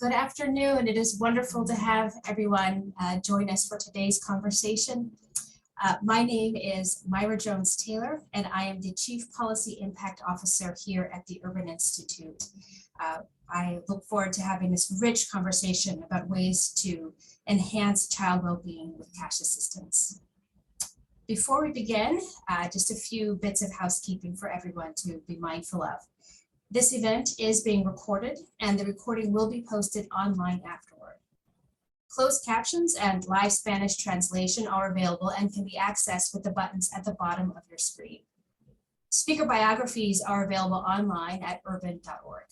Good afternoon. It is wonderful to have everyone join us for today's conversation. My name is Myra Jones-Taylor, and I am the Chief Policy Impact Officer here at the Urban Institute. I look forward to having this rich conversation about ways to enhance child well-being with cash assistance. Before we begin, just a few bits of housekeeping for everyone to be mindful of. This event is being recorded, and the recording will be posted online afterward. Closed captions and live Spanish translation are available and can be accessed with the buttons at the bottom of your screen. Speaker biographies are available online at urban.org.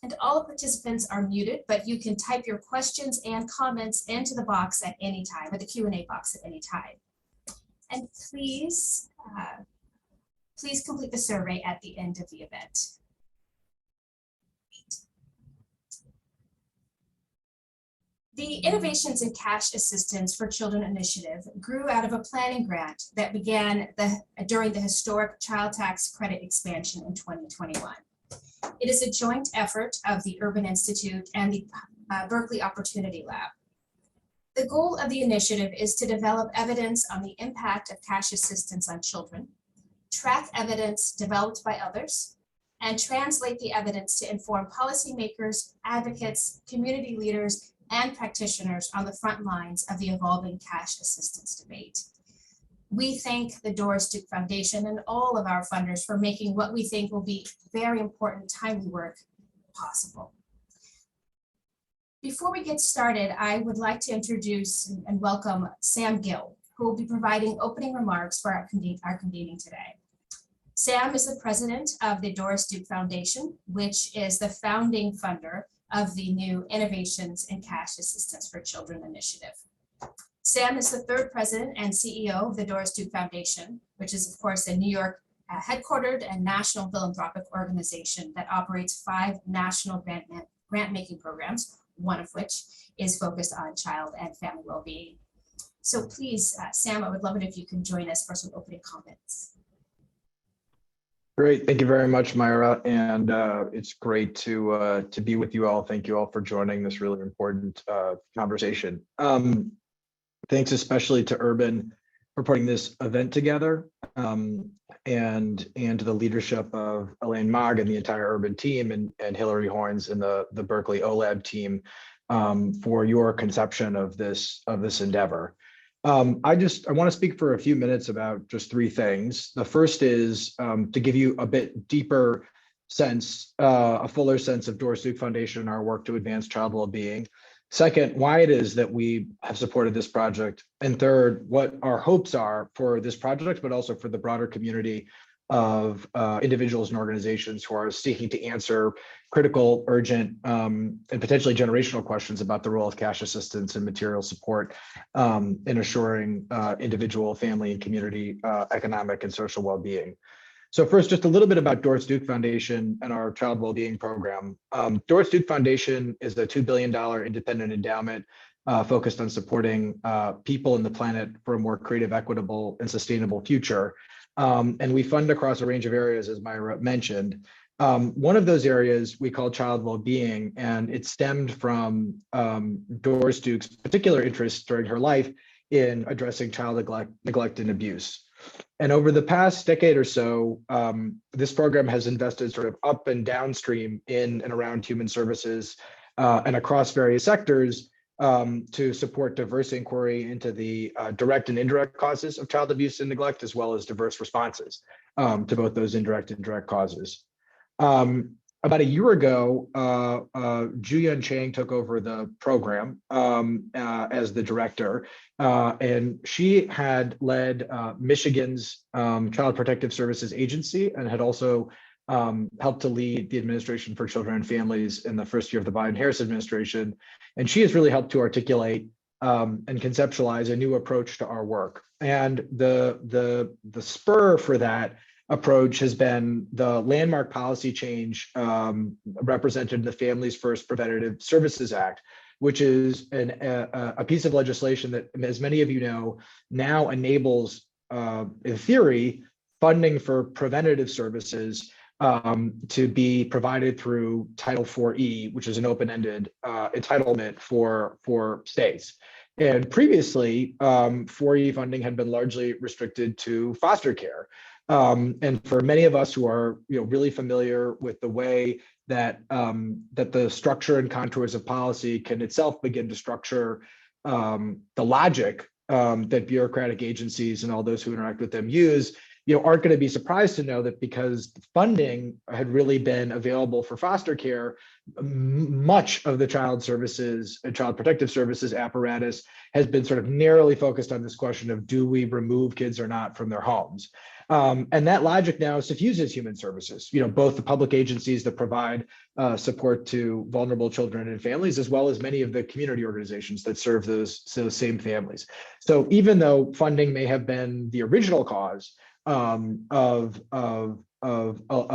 And all participants are muted, but you can type your questions and comments into the box at any time, or the Q&A box at any time. And please complete the survey at the end of the event. The Innovations in Cash Assistance for Children initiative grew out of a planning grant that began during the historic child tax credit expansion in 2021. It is a joint effort of the Urban Institute and the Berkeley Opportunity Lab. The goal of the initiative is to develop evidence on the impact of cash assistance on children, track evidence developed by others, and translate the evidence to inform policymakers, advocates, community leaders, and practitioners on the front lines of the evolving cash assistance debate. We thank the Doris Duke Foundation and all of our funders for making what we think will be very important, timely work possible. Before we get started, I would like to introduce and welcome Sam Gill, who will be providing opening remarks for our convening today. Sam is the president of the Doris Duke Foundation, which is the founding funder of the new Innovations in Cash Assistance for Children initiative. Sam is the third president and CEO of the Doris Duke Foundation, which is, of course, a New York headquartered and national philanthropic organization that operates 5 national grant-making programs, one of which is focused on child and family well-being. So please, Sam, I would love it if you can join us for some opening comments. Great, thank you very much, Myra, and it's great to be with you all. Thank you all for joining this really important conversation. Thanks especially to Urban for putting this event together, and to the leadership of Elaine Mogg and the entire Urban team, and Hillary Horns and the Berkeley OLab team for your conception of this endeavor. I want to speak for a few minutes about just 3 things. The first is to give you a bit deeper sense, a fuller sense of Doris Duke Foundation and our work to advance child well-being. Second, why it is that we have supported this project. And third, what our hopes are for this project, but also for the broader community of individuals and organizations who are seeking to answer critical, urgent, and potentially generational questions about the role of cash assistance and material support in assuring individual, family, and community economic and social well-being. So first, just a little bit about Doris Duke Foundation and our child well-being program. Doris Duke Foundation is a $2 billion independent endowment focused on supporting people and the planet for a more creative, equitable, and sustainable future. And we fund across a range of areas, as Myra mentioned. One of those areas we call child well-being, and it stemmed from Doris Duke's particular interest during her life in addressing child neglect and abuse. And over the past decade or so, this program has invested sort of up and downstream in and around human services and across various sectors to support diverse inquiry into the direct and indirect causes of child abuse and neglect, as well as diverse responses to both those indirect and direct causes. About a year ago, Ju-Yun Chang took over the program as the director, and she had led Michigan's Child Protective Services Agency and had also helped to lead the Administration for Children and Families in the first year of the Biden-Harris administration. And she has really helped to articulate and conceptualize a new approach to our work. And the spur for that approach has been the landmark policy change represented in the Families First Preventative Services Act, which is a piece of legislation that, as many of you know, now enables, in theory, funding for preventative services to be provided through Title 4E, which is an open-ended entitlement for states. And previously, 4E funding had been largely restricted to foster care. And for many of us who are really familiar with the way that that the structure and contours of policy can itself begin to structure the logic that bureaucratic agencies and all those who interact with them use, aren't going to be surprised to know that because funding had really been available for foster care, much of the child services and child protective services apparatus has been sort of narrowly focused on this question of, do we remove kids or not from their homes? And that logic now suffuses human services, both the public agencies that provide support to vulnerable children and families, as well as many of the community organizations that serve those same families. So even though funding may have been the original cause of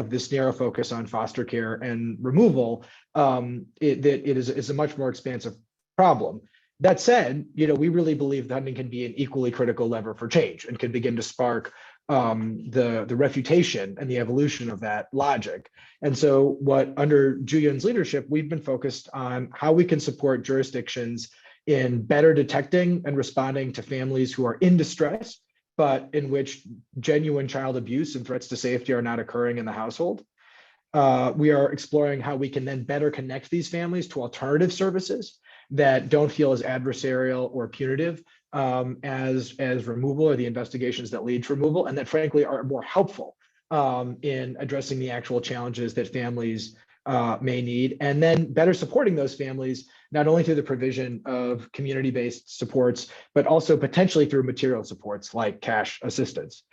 this narrow focus on foster care and removal, it is a much more expansive problem. That said, we really believe funding can be an equally critical lever for change and can begin to spark the refutation and the evolution of that logic. And so under Ju-Yun's leadership, we've been focused on how we can support jurisdictions in better detecting and responding to families who are in distress, but in which genuine child abuse and threats to safety are not occurring in the household. We are exploring how we can then better connect these families to alternative services that don't feel as adversarial or punitive as removal or the investigations that lead to removal, and that frankly are more helpful in addressing the actual challenges that families may need, and then better supporting those families, not only through the provision of community-based supports, but also potentially through material supports like cash assistance.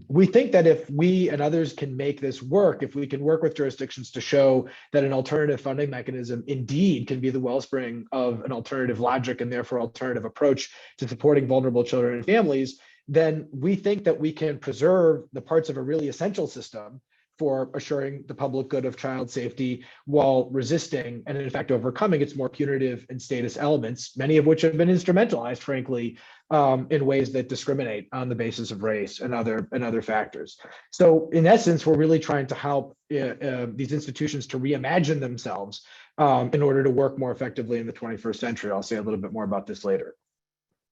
We think that if we and others can make this work, if we can work with jurisdictions to show that an alternative funding mechanism indeed can be the wellspring of an alternative logic and therefore alternative approach to supporting vulnerable children and families, then we think that we can preserve the parts of a really essential system for assuring the public good of child safety while resisting and in fact overcoming its more punitive and status elements, many of which have been instrumentalized, frankly, in ways that discriminate on the basis of race and other factors. So in essence, we're really trying to help these institutions to reimagine themselves in order to work more effectively in the 21st century. I'll say a little bit more about this later.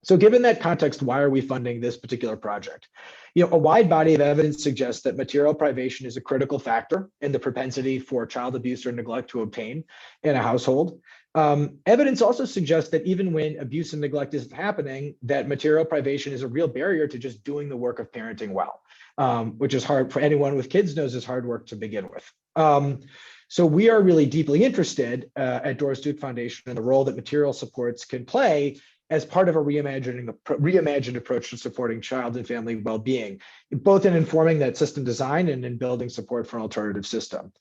So given that context, why are we funding this particular project? A wide body of evidence suggests that material privation is a critical factor in the propensity for child abuse or neglect to obtain in a household. Evidence also suggests that even when abuse and neglect isn't happening, that material privation is a real barrier to just doing the work of parenting well, which is hard for anyone with kids knows is hard work to begin with. So we are really deeply interested at Doris Duke Foundation in the role that material supports can play as part of a reimagined approach to supporting child and family well-being, both in informing that system design and in building support for an alternative system.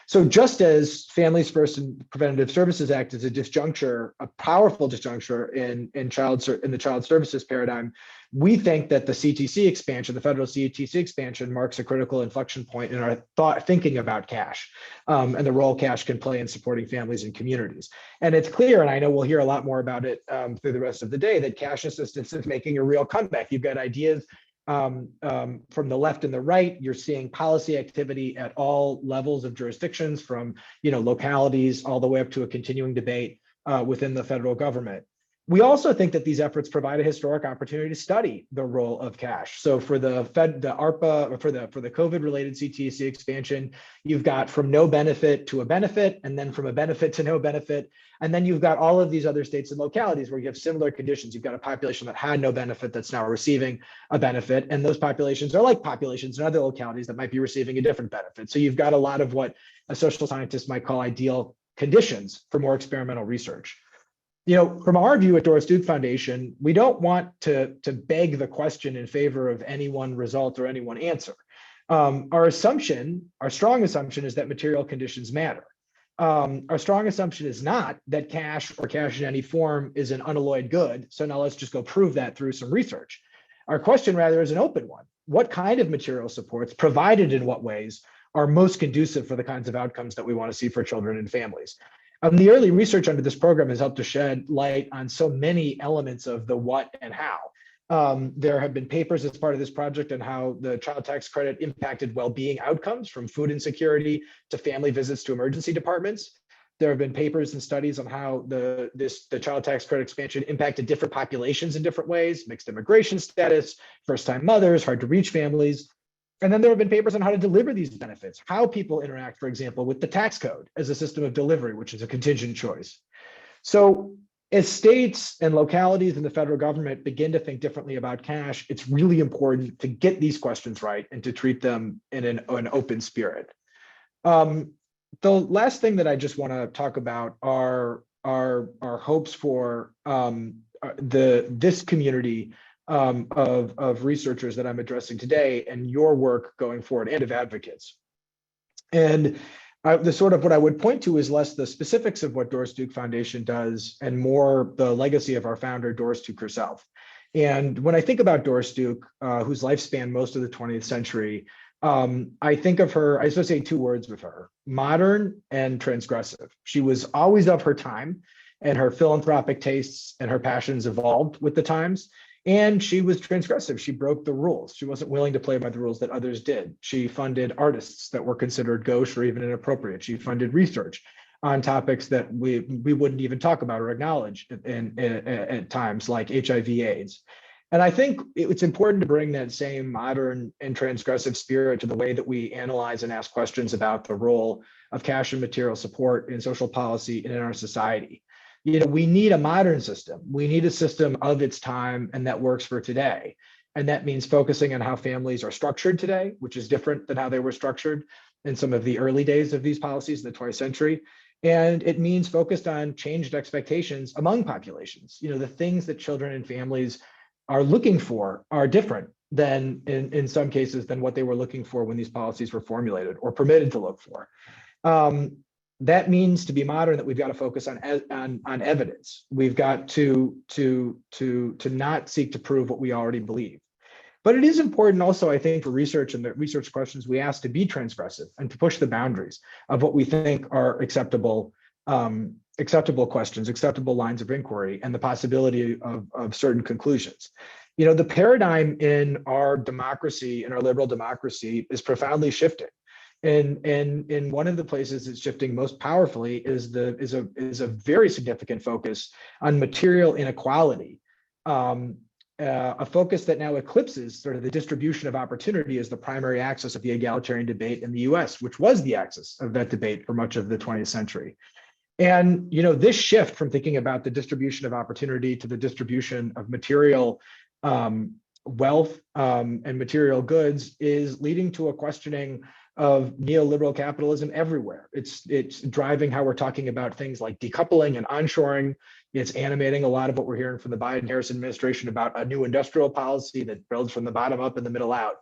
So just as Families First and Preventative Services Act is a disjuncture, a powerful disjuncture in the child services paradigm, we think that the CTC expansion, the federal CTC expansion, marks a critical inflection point in our thinking about cash and the role cash can play in supporting families and communities. And it's clear, and I know we'll hear a lot more about it through the rest of the day, that cash assistance is making a real comeback. You've got ideas from the left and the right. You're seeing policy activity at all levels of jurisdictions, from localities all the way up to a continuing debate within the federal government. We also think that these efforts provide a historic opportunity to study the role of cash. So for the ARPA, or for the COVID-related CTC expansion, you've got from no benefit to a benefit, and then from a benefit to no benefit. And then you've got all of these other states and localities where you have similar conditions. You've got a population that had no benefit that's now receiving a benefit. And those populations are like populations in other localities that might be receiving a different benefit. So you've got a lot of what a social scientist might call ideal conditions for more experimental research. From our view at Doris Duke Foundation, we don't want to beg the question in favor of any one result or any one answer. Our strong assumption is that material conditions matter. Our strong assumption is not that cash or cash in any form is an unalloyed good. So now let's just go prove that through some research. Our question rather is an open one. What kind of material supports, provided in what ways, are most conducive for the kinds of outcomes that we want to see for children and families? The early research under this program has helped to shed light on so many elements of the what and how. There have been papers as part of this project on how the child tax credit impacted well-being outcomes, from food insecurity to family visits to emergency departments. There have been papers and studies on how the child tax credit expansion impacted different populations in different ways: mixed immigration status, first-time mothers, hard to reach families. And then there have been papers on how to deliver these benefits, how people interact, for example, with the tax code as a system of delivery, which is a contingent choice. So as states and localities and the federal government begin to think differently about cash, it's really important to get these questions right and to treat them in an open spirit. The last thing that I just want to talk about are hopes for this community of researchers that I'm addressing today, and your work going forward, and of advocates. And the sort of what I would point to is less the specifics of what Doris Duke Foundation does and more the legacy of our founder, Doris Duke herself. And when I think about Doris Duke, whose life spanned most of the 20th century, I think of her, I associate two words with her: modern and transgressive. She was always of her time, and her philanthropic tastes and her passions evolved with the times. And she was transgressive. She broke the rules. She wasn't willing to play by the rules that others did. She funded artists that were considered gauche or even inappropriate. She funded research on topics that we wouldn't even talk about or acknowledge at times, like HIV/AIDS. And I think it's important to bring that same modern and transgressive spirit to the way that we analyze and ask questions about the role of cash and material support in social policy and in our society. You know, we need a modern system. We need a system of its time and that works for today. And that means focusing on how families are structured today, which is different than how they were structured in some of the early days of these policies in the 20th century. And it means focused on changed expectations among populations. You know, the things that children and families are looking for are different than in some cases than what they were looking for when these policies were formulated or permitted to look for. That means, to be modern, that we've got to focus on evidence. We've got to not seek to prove what we already believe. But it is important also, I think, for research and the research questions we ask to be transgressive and to push the boundaries of what we think are acceptable questions, acceptable lines of inquiry, and the possibility of certain conclusions. You know, the paradigm in our democracy, in our liberal democracy, is profoundly shifting. And one of the places it's shifting most powerfully is a very significant focus on material inequality, a focus that now eclipses sort of the distribution of opportunity as the primary axis of the egalitarian debate in the U.S., which was the axis of that debate for much of the 20th century. And you know, this shift from thinking about the distribution of opportunity to the distribution of material wealth and material goods is leading to a questioning of neoliberal capitalism everywhere. It's driving how we're talking about things like decoupling and onshoring. It's animating a lot of what we're hearing from the Biden-Harris administration about a new industrial policy that builds from the bottom up and the middle out.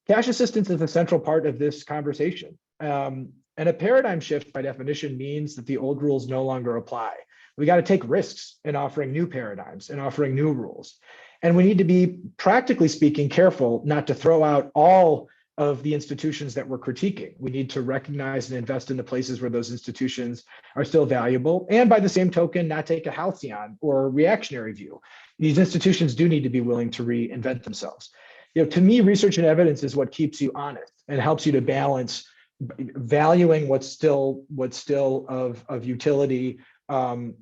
Cash assistance is a central part of this conversation. And a paradigm shift, by definition, means that the old rules no longer apply. We got to take risks in offering new paradigms and offering new rules. And we need to be, practically speaking, careful not to throw out all of the institutions that we're critiquing. We need to recognize and invest in the places where those institutions are still valuable. And by the same token, not take a halcyon or reactionary view. These institutions do need to be willing to reinvent themselves. You know, to me, research and evidence is what keeps you honest and helps you to balance valuing what's still of utility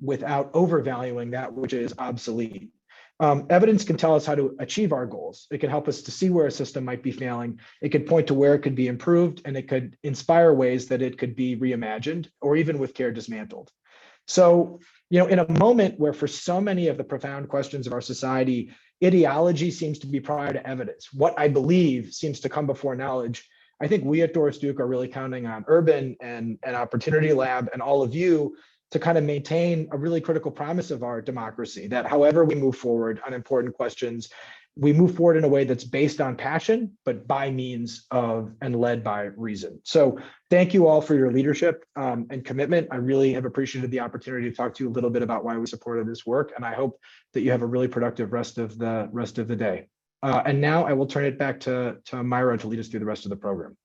without overvaluing that which is obsolete. Evidence can tell us how to achieve our goals. It can help us to see where a system might be failing. It could point to where it could be improved, and it could inspire ways that it could be reimagined or even with care dismantled. So, you know, in a moment where for so many of the profound questions of our society, ideology seems to be prior to evidence, what I believe seems to come before knowledge, I think we at Doris Duke are really counting on Urban and Opportunity Lab and all of you to kind of maintain a really critical promise of our democracy, that however we move forward on important questions, we move forward in a way that's based on passion, but by means of and led by reason. So thank you all for your leadership and commitment. I really have appreciated the opportunity to talk to you a little bit about why we supported this work, and I hope that you have a really productive rest of the day. And now I will turn it back to Myra to lead us through the rest of the program.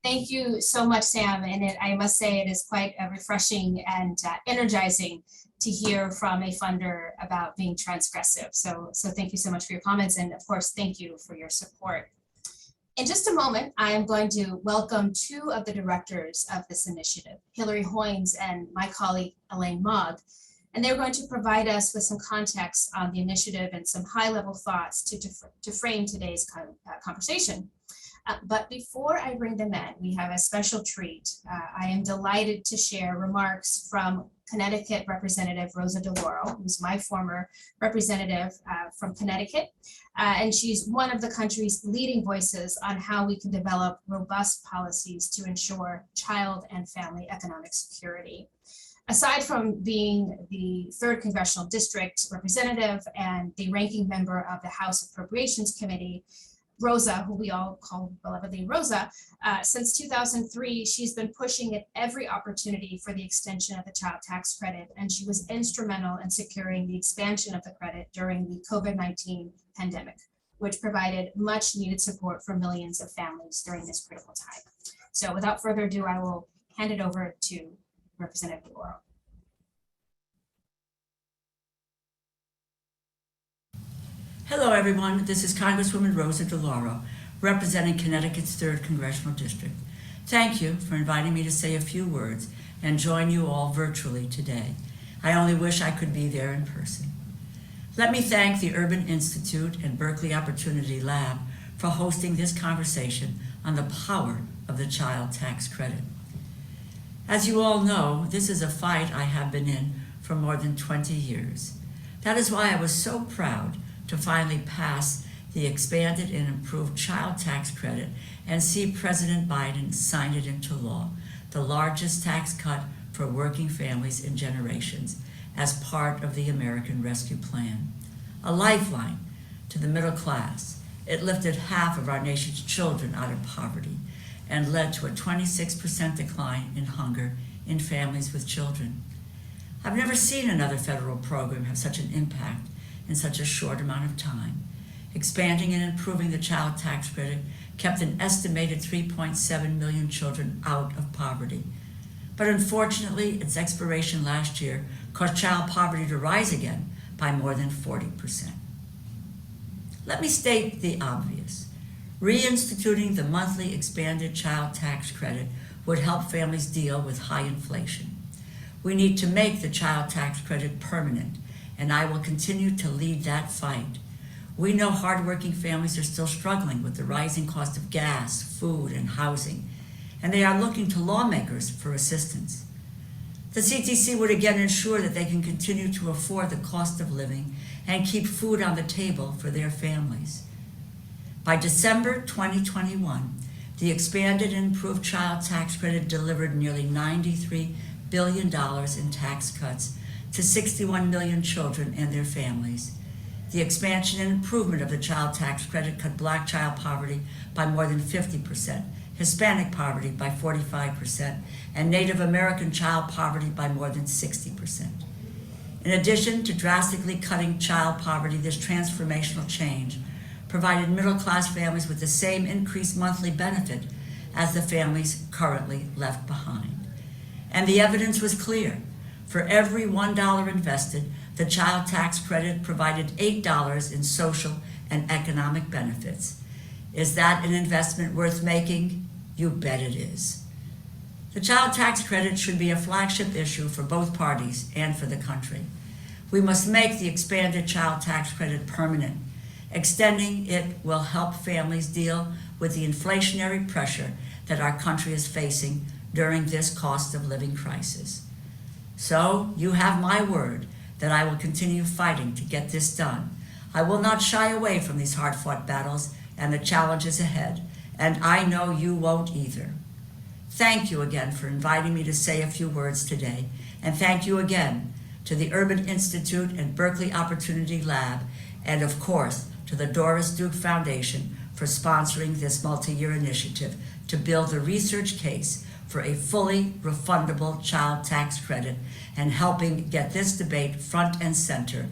Thank you so much, Sam. And I must say it is quite refreshing and energizing to hear from a funder about being transgressive. So thank you so much for your comments. And of course, thank you for your support. In just a moment, I am going to welcome two of the directors of this initiative, Hillary Hoynes and my colleague, Elaine Mogg. And they're going to provide us with some context on the initiative and some high-level thoughts to frame today's conversation. But before I bring them in, we have a special treat. I am delighted to share remarks from Connecticut Representative Rosa DeLauro, who's my former representative from Connecticut. And she's one of the country's leading voices on how we can develop robust policies to ensure child and family economic security. Aside from being the 3rd Congressional District representative and the ranking member of the House Appropriations Committee, Rosa, who we all call belovedly Rosa, since 2003, she's been pushing at every opportunity for the extension of the child tax credit, and she was instrumental in securing the expansion of the credit during the COVID-19 pandemic, which provided much needed support for millions of families during this critical time. So without further ado, I will hand it over to Representative DeLauro. Hello, everyone. This is Congresswoman Rosa DeLauro, representing Connecticut's 3rd Congressional District. Thank you for inviting me to say a few words and join you all virtually today. I only wish I could be there in person. Let me thank the Urban Institute and Berkeley Opportunity Lab for hosting this conversation on the power of the child tax credit. As you all know, this is a fight I have been in for more than 20 years. That is why I was so proud to finally pass the expanded and improved child tax credit and see President Biden sign it into law, the largest tax cut for working families in generations as part of the American Rescue Plan. A lifeline to the middle class, it lifted half of our nation's children out of poverty and led to a 26% decline in hunger in families with children. I've never seen another federal program have such an impact in such a short amount of time. Expanding and improving the child tax credit kept an estimated 3.7 million children out of poverty. But unfortunately, its expiration last year caused child poverty to rise again by more than 40%. Let me state the obvious. Reinstituting the monthly expanded child tax credit would help families deal with high inflation. We need to make the child tax credit permanent, and I will continue to lead that fight. We know hardworking families are still struggling with the rising cost of gas, food, and housing, and they are looking to lawmakers for assistance. The CTC would again ensure that they can continue to afford the cost of living and keep food on the table for their families. By December 2021, the expanded and improved child tax credit delivered nearly $93 billion in tax cuts to 61 million children and their families. The expansion and improvement of the child tax credit cut Black child poverty by more than 50%, Hispanic poverty by 45%, and Native American child poverty by more than 60%. In addition to drastically cutting child poverty, this transformational change provided middle-class families with the same increased monthly benefit as the families currently left behind. And the evidence was clear. For every $1 invested, the child tax credit provided $8 in social and economic benefits. Is that an investment worth making? You bet it is. The child tax credit should be a flagship issue for both parties and for the country. We must make the expanded child tax credit permanent. Extending it will help families deal with the inflationary pressure that our country is facing during this cost of living crisis. So you have my word that I will continue fighting to get this done. I will not shy away from these hard-fought battles and the challenges ahead, and I know you won't either. Thank you again for inviting me to say a few words today, and thank you again to the Urban Institute and Berkeley Opportunity Lab, and of course to the Doris Duke Foundation for sponsoring this multi-year initiative to build the research case for a fully refundable child tax credit and helping get this debate front and center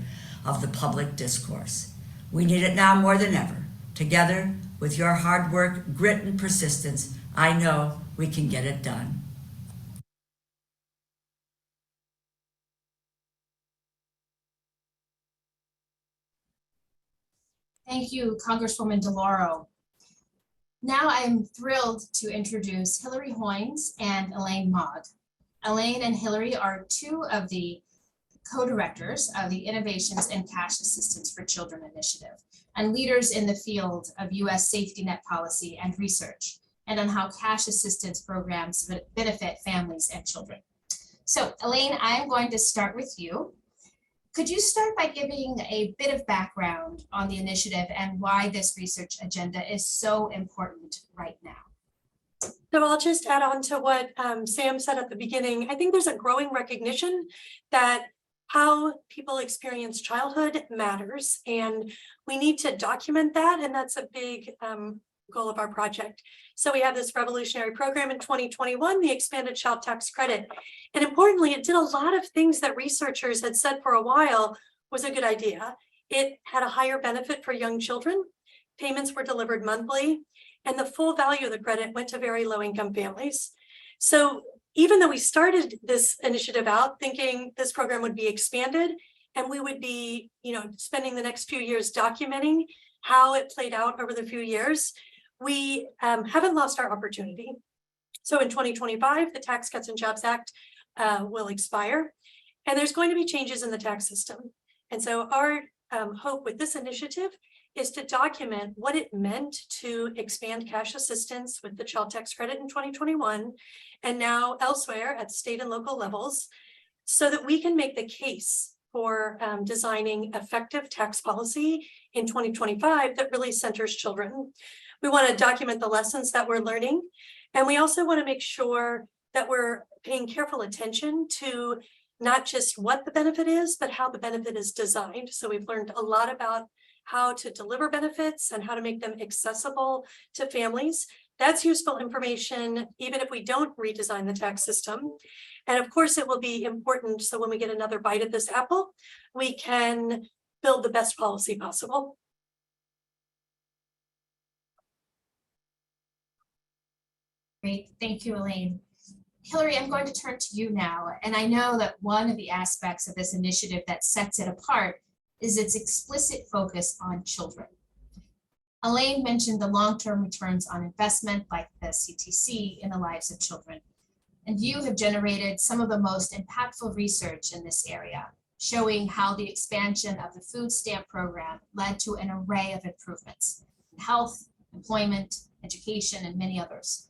of the public discourse. We need it now more than ever. Together, with your hard work, grit, and persistence, I know we can get it done. Thank you, Congresswoman DeLauro. Now I'm thrilled to introduce Hillary Hoynes and Elaine Mogg. Elaine and Hillary are two of the co-directors of the Innovations in Cash Assistance for Children initiative and leaders in the field of U.S. safety net policy and research, and on how cash assistance programs benefit families and children. So Elaine, I'm going to start with you. Could you start by giving a bit of background on the initiative and why this research agenda is so important right now? So I'll just add on to what Sam said at the beginning. I think there's a growing recognition that how people experience childhood matters, and we need to document that, and that's a big goal of our project. So we have this revolutionary program in 2021, the expanded child tax credit. And importantly, it did a lot of things that researchers had said for a while was a good idea. It had a higher benefit for young children. Payments were delivered monthly, and the full value of the credit went to very low income families. So even though we started this initiative out thinking this program would be expanded and we would be, spending the next few years documenting how it played out over the few years, we haven't lost our opportunity. So in 2025, the Tax Cuts and Jobs Act will expire, and there's going to be changes in the tax system. And so our hope with this initiative is to document what it meant to expand cash assistance with the child tax credit in 2021, and now elsewhere at state and local levels, so that we can make the case for designing effective tax policy in 2025 that really centers children. We want to document the lessons that we're learning, and we also want to make sure that we're paying careful attention to not just what the benefit is, but how the benefit is designed. So we've learned a lot about how to deliver benefits and how to make them accessible to families. That's useful information, even if we don't redesign the tax system. And of course, it will be important so when we get another bite at this apple, we can build the best policy possible. Great, thank you, Elaine. Hillary, I'm going to turn to you now. And I know that one of the aspects of this initiative that sets it apart is its explicit focus on children. Elaine mentioned the long-term returns on investment like the CTC in the lives of children. And you have generated some of the most impactful research in this area, showing how the expansion of the food stamp program led to an array of improvements in health, employment, education, and many others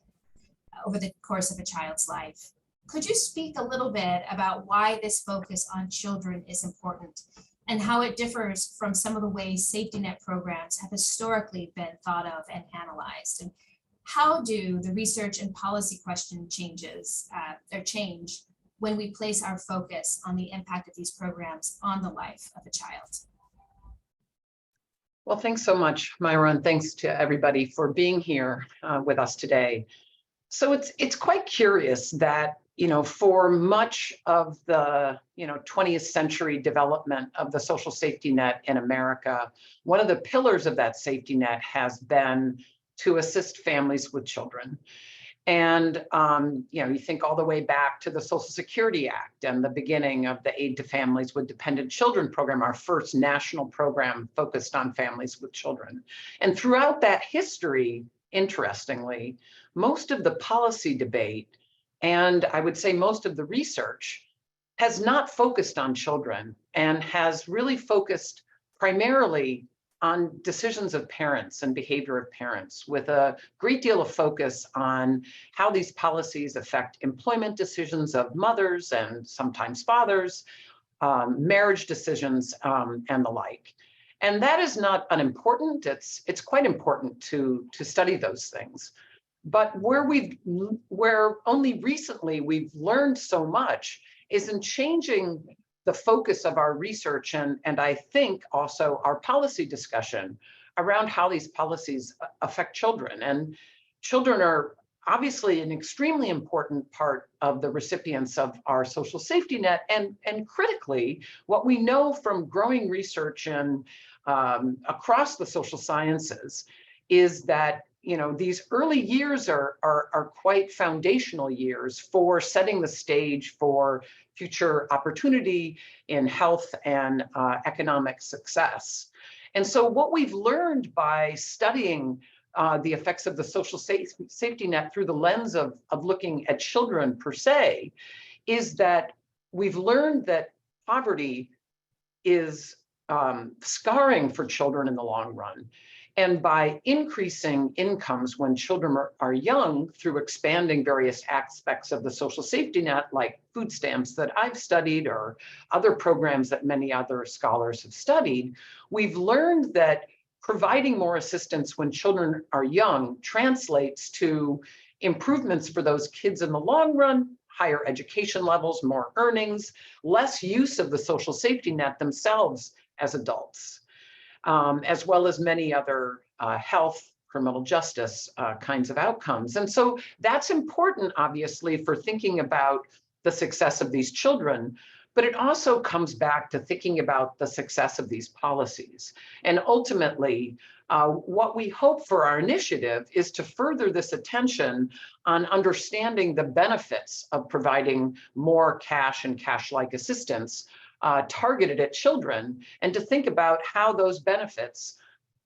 over the course of a child's life. Could you speak a little bit about why this focus on children is important and how it differs from some of the ways safety net programs have historically been thought of and analyzed? And how do the research and policy question change when we place our focus on the impact of these programs on the life of a child? Well, thanks so much, Myra, and thanks to everybody for being here with us today. So it's quite curious that, for much of the, 20th century development of the social safety net in America, one of the pillars of that safety net has been to assist families with children. And, you think all the way back to the Social Security Act and the beginning of the Aid to Families with Dependent Children program, our first national program focused on families with children. And throughout that history, interestingly, most of the policy debate, and I would say most of the research, has not focused on children and has really focused primarily on decisions of parents and behavior of parents, with a great deal of focus on how these policies affect employment decisions of mothers and sometimes fathers, marriage decisions, and the like. And that is not unimportant. It's quite important to study those things. But where only recently we've learned so much is in changing the focus of our research and I think also our policy discussion around how these policies affect children. And children are obviously an extremely important part of the recipients of our social safety net. And critically, what we know from growing research and across the social sciences is that these early years are quite foundational years for setting the stage for future opportunity in health and economic success. And so what we've learned by studying the effects of the social safety net through the lens of looking at children per se is that we've learned that poverty is scarring for children in the long run. And by increasing incomes when children are young through expanding various aspects of the social safety net, like food stamps that I've studied or other programs that many other scholars have studied, we've learned that providing more assistance when children are young translates to improvements for those kids in the long run, higher education levels, more earnings, less use of the social safety net themselves as adults. As well as many other health, criminal justice kinds of outcomes. And so that's important, obviously, for thinking about the success of these children, but it also comes back to thinking about the success of these policies. And ultimately, what we hope for our initiative is to further this attention on understanding the benefits of providing more cash and cash-like assistance targeted at children, and to think about how those benefits,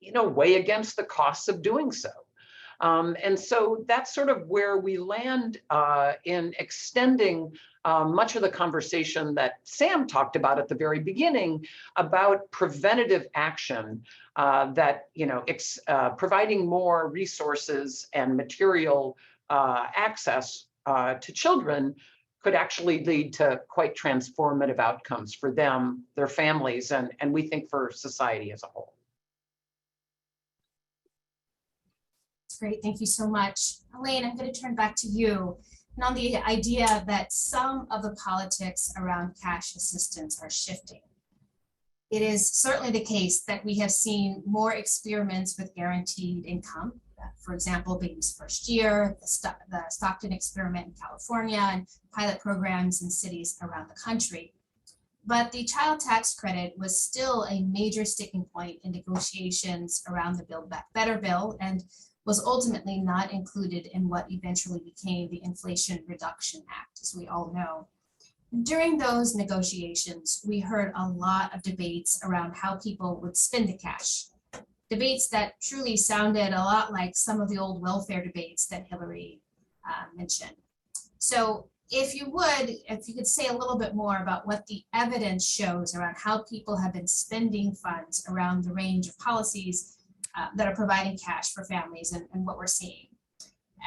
weigh against the costs of doing so. And so that's sort of where we land in extending much of the conversation that Sam talked about at the very beginning about preventative action that, providing more resources and material access to children could actually lead to quite transformative outcomes for them, their families, and we think for society as a whole. That's great. Thank you so much. Elaine, I'm going to turn back to you. And on the idea that some of the politics around cash assistance are shifting. It is certainly the case that we have seen more experiments with guaranteed income. For example, Baby's First Year, the Stockton experiment in California, and pilot programs in cities around the country. But the child tax credit was still a major sticking point in negotiations around the Build Back Better bill and was ultimately not included in what eventually became the Inflation Reduction Act, as we all know. During those negotiations, we heard a lot of debates around how people would spend the cash. Debates that truly sounded a lot like some of the old welfare debates that Hillary mentioned. So if you could say a little bit more about what the evidence shows around how people have been spending funds around the range of policies that are providing cash for families and what we're seeing.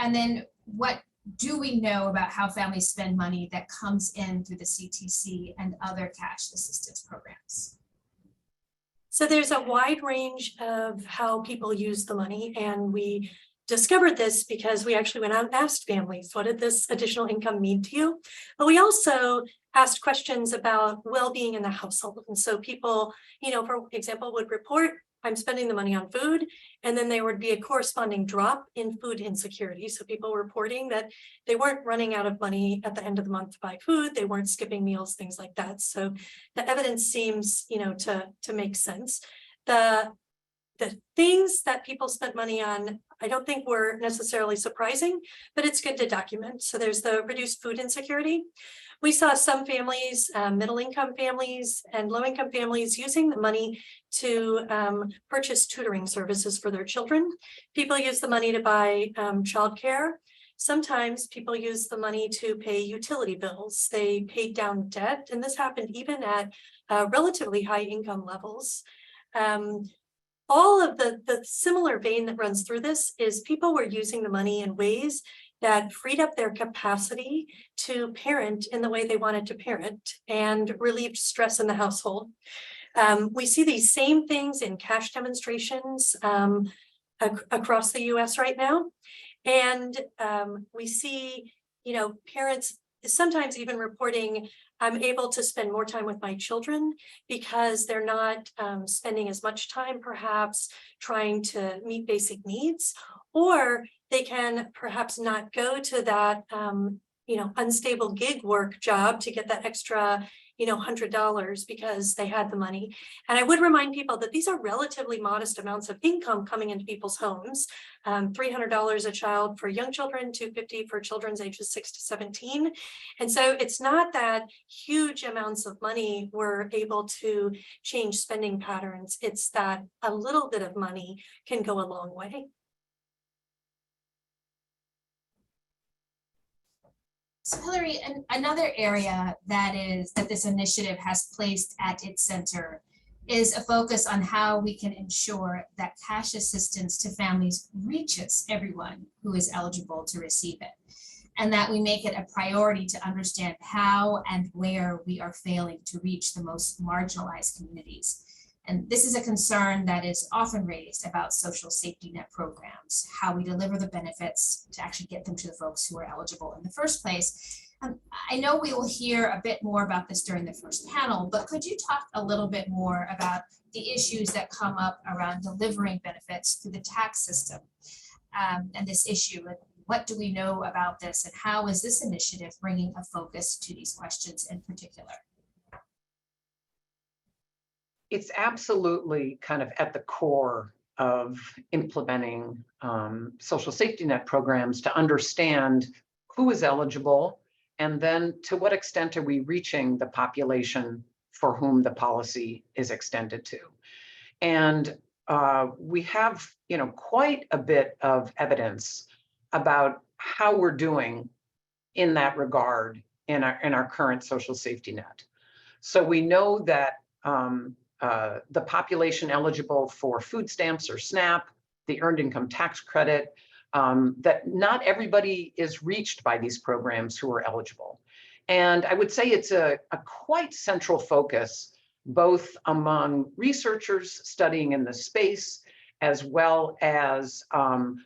And then what do we know about how families spend money that comes in through the CTC and other cash assistance programs? So there's a wide range of how people use the money, and we discovered this because we actually went out and asked families, what did this additional income mean to you? But we also asked questions about well-being in the household. And so people, for example, would report, I'm spending the money on food, and then there would be a corresponding drop in food insecurity. So people reporting that they weren't running out of money at the end of the month to buy food, they weren't skipping meals, things like that. So the evidence seems, to make sense. The things that people spent money on, I don't think were necessarily surprising, but it's good to document. So there's the reduced food insecurity. We saw some families, middle-income families and low-income families, using the money to purchase tutoring services for their children. People use the money to buy childcare. Sometimes people use the money to pay utility bills. They paid down debt, and this happened even at relatively high income levels. All of the similar vein that runs through this is people were using the money in ways that freed up their capacity to parent in the way they wanted to parent and relieved stress in the household. We see these same things in cash demonstrations across the US right now. And we see, parents sometimes even reporting, I'm able to spend more time with my children because they're not spending as much time perhaps trying to meet basic needs, or they can perhaps not go to that unstable gig work job to get that extra $100 because they had the money. And I would remind people that these are relatively modest amounts of income coming into people's homes. $300 a child for young children, $250 for children's ages 6 to 17. And so it's not that huge amounts of money were able to change spending patterns. It's that a little bit of money can go a long way. So Hillary, another area that this initiative has placed at its center is a focus on how we can ensure that cash assistance to families reaches everyone who is eligible to receive it, and that we make it a priority to understand how and where we are failing to reach the most marginalized communities. And this is a concern that is often raised about social safety net programs, how we deliver the benefits to actually get them to the folks who are eligible in the first place. I know we will hear a bit more about this during the first panel, but could you talk a little bit more about the issues that come up around delivering benefits through the tax system and this issue? And what do we know about this, and how is this initiative bringing a focus to these questions in particular? It's absolutely kind of at the core of implementing social safety net programs to understand who is eligible, and then to what extent are we reaching the population for whom the policy is extended to. And we have, quite a bit of evidence about how we're doing in that regard in our current social safety net. So we know that the population eligible for food stamps or SNAP, the earned income tax credit, that not everybody is reached by these programs who are eligible. And I would say it's a quite central focus, both among researchers studying in the space, as well as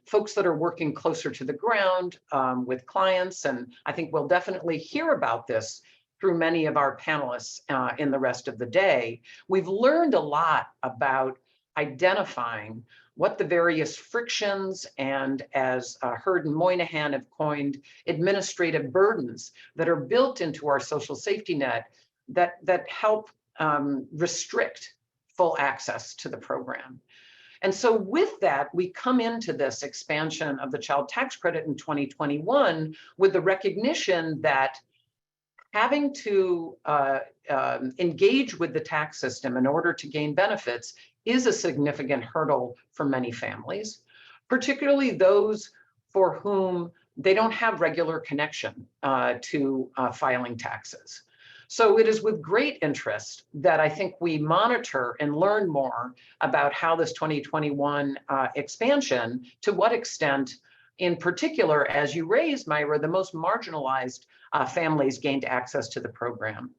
folks that are working closer to the ground with clients. And I think we'll definitely hear about this through many of our panelists in the rest of the day. We've learned a lot about identifying what the various frictions and, as Hurd and Moynihan have coined, administrative burdens that are built into our social safety net that help restrict full access to the program. And so with that, we come into this expansion of the child tax credit in 2021 with the recognition that having to engage with the tax system in order to gain benefits is a significant hurdle for many families, particularly those for whom they don't have regular connection to filing taxes. So it is with great interest that I think we monitor and learn more about how this 2021 expansion, to what extent, in particular, as you raised, Myra, the most marginalized families gained access to the program.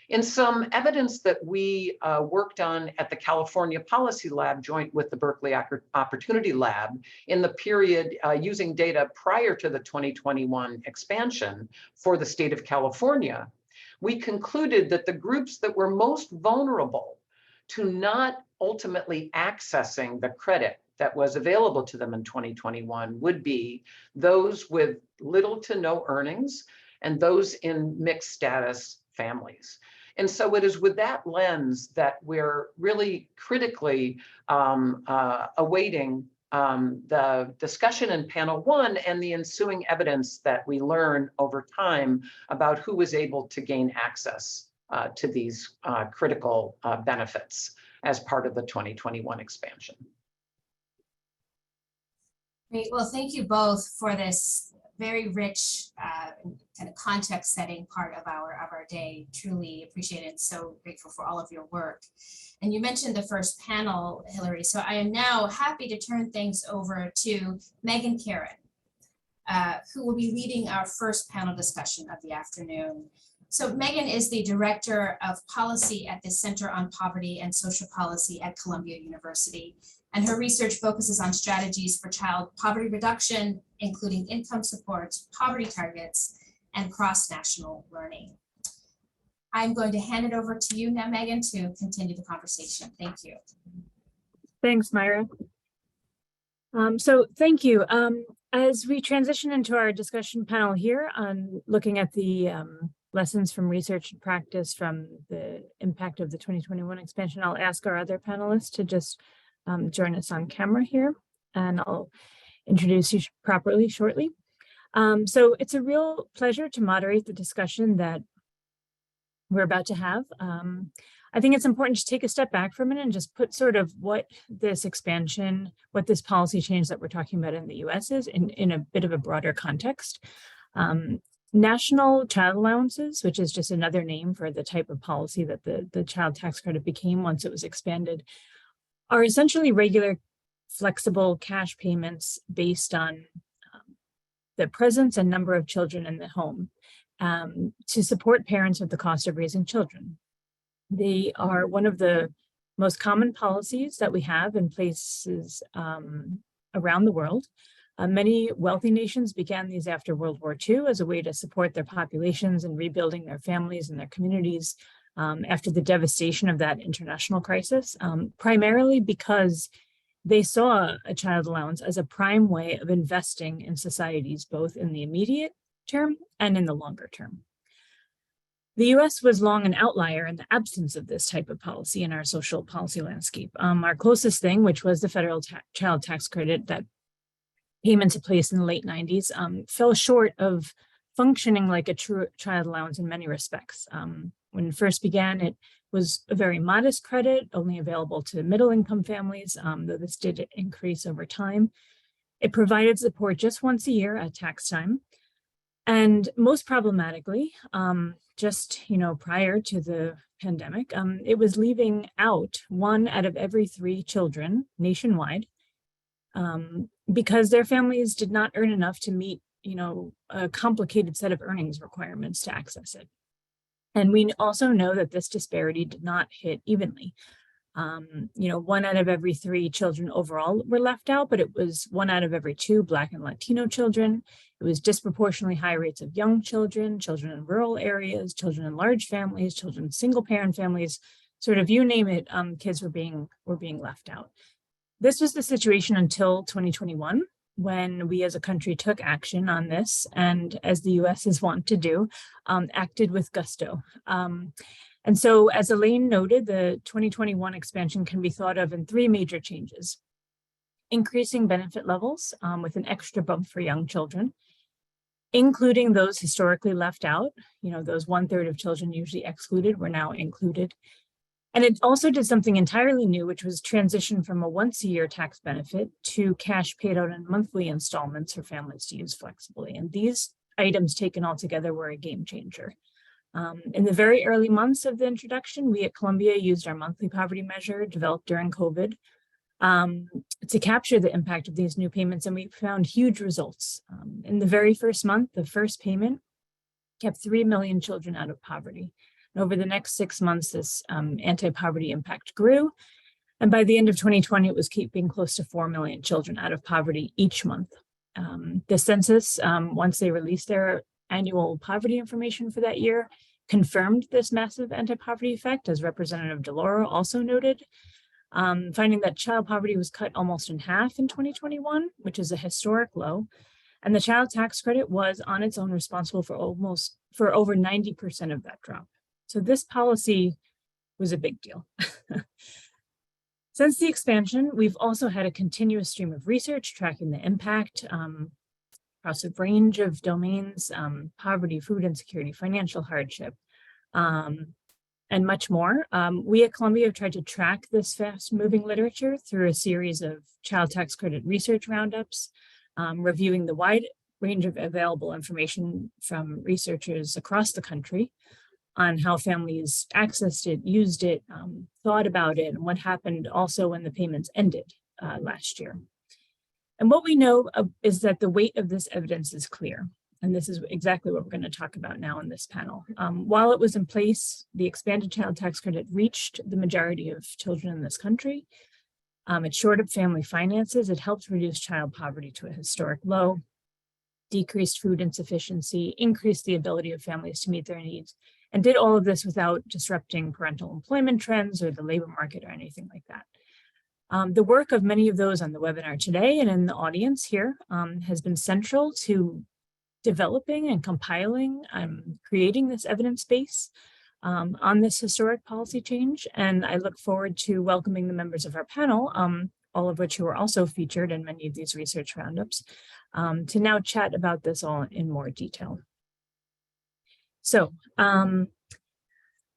In some evidence that we worked on at the California Policy Lab joint with the Berkeley Opportunity Lab in the period using data prior to the 2021 expansion for the state of California, we concluded that the groups that were most vulnerable to not ultimately accessing the credit that was available to them in 2021 would be those with little to no earnings and those in mixed status families. And so it is with that lens that we're really critically awaiting the discussion in panel one and the ensuing evidence that we learn over time about who was able to gain access to these critical benefits as part of the 2021 expansion. Great. Well, thank you both for this very rich kind of context setting part of our day. Truly appreciate it. So grateful for all of your work. And you mentioned the first panel, Hillary. So I am now happy to turn things over to Megan Karen, who will be leading our first panel discussion of the afternoon. So Megan is the Director of Policy at the Center on Poverty and Social Policy at Columbia University. And her research focuses on strategies for child poverty reduction, including income support, poverty targets, and cross-national learning. I'm going to hand it over to you now, Megan, to continue the conversation. Thank you. Thanks, Myra. So thank you. As we transition into our discussion panel here on looking at the lessons from research and practice from the impact of the 2021 expansion, I'll ask our other panelists to just join us on camera here, and I'll introduce you properly shortly. So it's a real pleasure to moderate the discussion that we're about to have. I think it's important to take a step back for a minute and just put sort of what this expansion, what this policy change that we're talking about in the US is in a bit of a broader context. National child allowances, which is just another name for the type of policy that the child tax credit became once it was expanded, are essentially regular, flexible cash payments based on the presence and number of children in the home to support parents with the cost of raising children. They are one of the most common policies that we have in places around the world. Many wealthy nations began these after World War II as a way to support their populations and rebuilding their families and their communities after the devastation of that international crisis, primarily because they saw a child allowance as a prime way of investing in societies, both in the immediate term and in the longer term. The US was long an outlier in the absence of this type of policy in our social policy landscape. Our closest thing, which was the federal child tax credit that came into place in the late 90s, fell short of functioning like a true child allowance in many respects. When it first began, it was a very modest credit, only available to middle-income families, though this did increase over time. It provided support just once a year at tax time. And most problematically, just prior to the pandemic, it was leaving out 1 out of every 3 children nationwide because their families did not earn enough to meet a complicated set of earnings requirements to access it. And we also know that this disparity did not hit evenly. 1 out of every 3 children overall were left out, but it was 1 out of every 2 Black and Latino children. It was disproportionately high rates of young children, children in rural areas, children in large families, children in single parent families, sort of you name it, kids were being left out. This was the situation until 2021, when we as a country took action on this, and as the US is wont to do, acted with gusto. And so, as Elaine noted, the 2021 expansion can be thought of in 3 major changes: increasing benefit levels with an extra bump for young children, including those historically left out, those 1/3 of children usually excluded were now included. And it also did something entirely new, which was transition from a once-a-year tax benefit to cash paid out in monthly installments for families to use flexibly. And these items taken all together were a game changer. In the very early months of the introduction, we at Columbia used our monthly poverty measure developed during COVID to capture the impact of these new payments, and we found huge results. In the very first month, the first payment kept 3 million children out of poverty. And over the next 6 months, this anti-poverty impact grew. And by the end of 2020, it was keeping close to 4 million children out of poverty each month. The census, once they released their annual poverty information for that year, confirmed this massive anti-poverty effect, as Representative DeLauro also noted, finding that child poverty was cut almost in half in 2021, which is a historic low. And the child tax credit was on its own responsible for over 90% of that drop. So this policy was a big deal. Since the expansion, we've also had a continuous stream of research tracking the impact across a range of domains: poverty, food insecurity, financial hardship, and much more. We at Columbia have tried to track this fast-moving literature through a series of child tax credit research roundups, reviewing the wide range of available information from researchers across the country on how families accessed it, used it, thought about it, and what happened also when the payments ended last year. And what we know is that the weight of this evidence is clear. And this is exactly what we're going to talk about now in this panel. While it was in place, the expanded child tax credit reached the majority of children in this country. It shored up family finances. It helped reduce child poverty to a historic low, decreased food insufficiency, increased the ability of families to meet their needs, and did all of this without disrupting parental employment trends or the labor market or anything like that. The work of many of those on the webinar today and in the audience here has been central to developing and compiling, creating this evidence base on this historic policy change. And I look forward to welcoming the members of our panel, all of which who are also featured in many of these research roundups, to now chat about this all in more detail. So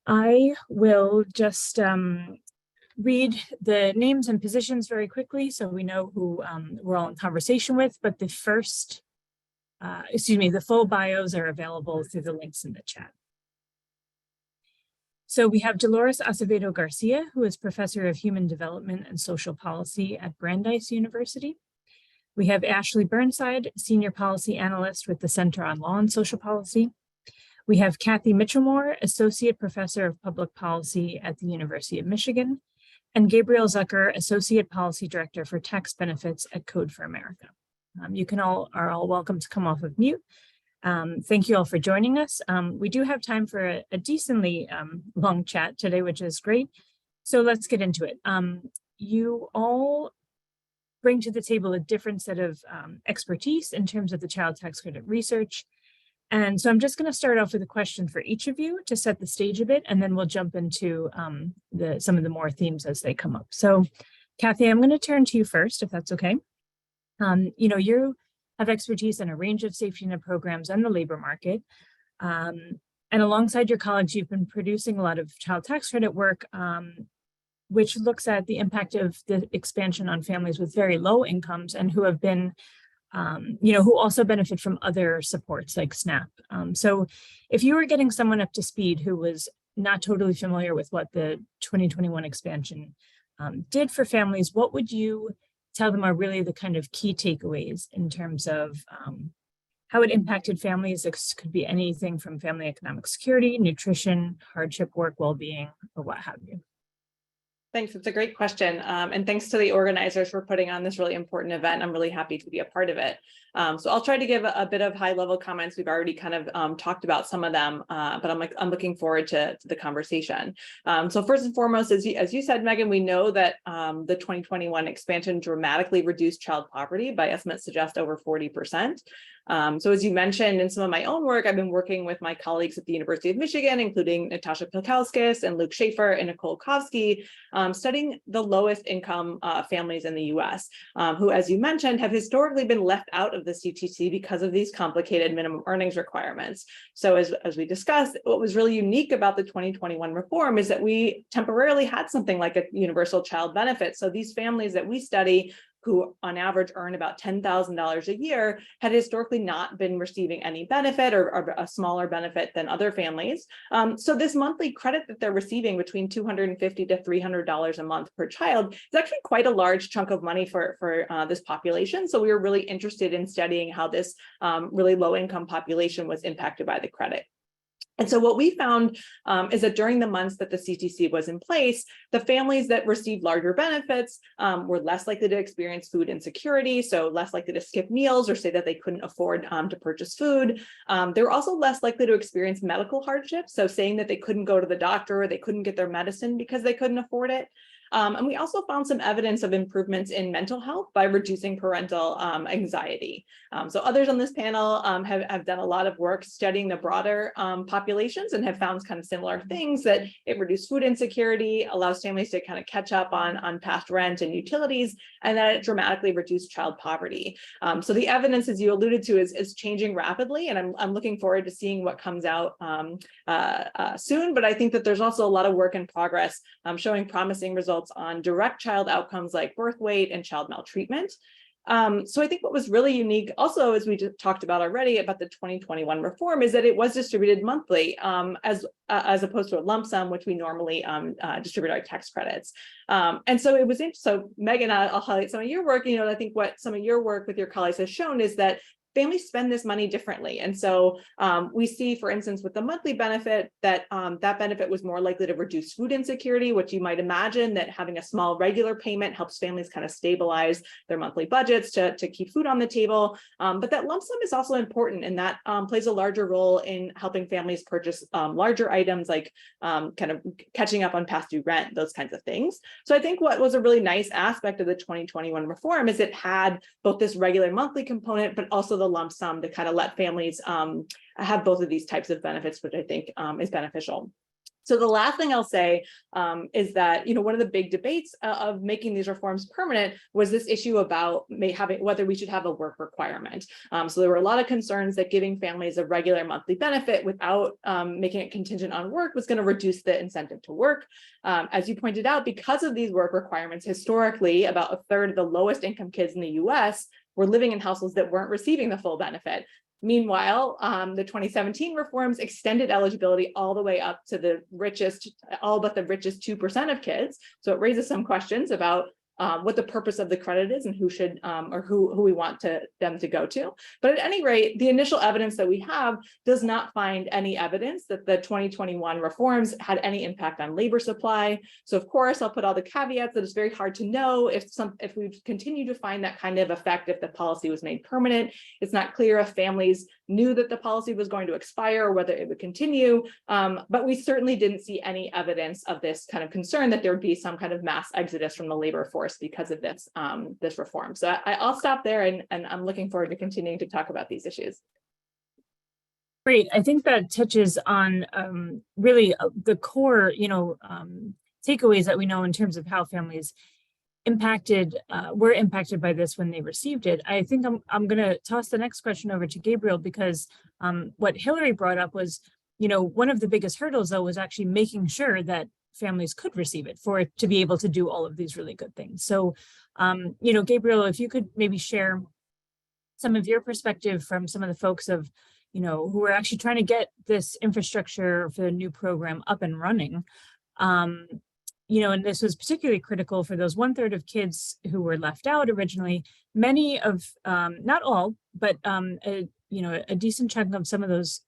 I will just read the names and positions very quickly so we know who we're all in conversation with, but the first, the full bios are available through the links in the chat. So we have Dolores Acevedo Garcia, who is Professor of Human Development and Social Policy at Brandeis University. We have Ashley Burnside, Senior Policy Analyst with the Center on Law and Social Policy. We have Kathy Mitchellmore, Associate Professor of Public Policy at the University of Michigan, and Gabriel Zucker, Associate Policy Director for Tax Benefits at Code for America. You are all welcome to come off of mute. Thank you all for joining us. We do have time for a decently long chat today, which is great. So let's get into it. You all bring to the table a different set of expertise in terms of the child tax credit research. And so I'm just going to start off with a question for each of you to set the stage a bit, and then we'll jump into some of the more themes as they come up. So Kathy, I'm going to turn to you first, if that's okay. You have expertise in a range of safety net programs and the labor market. And alongside your colleagues, you've been producing a lot of child tax credit work, which looks at the impact of the expansion on families with very low incomes and who have been who also benefit from other supports like SNAP. So if you were getting someone up to speed who was not totally familiar with what the 2021 expansion did for families, what would you tell them are really the kind of key takeaways in terms of how it impacted families? It could be anything from family economic security, nutrition, hardship, work, well-being, or what have you. Thanks. It's a great question. And thanks to the organizers for putting on this really important event. I'm really happy to be a part of it. So I'll try to give a bit of high level comments. We've already kind of talked about some of them, but I'm looking forward to the conversation. So first and foremost, as you said, Megan, we know that the 2021 expansion dramatically reduced child poverty by estimates suggest over 40%. So as you mentioned in some of my own work, I've been working with my colleagues at the University of Michigan, including Natasha Pilkauskis and Luke Schaefer and Nicole Kovsky, studying the lowest income families in the US, who, as you mentioned, have historically been left out of the CTC because of these complicated minimum earnings requirements. So as we discussed, what was really unique about the 2021 reform is that we temporarily had something like a universal child benefit. So these families that we study, who on average earn about $10,000 a year, had historically not been receiving any benefit or a smaller benefit than other families. So this monthly credit that they're receiving between $250 to $300 a month per child is actually quite a large chunk of money for this population. So we were really interested in studying how this really low income population was impacted by the credit. And so what we found is that during the months that the CTC was in place, the families that received larger benefits were less likely to experience food insecurity, so less likely to skip meals or say that they couldn't afford to purchase food. They were also less likely to experience medical hardship, so saying that they couldn't go to the doctor or they couldn't get their medicine because they couldn't afford it. And we also found some evidence of improvements in mental health by reducing parental anxiety. So others on this panel have done a lot of work studying the broader populations and have found kind of similar things, that it reduced food insecurity, allows families to kind of catch up on past rent and utilities, and that it dramatically reduced child poverty. So the evidence, as you alluded to, is changing rapidly, and I'm looking forward to seeing what comes out soon. But I think that there's also a lot of work in progress showing promising results on direct child outcomes like birth weight and child maltreatment. So I think what was really unique also, as we just talked about already about the 2021 reform, is that it was distributed monthly as opposed to a lump sum, which we normally distribute our tax credits. And so it was interesting. So Megan, I'll highlight some of your work. I think what some of your work with your colleagues has shown is that families spend this money differently. And so we see, for instance, with the monthly benefit, that that benefit was more likely to reduce food insecurity, which you might imagine that having a small regular payment helps families kind of stabilize their monthly budgets to keep food on the table. But that lump sum is also important, and that plays a larger role in helping families purchase larger items like kind of catching up on past due rent, those kinds of things. So I think what was a really nice aspect of the 2021 reform is it had both this regular monthly component, but also the a lump sum to kind of let families have both of these types of benefits, which I think is beneficial. So the last thing I'll say is that, one of the big debates of making these reforms permanent was this issue about whether we should have a work requirement. So there were a lot of concerns that giving families a regular monthly benefit without making it contingent on work was going to reduce the incentive to work. As you pointed out, because of these work requirements, historically, about a third of the lowest income kids in the US were living in households that weren't receiving the full benefit. Meanwhile, the 2017 reforms extended eligibility all the way up to the richest, all but the richest 2% of kids. So it raises some questions about what the purpose of the credit is and who should or who we want them to go to. But at any rate, the initial evidence that we have does not find any evidence that the 2021 reforms had any impact on labor supply. So of course, I'll put all the caveats that it's very hard to know if we continue to find that kind of effect if the policy was made permanent. It's not clear if families knew that the policy was going to expire or whether it would continue. But we certainly didn't see any evidence of this kind of concern that there would be some kind of mass exodus from the labor force because of this reform. So I'll stop there, and I'm looking forward to continuing to talk about these issues. Great. I think that touches on really the core, takeaways that we know in terms of how families were impacted by this when they received it. I think I'm going to toss the next question over to Gabriel, because what Hillary brought up was, one of the biggest hurdles, though, was actually making sure that families could receive it for it to be able to do all of these really good things. So, Gabriel, if you could maybe share some of your perspective from some of the folks who are actually trying to get this infrastructure for the new program up and running. And this was particularly critical for those 1/3 of kids who were left out originally. Many of, not all, but a decent chunk of some of those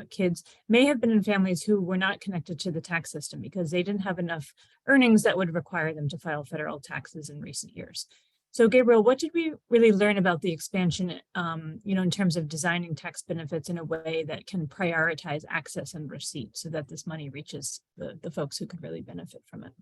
kids may have been in families who were not connected to the tax system because they didn't have enough earnings that would require them to file federal taxes in recent years. So Gabriel, what did we really learn about the expansion, in terms of designing tax benefits in a way that can prioritize access and receipt so that this money reaches the folks who could really benefit from it?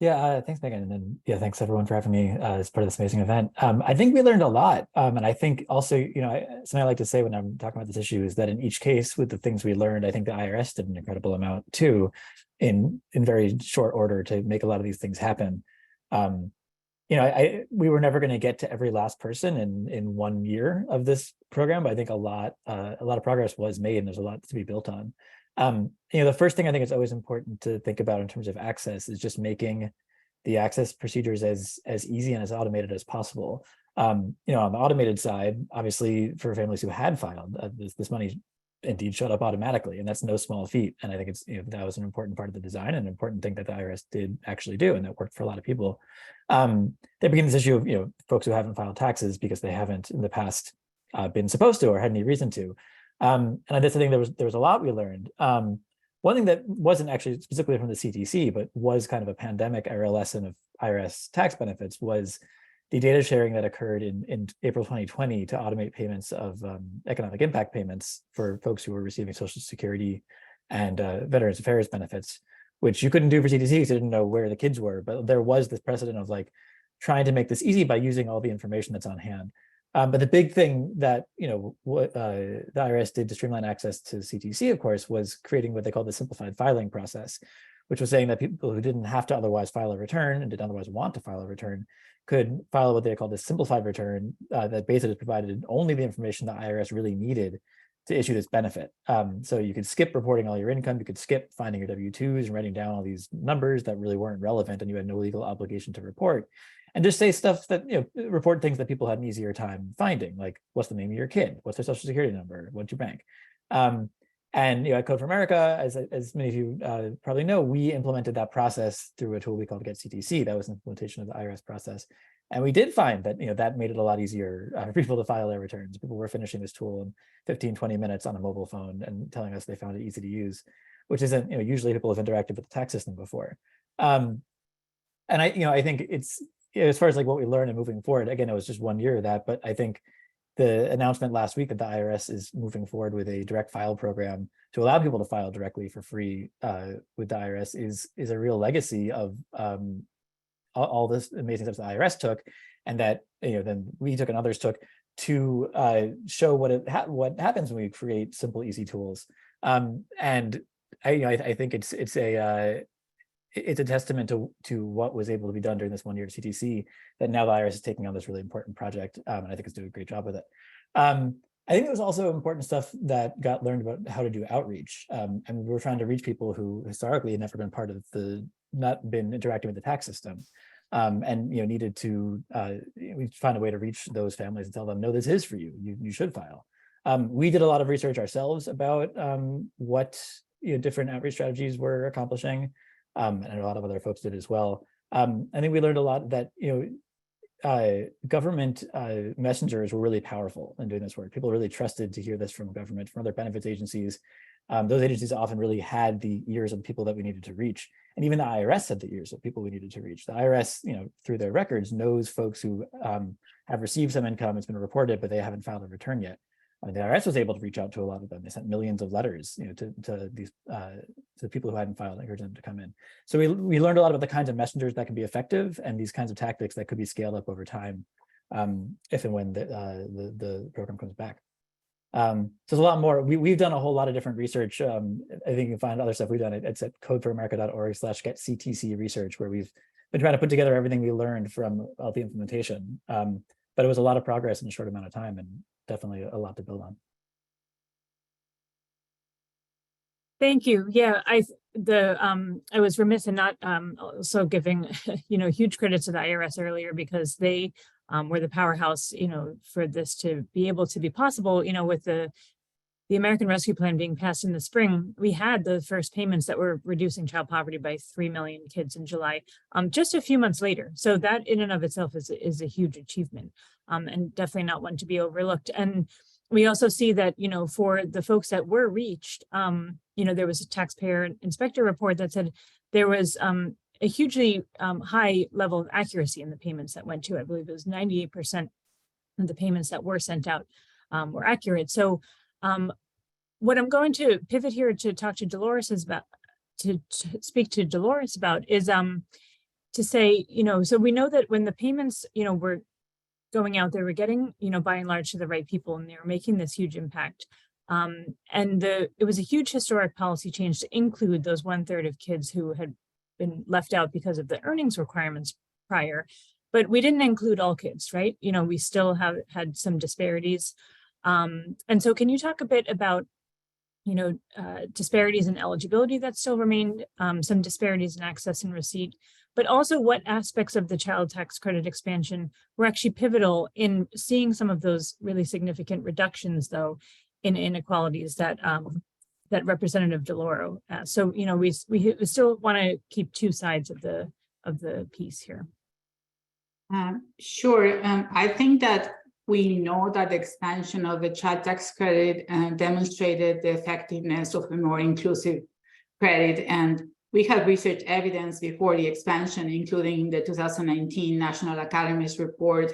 Yeah, thanks, Megan. And yeah, thanks everyone for having me as part of this amazing event. I think we learned a lot. And I think also, something I like to say when I'm talking about this issue is that in each case with the things we learned, I think the IRS did an incredible amount too, in very short order to make a lot of these things happen. We were never going to get to every last person in 1 year of this program, but I think a lot of progress was made and there's a lot to be built on. The first thing I think is always important to think about in terms of access is just making the access procedures as easy and as automated as possible. On the automated side, obviously for families who had filed, this money indeed showed up automatically, and that's no small feat. And I think it's that was an important part of the design and an important thing that the IRS did actually do, and that worked for a lot of people. There became this issue of folks who haven't filed taxes because they haven't in the past been supposed to or had any reason to. And I just think there was a lot we learned. One thing that wasn't actually specifically from the CTC, but was kind of a pandemic era lesson of IRS tax benefits was the data sharing that occurred in April 2020 to automate payments of economic impact payments for folks who were receiving Social Security and Veterans Affairs benefits, which you couldn't do for CTC because you didn't know where the kids were. But there was this precedent of trying to make this easy by using all the information that's on hand. But the big thing that what the IRS did to streamline access to CTC, of course, was creating what they call the simplified filing process, which was saying that people who didn't have to otherwise file a return and didn't otherwise want to file a return could file what they call the simplified return that basically provided only the information the IRS really needed to issue this benefit. So you could skip reporting all your income, you could skip finding your W-2s and writing down all these numbers that really weren't relevant and you had no legal obligation to report. And just say stuff that, report things that people had an easier time finding, like what's the name of your kid? What's their Social Security number? What's your bank? And at Code for America, as many of you probably know, we implemented that process through a tool we called Get CTC. That was an implementation of the IRS process. And we did find that, that made it a lot easier for people to file their returns. People were finishing this tool in 15, 20 minutes on a mobile phone and telling us they found it easy to use, which isn't, usually people have interacted with the tax system before. And I think it's, as far as what we learned and moving forward, again, it was just 1 year of that, but I think the announcement last week that the IRS is moving forward with a direct file program to allow people to file directly for free with the IRS is a real legacy of all this amazing steps the IRS took. and that then we took and others took to show what happens when we create simple, easy tools. And I think it's a testament to what was able to be done during this 1 year at CTC, that now the IRS is taking on this really important project, and I think it's doing a great job with it. I think there was also important stuff that got learned about how to do outreach. And we were trying to reach people who historically had never been part of not been interacting with the tax system. And needed to we find a way to reach those families and tell them, no, this is for you. You should file. We did a lot of research ourselves about what different outreach strategies were accomplishing, and a lot of other folks did as well. I think we learned a lot that government messengers were really powerful in doing this work. People really trusted to hear this from government, from other benefits agencies. Those agencies often really had the ears of people that we needed to reach. And even the IRS had the ears of people we needed to reach. The IRS, through their records, knows folks who have received some income, it's been reported, but they haven't filed a return yet. The IRS was able to reach out to a lot of them. They sent millions of letters, to these to people who hadn't filed, encouraging them to come in. So we learned a lot about the kinds of messengers that can be effective and these kinds of tactics that could be scaled up over time, if and when the program comes back. So there's a lot more. We've done a whole lot of different research. I think you can find other stuff we've done. It's at codeforamerica.org/getctc research, where we've been trying to put together everything we learned from all the implementation. But it was a lot of progress in a short amount of time, and definitely a lot to build on. Thank you. Yeah, I was remiss in not also giving huge credit to the IRS earlier, because they were the powerhouse for this to be able to be possible. With the American Rescue Plan being passed in the spring, we had the first payments that were reducing child poverty by 3 million kids in July, just a few months later. So that in and of itself is a huge achievement, and definitely not one to be overlooked. And we also see that, for the folks that were reached, there was a taxpayer inspector report that said there was a hugely high level of accuracy in the payments that went to, I believe it was 98% of the payments that were sent out were accurate. So what I'm going to pivot here to talk to Dolores about, to speak to Dolores about, is to say, so we know that when the payments, were going out, they were getting, by and large to the right people, and they were making this huge impact. And it was a huge historic policy change to include those 1/3 of kids who had been left out because of the earnings requirements prior, but we didn't include all kids, right? We still have had some disparities. And so can you talk a bit about, disparities in eligibility that still remained, some disparities in access and receipt, but also what aspects of the child tax credit expansion were actually pivotal in seeing some of those really significant reductions, though, in inequalities that that Representative DeLauro. So we still want to keep two sides of the piece here. Sure. I think that we know that the expansion of the child tax credit demonstrated the effectiveness of a more inclusive credit, and we have research evidence before the expansion, including the 2019 National Academy's report,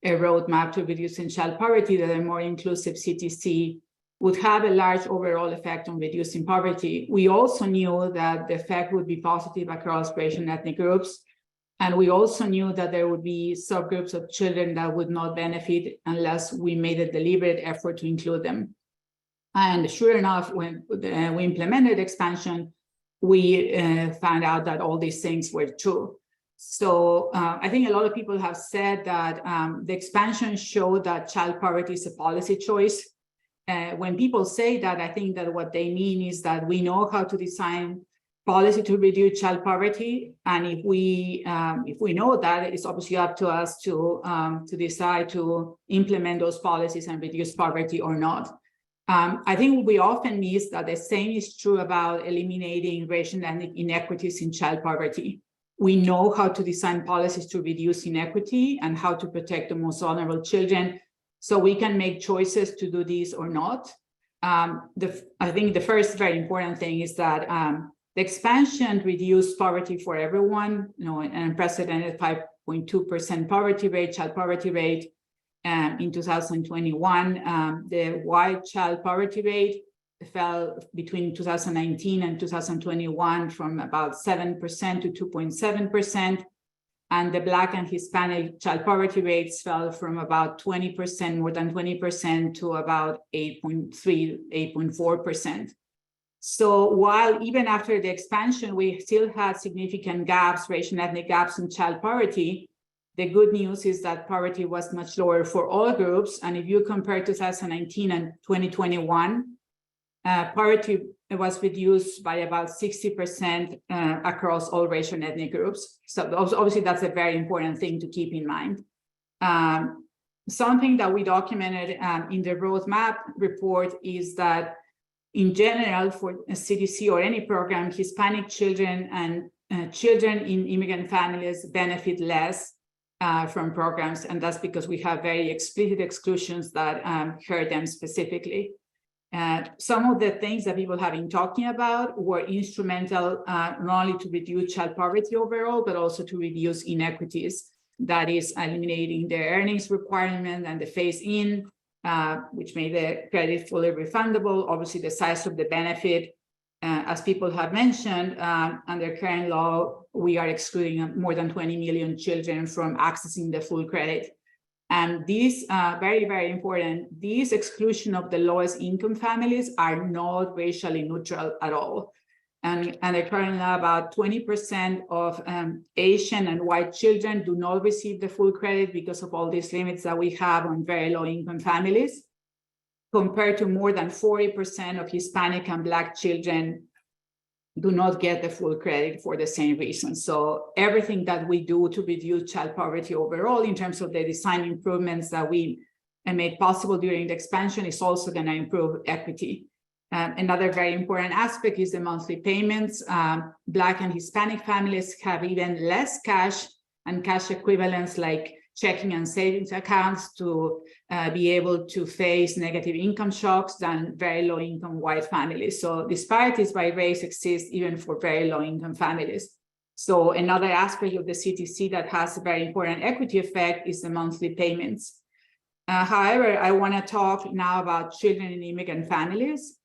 A Roadmap to Reducing Child Poverty, that a more inclusive CTC would have a large overall effect on reducing poverty. We also knew that the effect would be positive across racial and ethnic groups. And we also knew that there would be subgroups of children that would not benefit unless we made a deliberate effort to include them. And sure enough, when we implemented expansion, we found out that all these things were true. So I think a lot of people have said that the expansion showed that child poverty is a policy choice. When people say that, I think that what they mean is that we know how to design policy to reduce child poverty, and if we know that, it's obviously up to us to decide to implement those policies and reduce poverty or not. I think we often miss that the same is true about eliminating racial and ethnic inequities in child poverty. We know how to design policies to reduce inequity and how to protect the most vulnerable children, so we can make choices to do this or not. I think the first very important thing is that the expansion reduced poverty for everyone, an unprecedented 5.2% poverty rate, child poverty rate. In 2021, the white child poverty rate fell between 2019 and 2021 from about 7% to 2.7%. and the Black and Hispanic child poverty rates fell from about 20%, more than 20%, to about 8.3, 8.4%. So while even after the expansion, we still had significant gaps, racial and ethnic gaps in child poverty, the good news is that poverty was much lower for all groups. And if you compare 2019 and 2021, poverty was reduced by about 60% across all racial and ethnic groups. So obviously that's a very important thing to keep in mind. Something that we documented in the roadmap report is that in general, for a CDC or any program, Hispanic children and children in immigrant families benefit less from programs, and that's because we have very explicit exclusions that hurt them specifically. Some of the things that people have been talking about were instrumental not only to reduce child poverty overall, but also to reduce inequities. That is eliminating the earnings requirement and the phase-in, which made the credit fully refundable. Obviously, the size of the benefit, as people have mentioned, under current law, we are excluding more than 20 million children from accessing the full credit. And these very, very important, these exclusion of the lowest income families are not racially neutral at all. And currently about 20% of Asian and white children do not receive the full credit because of all these limits that we have on very low income families, compared to more than 40% of Hispanic and Black children do not get the full credit for the same reason. So everything that we do to reduce child poverty overall in terms of the design improvements that we made possible during the expansion is also going to improve equity. Another very important aspect is the monthly payments. Black and Hispanic families have even less cash and cash equivalents like checking and savings accounts to be able to face negative income shocks than very low income white families. So disparities by race exist even for very low income families. So another aspect of the CTC that has a very important equity effect is the monthly payments. However, I want to talk now about children in immigrant families.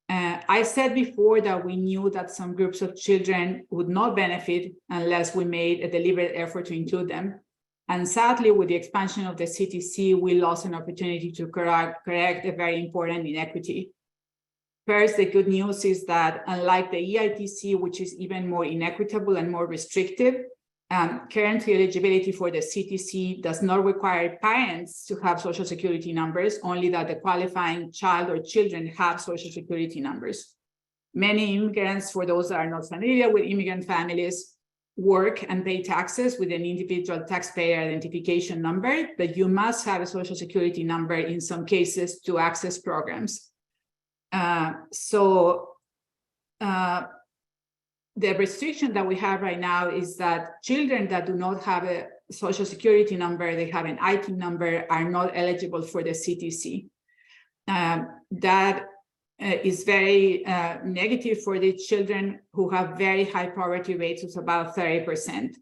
I said before that we knew that some groups of children would not benefit unless we made a deliberate effort to include them. And sadly, with the expansion of the CTC, we lost an opportunity to correct a very important inequity. First, the good news is that unlike the EITC, which is even more inequitable and more restrictive, currently eligibility for the CTC does not require parents to have Social Security numbers, only that the qualifying child or children have Social Security numbers. Many immigrants, for those that are not familiar with immigrant families, work and pay taxes with an individual taxpayer identification number, but you must have a Social Security number in some cases to access programs. The restriction that we have right now is that children that do not have a Social Security number, they have an IT number, are not eligible for the CTC. That is very negative for the children who have very high poverty rates of about 30%.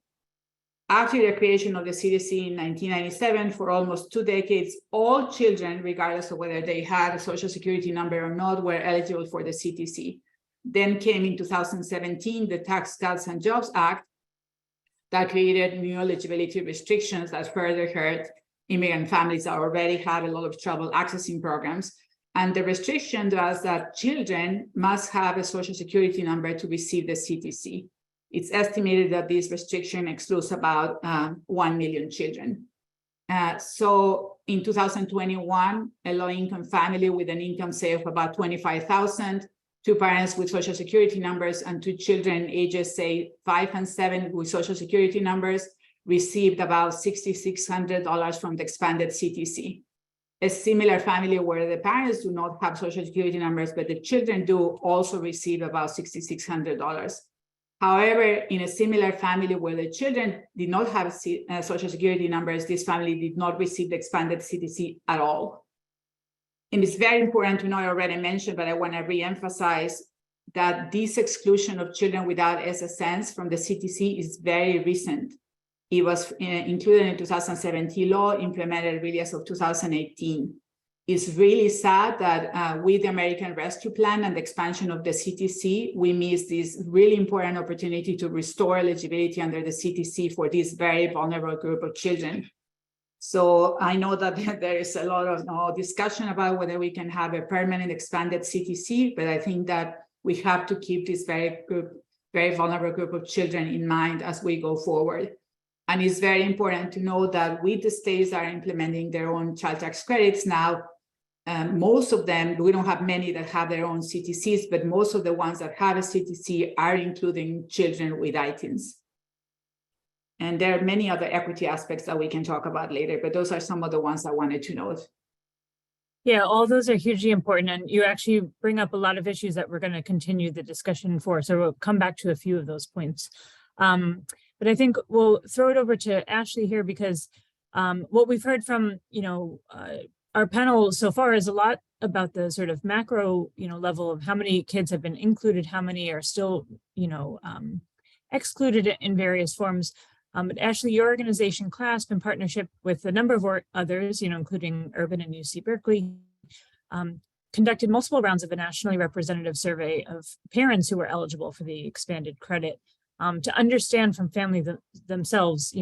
After the creation of the CTC in 1997, for almost 2 decades, all children, regardless of whether they had a Social Security number or not, were eligible for the CTC. Then came in 2017, the Tax Cuts and Jobs Act that created new eligibility restrictions that further hurt immigrant families that already had a lot of trouble accessing programs. And the restriction was that children must have a Social Security number to receive the CTC. It's estimated that this restriction excludes about 1 million children. So in 2021, a low-income family with an income, say, of about $25,000, 2 parents with Social Security numbers, and 2 children ages, say, 5 and 7 with Social Security numbers, received about $6,600 from the expanded CTC. A similar family where the parents do not have Social Security numbers, but the children do, also receive about $6,600. However, in a similar family where the children did not have Social Security numbers, this family did not receive the expanded CTC at all. And it's very important to know, I already mentioned, but I want to re-emphasize that this exclusion of children without SSNs from the CTC is very recent. It was included in 2017 law, implemented really as of 2018. it's really sad that with the American Rescue Plan and the expansion of the CTC, we miss this really important opportunity to restore eligibility under the CTC for this very vulnerable group of children. So I know that there is a lot of discussion about whether we can have a permanent expanded CTC, but I think that we have to keep this very vulnerable group of children in mind as we go forward. And it's very important to know that with the states that are implementing their own child tax credits now, most of them, we don't have many that have their own CTCs, but most of the ones that have a CTC are including children with ITINs. And there are many other equity aspects that we can talk about later, but those are some of the ones I wanted to note. Yeah, all those are hugely important, and you actually bring up a lot of issues that we're going to continue the discussion for. So we'll come back to a few of those points. But I think we'll throw it over to Ashley here because what we've heard from, our panel so far is a lot about the sort of macro, level of how many kids have been included, how many are still, excluded in various forms. But Ashley, your organization CLASP, in partnership with a number of others, including Urban and UC Berkeley, conducted multiple rounds of a nationally representative survey of parents who were eligible for the expanded credit to understand from families themselves,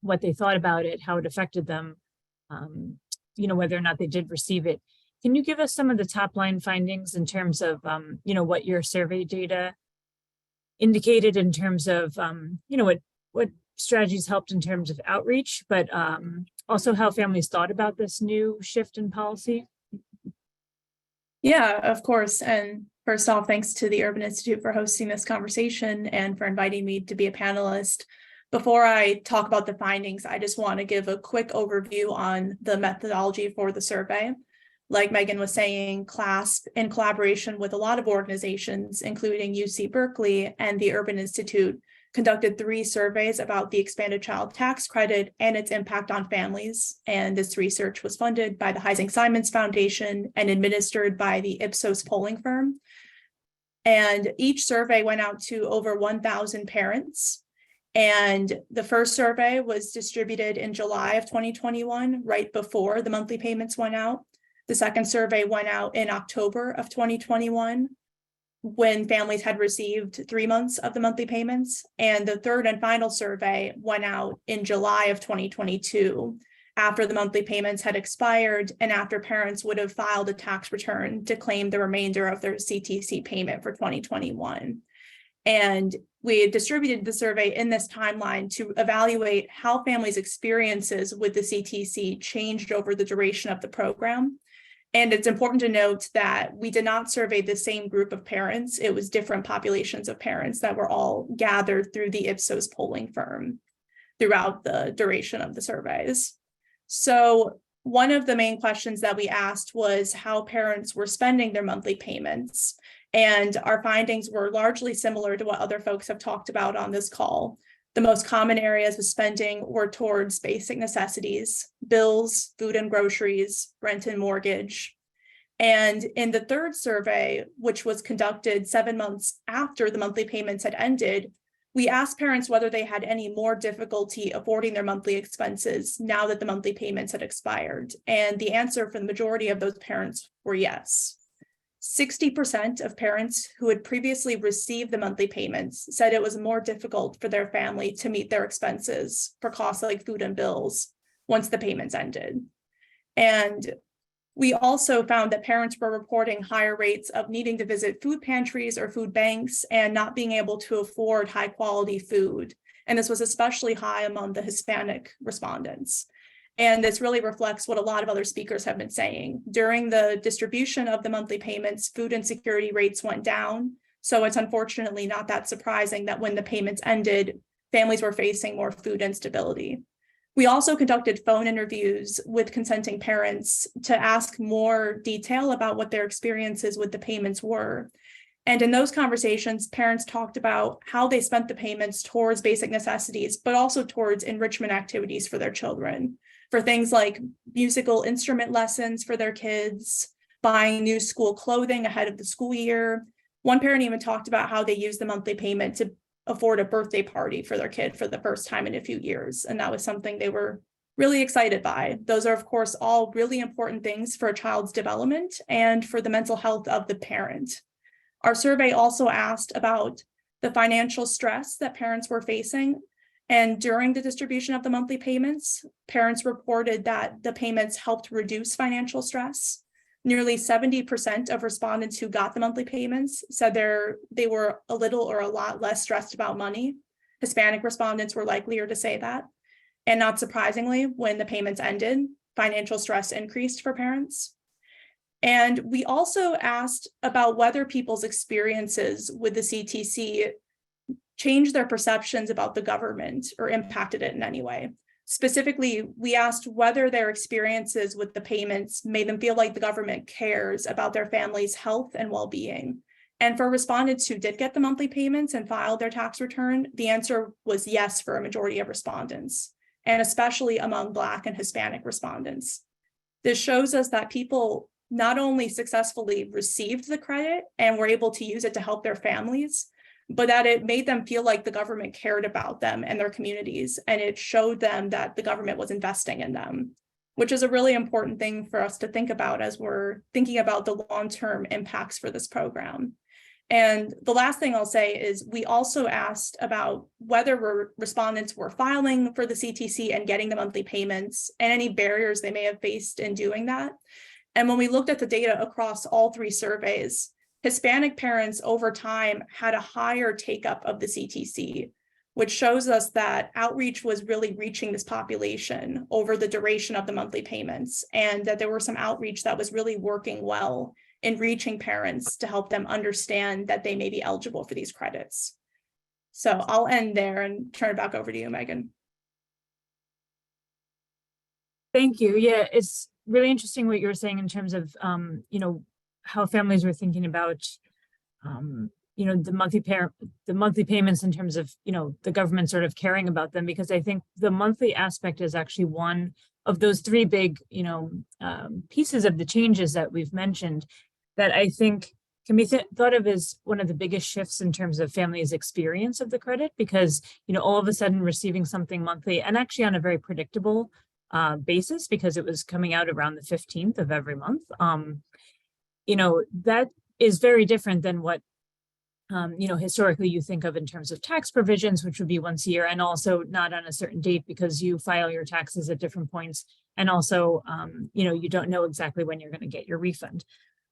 what they thought about it, how it affected them, whether or not they did receive it. Can you give us some of the top line findings in terms of, what your survey data indicated in terms of, what strategies helped in terms of outreach, but also how families thought about this new shift in policy? Yeah, of course. And first off, thanks to the Urban Institute for hosting this conversation and for inviting me to be a panelist. Before I talk about the findings, I just want to give a quick overview on the methodology for the survey. Like Megan was saying, CLASP, in collaboration with a lot of organizations, including UC Berkeley and the Urban Institute, conducted 3 surveys about the expanded child tax credit and its impact on families. And this research was funded by the Heising-Simons Foundation and administered by the Ipsos polling firm. And each survey went out to over 1,000 parents. And the first survey was distributed in July of 2021, right before the monthly payments went out. The second survey went out in October of 2021, when families had received 3 months of the monthly payments. And the third and final survey went out in July of 2022, after the monthly payments had expired and after parents would have filed a tax return to claim the remainder of their CTC payment for 2021. And we distributed the survey in this timeline to evaluate how families' experiences with the CTC changed over the duration of the program. And it's important to note that we did not survey the same group of parents. It was different populations of parents that were all gathered through the Ipsos polling firm throughout the duration of the surveys. So one of the main questions that we asked was how parents were spending their monthly payments. And our findings were largely similar to what other folks have talked about on this call. The most common areas of spending were towards basic necessities, bills, food and groceries, rent and mortgage. And in the third survey, which was conducted 7 months after the monthly payments had ended, we asked parents whether they had any more difficulty affording their monthly expenses now that the monthly payments had expired. And the answer for the majority of those parents were yes. 60% of parents who had previously received the monthly payments said it was more difficult for their family to meet their expenses for costs like food and bills once the payments ended. And we also found that parents were reporting higher rates of needing to visit food pantries or food banks and not being able to afford high quality food. And this was especially high among the Hispanic respondents. And this really reflects what a lot of other speakers have been saying. During the distribution of the monthly payments, food insecurity rates went down. So it's unfortunately not that surprising that when the payments ended, families were facing more food instability. We also conducted phone interviews with consenting parents to ask more detail about what their experiences with the payments were. And in those conversations, parents talked about how they spent the payments towards basic necessities, but also towards enrichment activities for their children, for things like musical instrument lessons for their kids, buying new school clothing ahead of the school year. One parent even talked about how they used the monthly payment to afford a birthday party for their kid for the first time in a few years. And that was something they were really excited by. Those are, of course, all really important things for a child's development and for the mental health of the parent. Our survey also asked about the financial stress that parents were facing. And during the distribution of the monthly payments, parents reported that the payments helped reduce financial stress. Nearly 70% of respondents who got the monthly payments said they were a little or a lot less stressed about money. Hispanic respondents were likelier to say that. And not surprisingly, when the payments ended, financial stress increased for parents. And we also asked about whether people's experiences with the CTC changed their perceptions about the government or impacted it in any way. Specifically, we asked whether their experiences with the payments made them feel like the government cares about their family's health and well-being. And for respondents who did get the monthly payments and filed their tax return, the answer was yes for a majority of respondents, and especially among Black and Hispanic respondents. This shows us that people not only successfully received the credit and were able to use it to help their families, but that it made them feel like the government cared about them and their communities, and it showed them that the government was investing in them, which is a really important thing for us to think about as we're thinking about the long-term impacts for this program. And the last thing I'll say is we also asked about whether respondents were filing for the CTC and getting the monthly payments and any barriers they may have faced in doing that. And when we looked at the data across all three surveys, Hispanic parents over time had a higher take-up of the CTC, which shows us that outreach was really reaching this population over the duration of the monthly payments, and that there were some outreach that was really working well in reaching parents to help them understand that they may be eligible for these credits. So I'll end there and turn it back over to you, Megan. Thank you. Yeah, it's really interesting what you were saying in terms of, how families were thinking about, the monthly payments in terms of, the government sort of caring about them, because I think the monthly aspect is actually one of those three big, pieces of the changes that we've mentioned that I think can be thought of as one of the biggest shifts in terms of families' experience of the credit, because, all of a sudden receiving something monthly and actually on a very predictable basis, because it was coming out around the 15th of every month. That is very different than what, historically you think of in terms of tax provisions, which would be once a year, and also not on a certain date because you file your taxes at different points. And also, you don't know exactly when you're going to get your refund.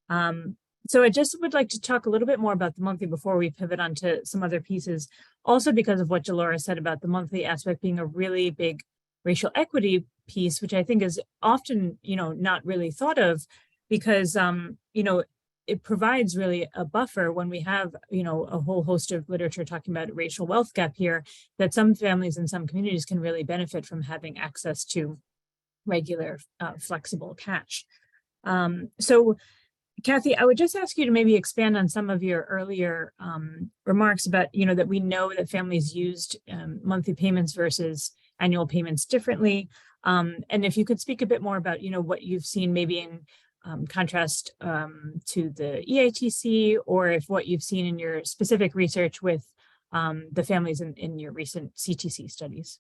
So I just would like to talk a little bit more about the monthly before we pivot on to some other pieces, also because of what Delora said about the monthly aspect being a really big racial equity piece, which I think is often, not really thought of, because, it provides really a buffer when we have, a whole host of literature talking about a racial wealth gap here, that some families and some communities can really benefit from having access to regular, flexible cash. So Kathy, I would just ask you to maybe expand on some of your earlier remarks about, that we know that families used monthly payments versus annual payments differently. And if you could speak a bit more about, what you've seen maybe in contrast to the EITC, or if what you've seen in your specific research with the families in your recent CTC studies.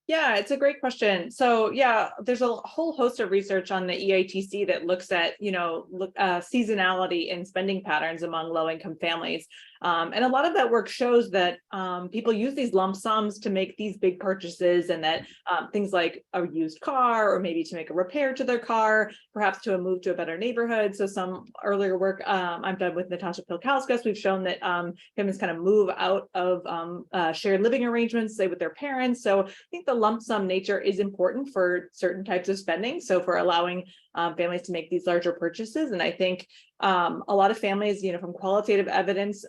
Yeah, it's a great question. So yeah, there's a whole host of research on the EITC that looks at, seasonality and spending patterns among low-income families. And a lot of that work shows that people use these lump sums to make these big purchases, and that things like a used car, or maybe to make a repair to their car, perhaps to a move to a better neighborhood. So some earlier work I've done with Natasha Pilkauskas, we've shown that families kind of move out of shared living arrangements, say with their parents. So I think the lump sum nature is important for certain types of spending. So for allowing families to make these larger purchases. And I think a lot of families, from qualitative evidence,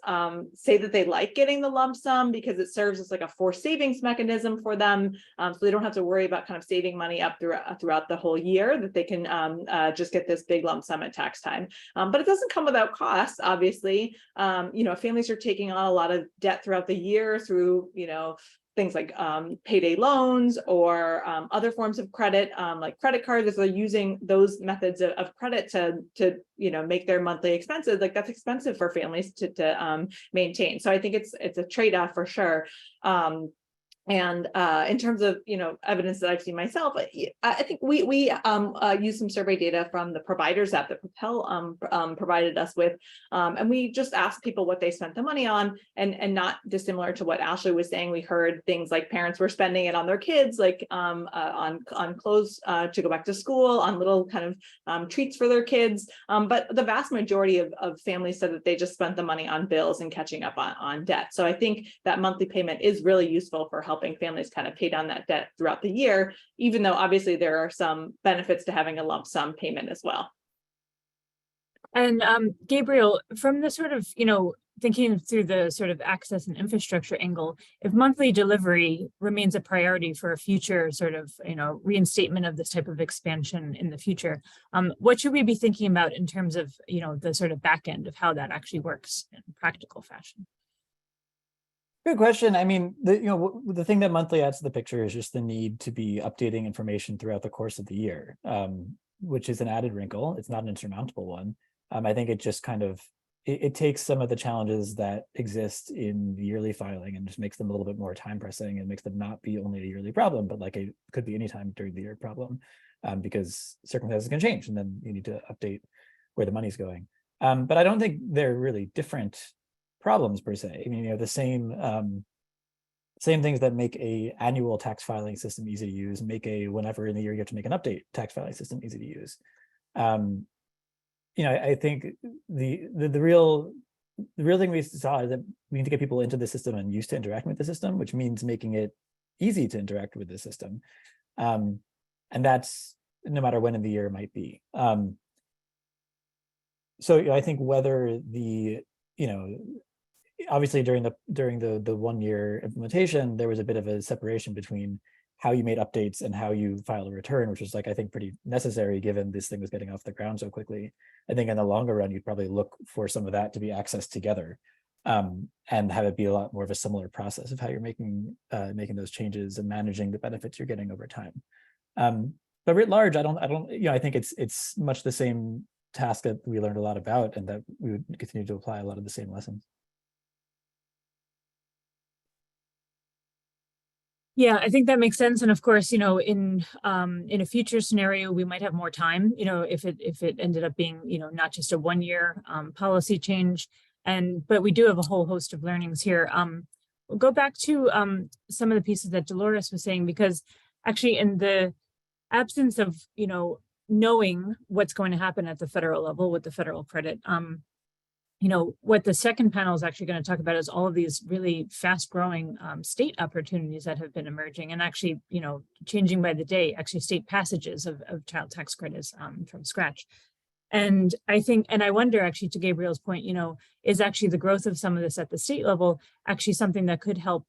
say that they like getting the lump sum because it serves as like a forced savings mechanism for them. So they don't have to worry about kind of saving money up throughout the whole year, that they can just get this big lump sum at tax time. But it doesn't come without costs, obviously. Families are taking on a lot of debt throughout the year through, things like payday loans or other forms of credit, like credit cards. If they're using those methods of credit to make their monthly expenses, like that's expensive for families to maintain. So I think it's a trade-off for sure. And in terms of evidence that I've seen myself, I think we use some survey data from the providers that the Propel provided us with, and we just asked people what they spent the money on, and not dissimilar to what Ashley was saying. We heard things like parents were spending it on their kids, like on clothes to go back to school, on little kind of treats for their kids. But the vast majority of families said that they just spent the money on bills and catching up on debt. So I think that monthly payment is really useful for helping families kind of pay down that debt throughout the year, even though obviously there are some benefits to having a lump sum payment as well. And Gabriel, from the sort of, thinking through the sort of access and infrastructure angle, if monthly delivery remains a priority for a future sort of, reinstatement of this type of expansion in the future, what should we be thinking about in terms of, the sort of back end of how that actually works in practical fashion? Good question. I mean, the thing that monthly adds to the picture is just the need to be updating information throughout the course of the year, which is an added wrinkle. It's not an insurmountable one. I think it just kind of, it takes some of the challenges that exist in the yearly filing and just makes them a little bit more time pressing and makes them not be only a yearly problem, but like it could be any time during the year problem, because circumstances can change and then you need to update where the money's going. But I don't think they're really different problems per se. I mean, the same things that make a annual tax filing system easy to use make a whenever in the year you have to make an update tax filing system easy to use. I think the real thing we saw is that we need to get people into the system and used to interacting with the system, which means making it easy to interact with the system, and that's no matter when in the year it might be. So I think whether obviously during the 1 year implementation, there was a bit of a separation between how you made updates and how you file a return, which was I think pretty necessary given this thing was getting off the ground so quickly. I think in the longer run, you'd probably look for some of that to be accessed together, and have it be a lot more of a similar process of how you're making those changes and managing the benefits you're getting over time. But writ large, I think it's much the same task that we learned a lot about and that we would continue to apply a lot of the same lessons. Yeah, I think that makes sense. And of course, in a future scenario, we might have more time, if it ended up being, not just a 1 year policy change. But we do have a whole host of learnings here. We'll go back to some of the pieces that Dolores was saying, because actually in the absence of, knowing what's going to happen at the federal level with the federal credit, what the second panel is actually going to talk about is all of these really fast growing state opportunities that have been emerging and actually, changing by the day, actually state passages of child tax credits from scratch. And I wonder actually, to Gabriel's point, is actually the growth of some of this at the state level actually something that could help,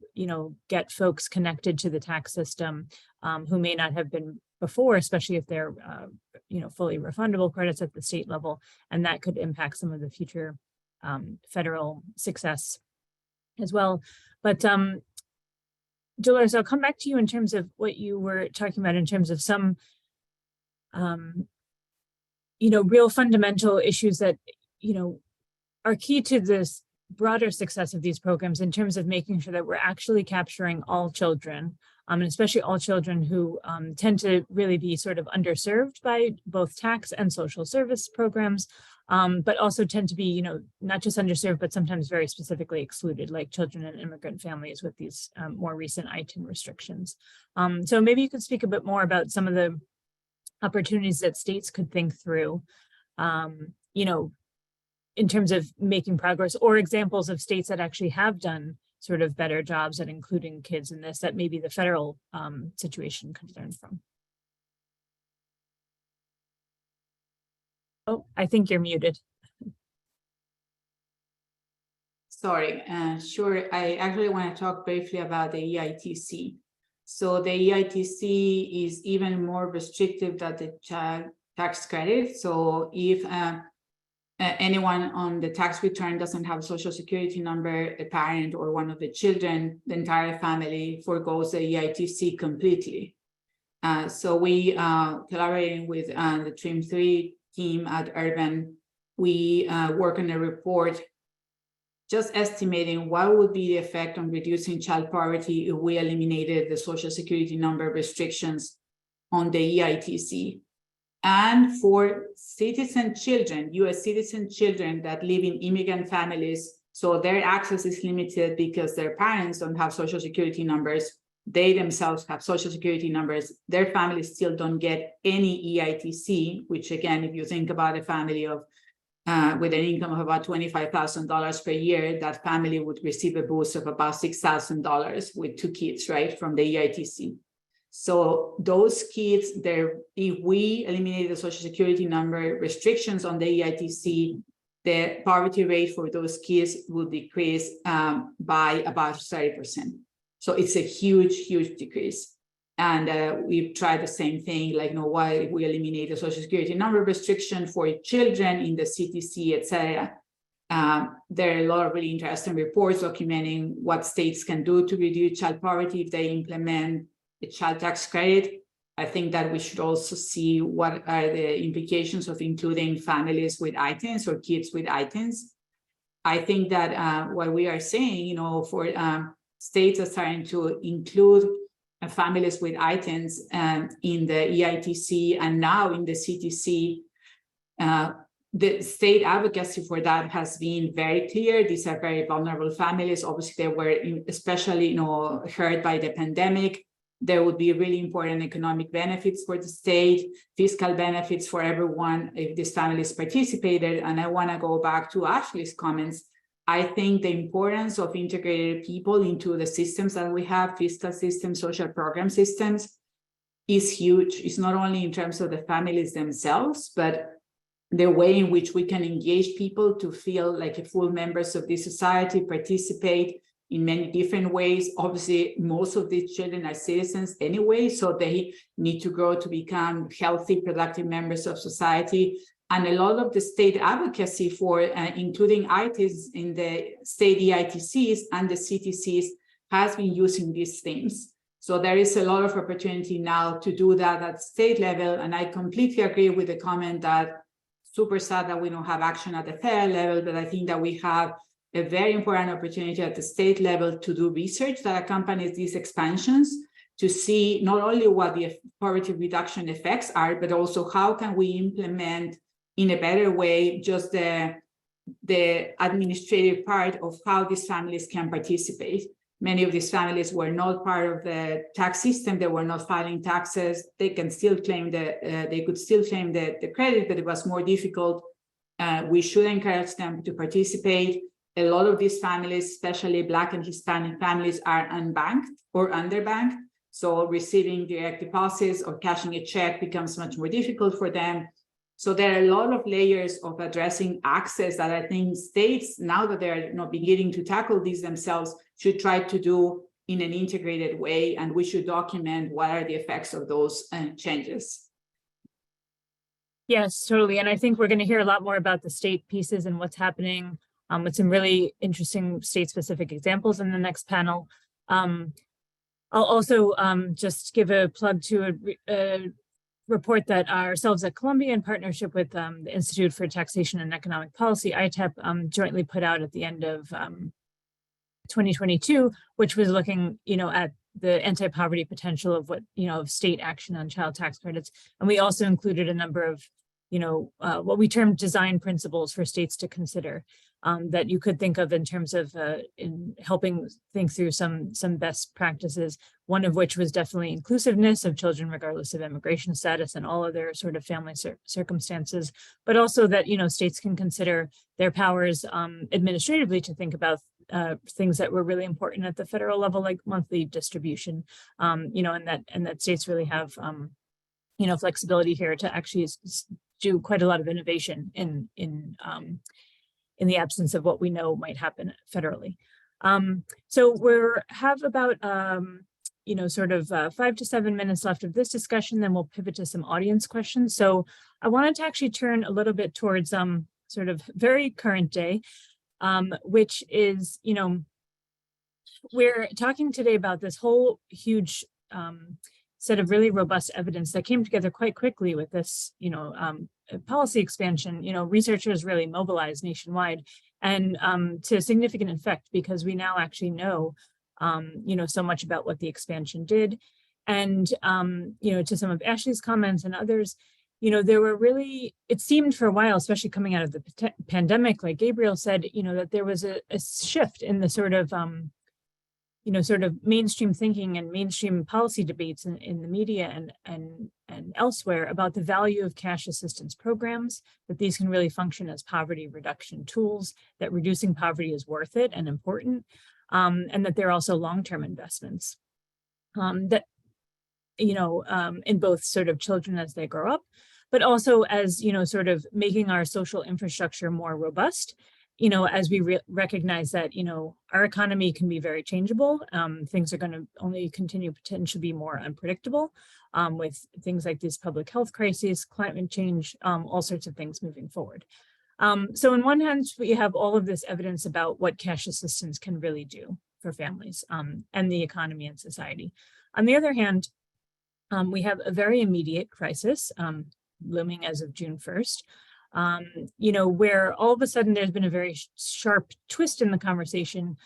get folks connected to the tax system who may not have been before, especially if they're, fully refundable credits at the state level, and that could impact some of the future federal success as well. But Dolores, I'll come back to you in terms of what you were talking about in terms of some, real fundamental issues that, are key to this broader success of these programs in terms of making sure that we're actually capturing all children, and especially all children who tend to really be sort of underserved by both tax and social service programs, but also tend to be, not just underserved, but sometimes very specifically excluded, like children in immigrant families with these more recent ITIN restrictions. So maybe you could speak a bit more about some of the opportunities that states could think through, in terms of making progress, or examples of states that actually have done sort of better jobs at including kids in this that maybe the federal situation could learn from. Oh, I think you're muted. Sorry, sure. I actually want to talk briefly about the EITC. So the EITC is even more restrictive than the child tax credit. So if anyone on the tax return doesn't have a social security number, a parent or one of the children, the entire family forgoes the EITC completely. So we, collaborating with the TRIM 3 team at Urban, we work on a report just estimating what would be the effect on reducing child poverty if we eliminated the Social Security number restrictions on the EITC. And for citizen children, US citizen children that live in immigrant families, so their access is limited because their parents don't have Social Security numbers, they themselves have Social Security numbers, their families still don't get any EITC, which again, if you think about a family of with an income of about $25,000 per year, that family would receive a boost of about $6,000 with 2 kids, right, from the EITC. So those kids, if we eliminate the Social Security number restrictions on the EITC, the poverty rate for those kids will decrease by about 30%. So it's a huge, huge decrease. And we've tried the same thing, like, why if we eliminate the Social Security number restriction for children in the CTC, et cetera. There are a lot of really interesting reports documenting what states can do to reduce child poverty if they implement a child tax credit. I think that we should also see what are the implications of including families with ITINs or kids with ITINs. I think that what we are saying, for states are starting to include families with ITINs in the EITC and now in the CTC, the state advocacy for that has been very clear. These are very vulnerable families. Obviously, they were especially, hurt by the pandemic. There would be really important economic benefits for the state, fiscal benefits for everyone if these families participated. And I want to go back to Ashley's comments. I think the importance of integrated people into the systems that we have, fiscal systems, social program systems, is huge. It's not only in terms of the families themselves, but the way in which we can engage people to feel like full members of this society, participate in many different ways. Obviously, most of these children are citizens anyway, so they need to grow to become healthy, productive members of society. And a lot of the state advocacy for including ITIs in the state EITCs and the CTCs has been using these themes. So there is a lot of opportunity now to do that at state level. And I completely agree with the comment that super sad that we don't have action at the federal level, but I think that we have a very important opportunity at the state level to do research that accompanies these expansions to see not only what the poverty reduction effects are, but also how can we implement in a better way just the administrative part of how these families can participate. Many of these families were not part of the tax system. They were not filing taxes. They can still claim they could still claim the credit, but it was more difficult. We should encourage them to participate. A lot of these families, especially Black and Hispanic families, are unbanked or underbanked. So receiving direct deposits or cashing a check becomes much more difficult for them. So there are a lot of layers of addressing access that I think states, now that they're beginning to tackle these themselves, should try to do in an integrated way, and we should document what are the effects of those changes. Yes, totally. And I think we're going to hear a lot more about the state pieces and what's happening with some really interesting state-specific examples in the next panel. I'll also just give a plug to a report that ourselves at Columbia, in partnership with the Institute for Taxation and Economic Policy, ITEP, jointly put out at the end of 2022, which was looking, at the anti-poverty potential of what, of state action on child tax credits. And we also included a number of, what we term design principles for states to consider that you could think of in terms of in helping think through some best practices, one of which was definitely inclusiveness of children regardless of immigration status and all other sort of family circumstances, but also that, states can consider their powers administratively to think about things that were really important at the federal level, like monthly distribution, and that states really have, flexibility here to actually do quite a lot of innovation in the absence of what we know might happen federally. So have about, 5 to 7 minutes left of this discussion, then we'll pivot to some audience questions. So I wanted to actually turn a little bit towards sort of very current day, which is, we're talking today about this whole huge set of really robust evidence that came together quite quickly with this, policy expansion. Researchers really mobilized nationwide and to significant effect, because we now actually know, so much about what the expansion did. And, to some of Ashley's comments and others, there were really, it seemed for a while, especially coming out of the pandemic, like Gabriel said, that there was a shift in the sort of mainstream thinking and mainstream policy debates in the media and elsewhere about the value of cash assistance programs, that these can really function as poverty reduction tools, that reducing poverty is worth it and important, and that they're also long-term investments that, in both sort of children as they grow up, but also as, sort of making our social infrastructure more robust, as we recognize that, our economy can be very changeable. Things are going to only continue potentially be more unpredictable with things like these public health crises, climate change, all sorts of things moving forward. So on one hand, we have all of this evidence about what cash assistance can really do for families and the economy and society. On the other hand, we have a very immediate crisis looming as of June 1st. Where all of a sudden there's been a very sharp twist in the conversation,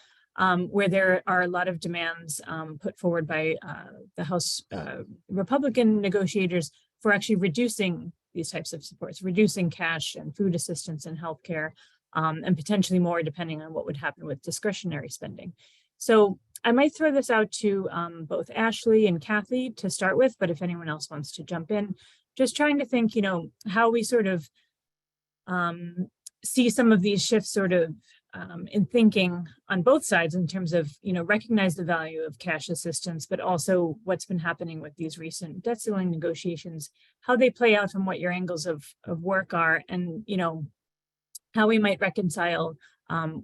where there are a lot of demands put forward by the House Republican negotiators for actually reducing these types of supports, reducing cash and food assistance and healthcare, and potentially more depending on what would happen with discretionary spending. So I might throw this out to both Ashley and Kathy to start with, but if anyone else wants to jump in, just trying to think, how we sort of see some of these shifts sort of in thinking on both sides in terms of, recognize the value of cash assistance, but also what's been happening with these recent debt ceiling negotiations, how they play out from what your angles of work are, and, how we might reconcile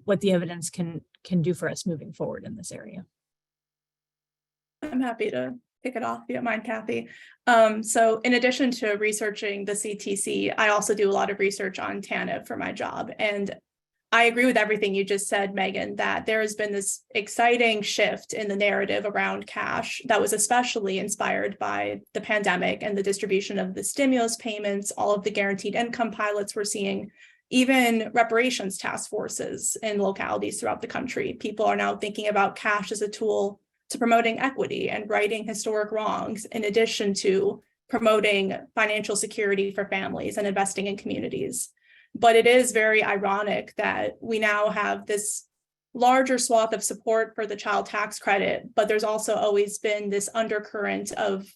what the evidence can do for us moving forward in this area. I'm happy to kick it off if you don't mind, Kathy. So in addition to researching the CTC, I also do a lot of research on TANF for my job. And I agree with everything you just said, Megan, that there has been this exciting shift in the narrative around cash that was especially inspired by the pandemic and the distribution of the stimulus payments, all of the guaranteed income pilots we're seeing, even reparations task forces in localities throughout the country. People are now thinking about cash as a tool to promoting equity and righting historic wrongs, in addition to promoting financial security for families and investing in communities. But it is very ironic that we now have this larger swath of support for the child tax credit, but there's also always been this undercurrent of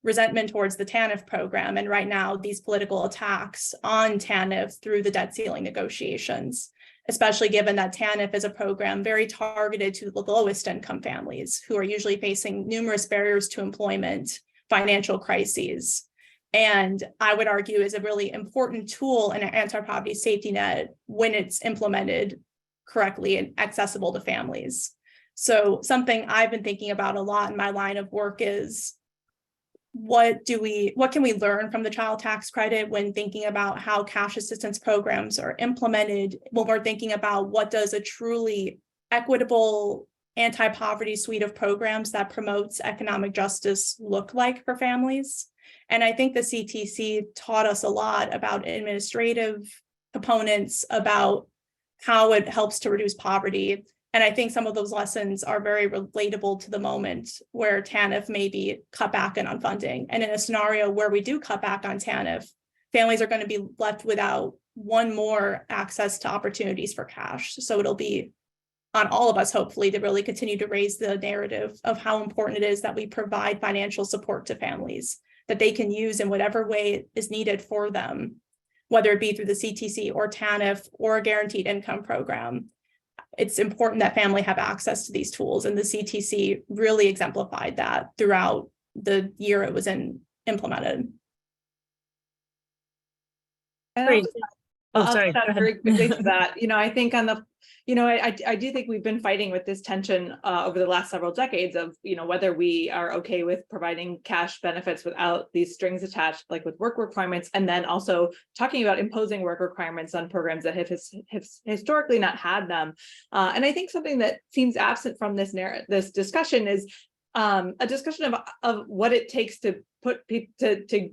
resentment towards the TANF program. And right now, these political attacks on TANF through the debt ceiling negotiations, especially given that TANF is a program very targeted to the lowest income families who are usually facing numerous barriers to employment, financial crises, and I would argue is a really important tool in an anti-poverty safety net when it's implemented correctly and accessible to families. So something I've been thinking about a lot in my line of work is what can we learn from the child tax credit when thinking about how cash assistance programs are implemented, when we're thinking about what does a truly equitable anti-poverty suite of programs that promotes economic justice look like for families. And I think the CTC taught us a lot about administrative components, about how it helps to reduce poverty. And I think some of those lessons are very relatable to the moment where TANF may be cut back on funding. And in a scenario where we do cut back on TANF, families are going to be left without one more access to opportunities for cash. So it'll be on all of us, hopefully, to really continue to raise the narrative of how important it is that we provide financial support to families that they can use in whatever way is needed for them, whether it be through the CTC or TANF or a guaranteed income program. It's important that family have access to these tools, and the CTC really exemplified that throughout the year it was implemented. Great. I'll sorry. add very quickly to that. I think on the, I do think we've been fighting with this tension over the last several decades of, whether we are okay with providing cash benefits without these strings attached, like with work requirements, and then also talking about imposing work requirements on programs that have historically not had them. And I think something that seems absent from this discussion is a discussion of what it takes to put people to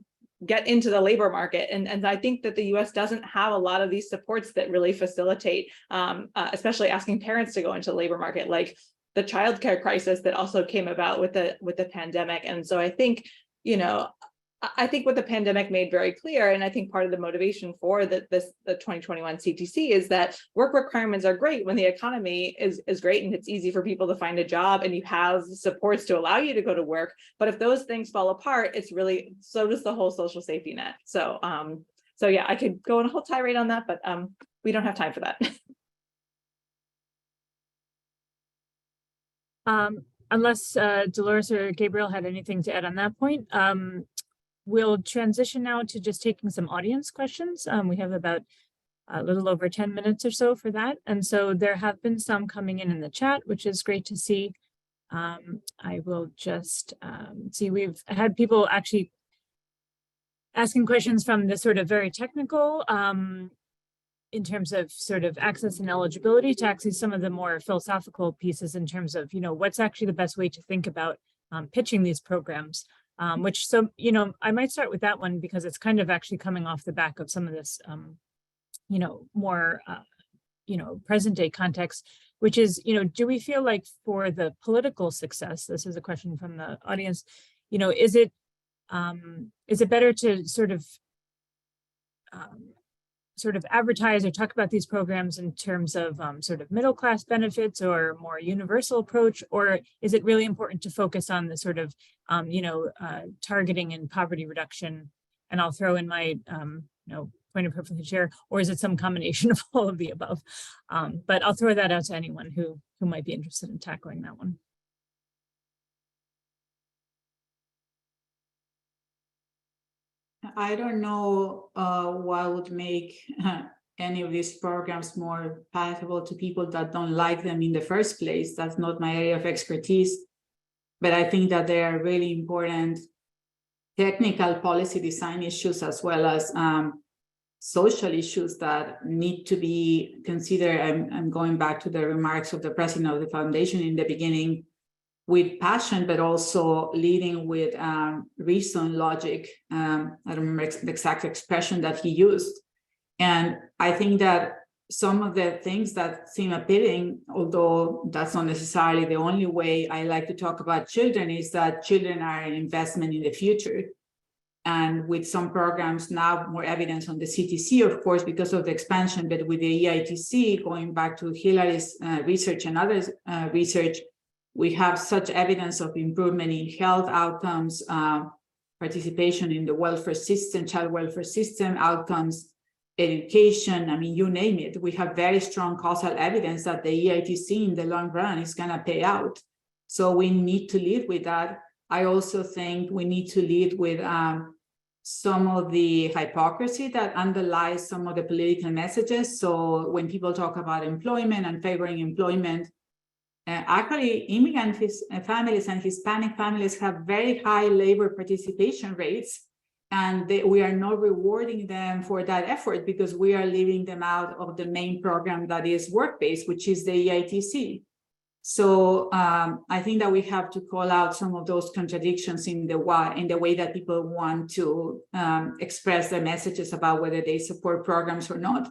get into the labor market. And I think that the US doesn't have a lot of these supports that really facilitate, especially asking parents to go into the labor market, like the childcare crisis that also came about with the pandemic. And so I think, I think what the pandemic made very clear, and I think part of the motivation for the 2021 CTC is that work requirements are great when the economy is great and it's easy for people to find a job and you have supports to allow you to go to work. But if those things fall apart, it's really, so does the whole social safety net. So yeah, I could go on a whole tirade on that, but we don't have time for that. Unless Dolores or Gabriel had anything to add on that point, we'll transition now to just taking some audience questions. We have about a little over 10 minutes or so for that. And so there have been some coming in the chat, which is great to see. I will just see, we've had people actually asking questions from the sort of very technical in terms of sort of access and eligibility to actually some of the more philosophical pieces in terms of, what's actually the best way to think about pitching these programs. I might start with that one because it's kind of actually coming off the back of some of this, more, present day context, which is, do we feel like for the political success, this is a question from the audience, is it better to sort of advertise or talk about these programs in terms of sort of middle class benefits or more universal approach, or is it really important to focus on the sort of targeting and poverty reduction? And I'll throw in my point of privilege here, or is it some combination of all of the above? But I'll throw that out to anyone who might be interested in tackling that one. I don't know what would make any of these programs more palatable to people that don't like them in the first place. That's not my area of expertise. But I think that they are really important technical policy design issues as well as social issues that need to be considered. I'm going back to the remarks of the president of the foundation in the beginning, with passion, but also leading with reason, logic. I don't remember the exact expression that he used. And I think that some of the things that seem appealing, although that's not necessarily the only way I like to talk about children, is that children are an investment in the future. And with some programs now, more evidence on the CTC, of course, because of the expansion, but with the EITC, going back to Hillary's research and others' research, we have such evidence of improvement in health outcomes, participation in the welfare system, child welfare system outcomes, education, I mean, you name it. We have very strong causal evidence that the EITC in the long run is going to pay out. So we need to lead with that. I also think we need to lead with some of the hypocrisy that underlies some of the political messages. So when people talk about employment and favoring employment, actually, immigrant families and Hispanic families have very high labor participation rates, and we are not rewarding them for that effort because we are leaving them out of the main program that is work-based, which is the EITC. So I think that we have to call out some of those contradictions in the way that people want to express their messages about whether they support programs or not.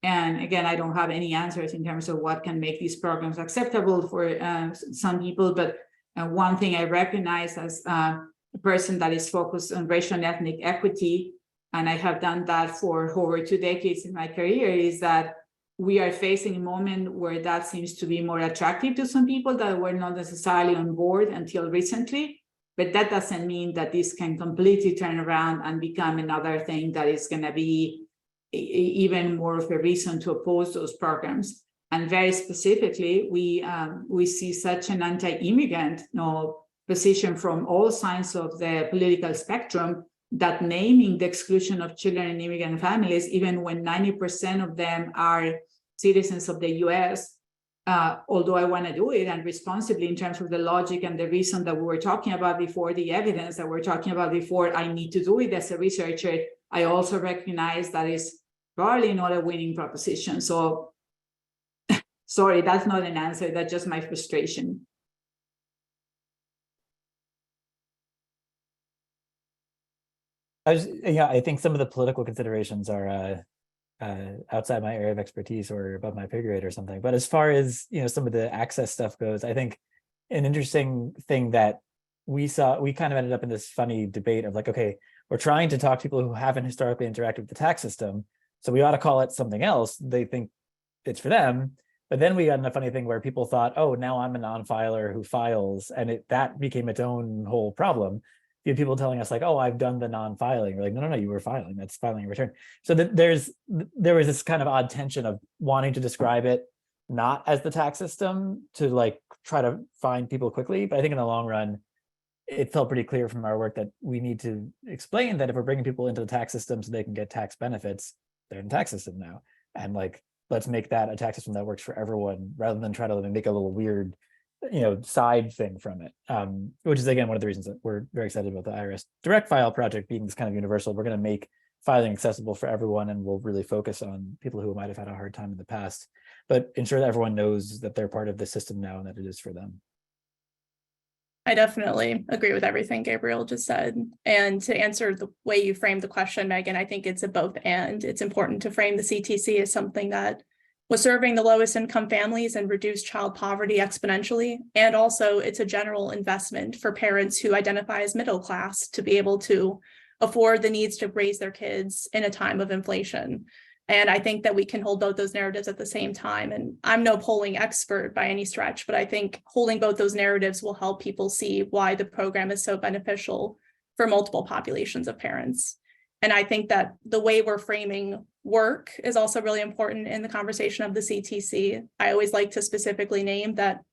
And again, I don't have any answers in terms of what can make these programs acceptable for some people. But one thing I recognize as a person that is focused on racial and ethnic equity, and I have done that for over 2 decades in my career, is that we are facing a moment where that seems to be more attractive to some people that were not necessarily on board until recently. But that doesn't mean that this can completely turn around and become another thing that is going to be even more of a reason to oppose those programs. And very specifically, we see such an anti-immigrant position from all sides of the political spectrum that naming the exclusion of children in immigrant families, even when 90% of them are citizens of the US, although I want to do it and responsibly in terms of the logic and the reason that we were talking about before, the evidence that we're talking about before, I need to do it as a researcher. I also recognize that it's probably not a winning proposition. So sorry, that's not an answer. That's just my frustration. I think some of the political considerations are outside my area of expertise or above my pay grade or something. But as far as some of the access stuff goes, I think an interesting thing that we kind of ended up in this funny debate of like, okay, we're trying to talk to people who haven't historically interacted with the tax system, so we ought to call it something else. They think it's for them. But then we got in a funny thing where people thought, oh, now I'm a non-filer who files, and that became its own whole problem. You had people telling us like, oh, I've done the non-filing. We're like, no, you were filing. That's filing a return. So there was this kind of odd tension of wanting to describe it not as the tax system to like try to find people quickly. But I think in the long run, it felt pretty clear from our work that we need to explain that if we're bringing people into the tax system so they can get tax benefits, they're in the tax system now. And like, let's make that a tax system that works for everyone rather than try to make a little weird side thing from it, which is again one of the reasons that we're very excited about the IRS direct file project being this kind of universal. We're going to make filing accessible for everyone, and we'll really focus on people who might have had a hard time in the past, but ensure that everyone knows that they're part of the system now and that it is for them. I definitely agree with everything Gabriel just said. And to answer the way you framed the question, Megan, I think it's a both and. It's important to frame the CTC as something that was serving the lowest income families and reduced child poverty exponentially. And also it's a general investment for parents who identify as middle class to be able to afford the needs to raise their kids in a time of inflation. And I think that we can hold both those narratives at the same time. And I'm no polling expert by any stretch, but I think holding both those narratives will help people see why the program is so beneficial for multiple populations of parents. And I think that the way we're framing work is also really important in the conversation of the CTC. I always like to specifically name that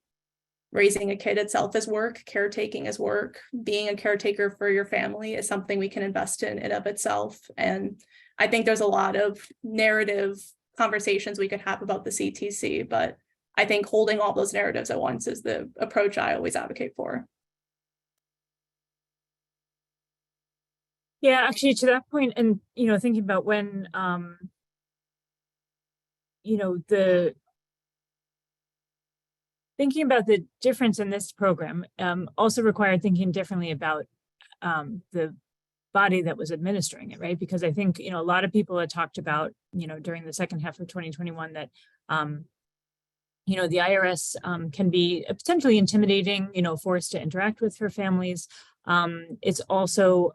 raising a kid itself is work, caretaking is work, being a caretaker for your family is something we can invest in and of itself. And I think there's a lot of narrative conversations we could have about the CTC, but I think holding all those narratives at once is the approach I always advocate for. Yeah, actually, to that point, and thinking about when thinking about the difference in this program also required thinking differently about the body that was administering it, right? Because I think a lot of people had talked about during the second half of 2021 that the IRS can be a potentially intimidating force to interact with for families. It's also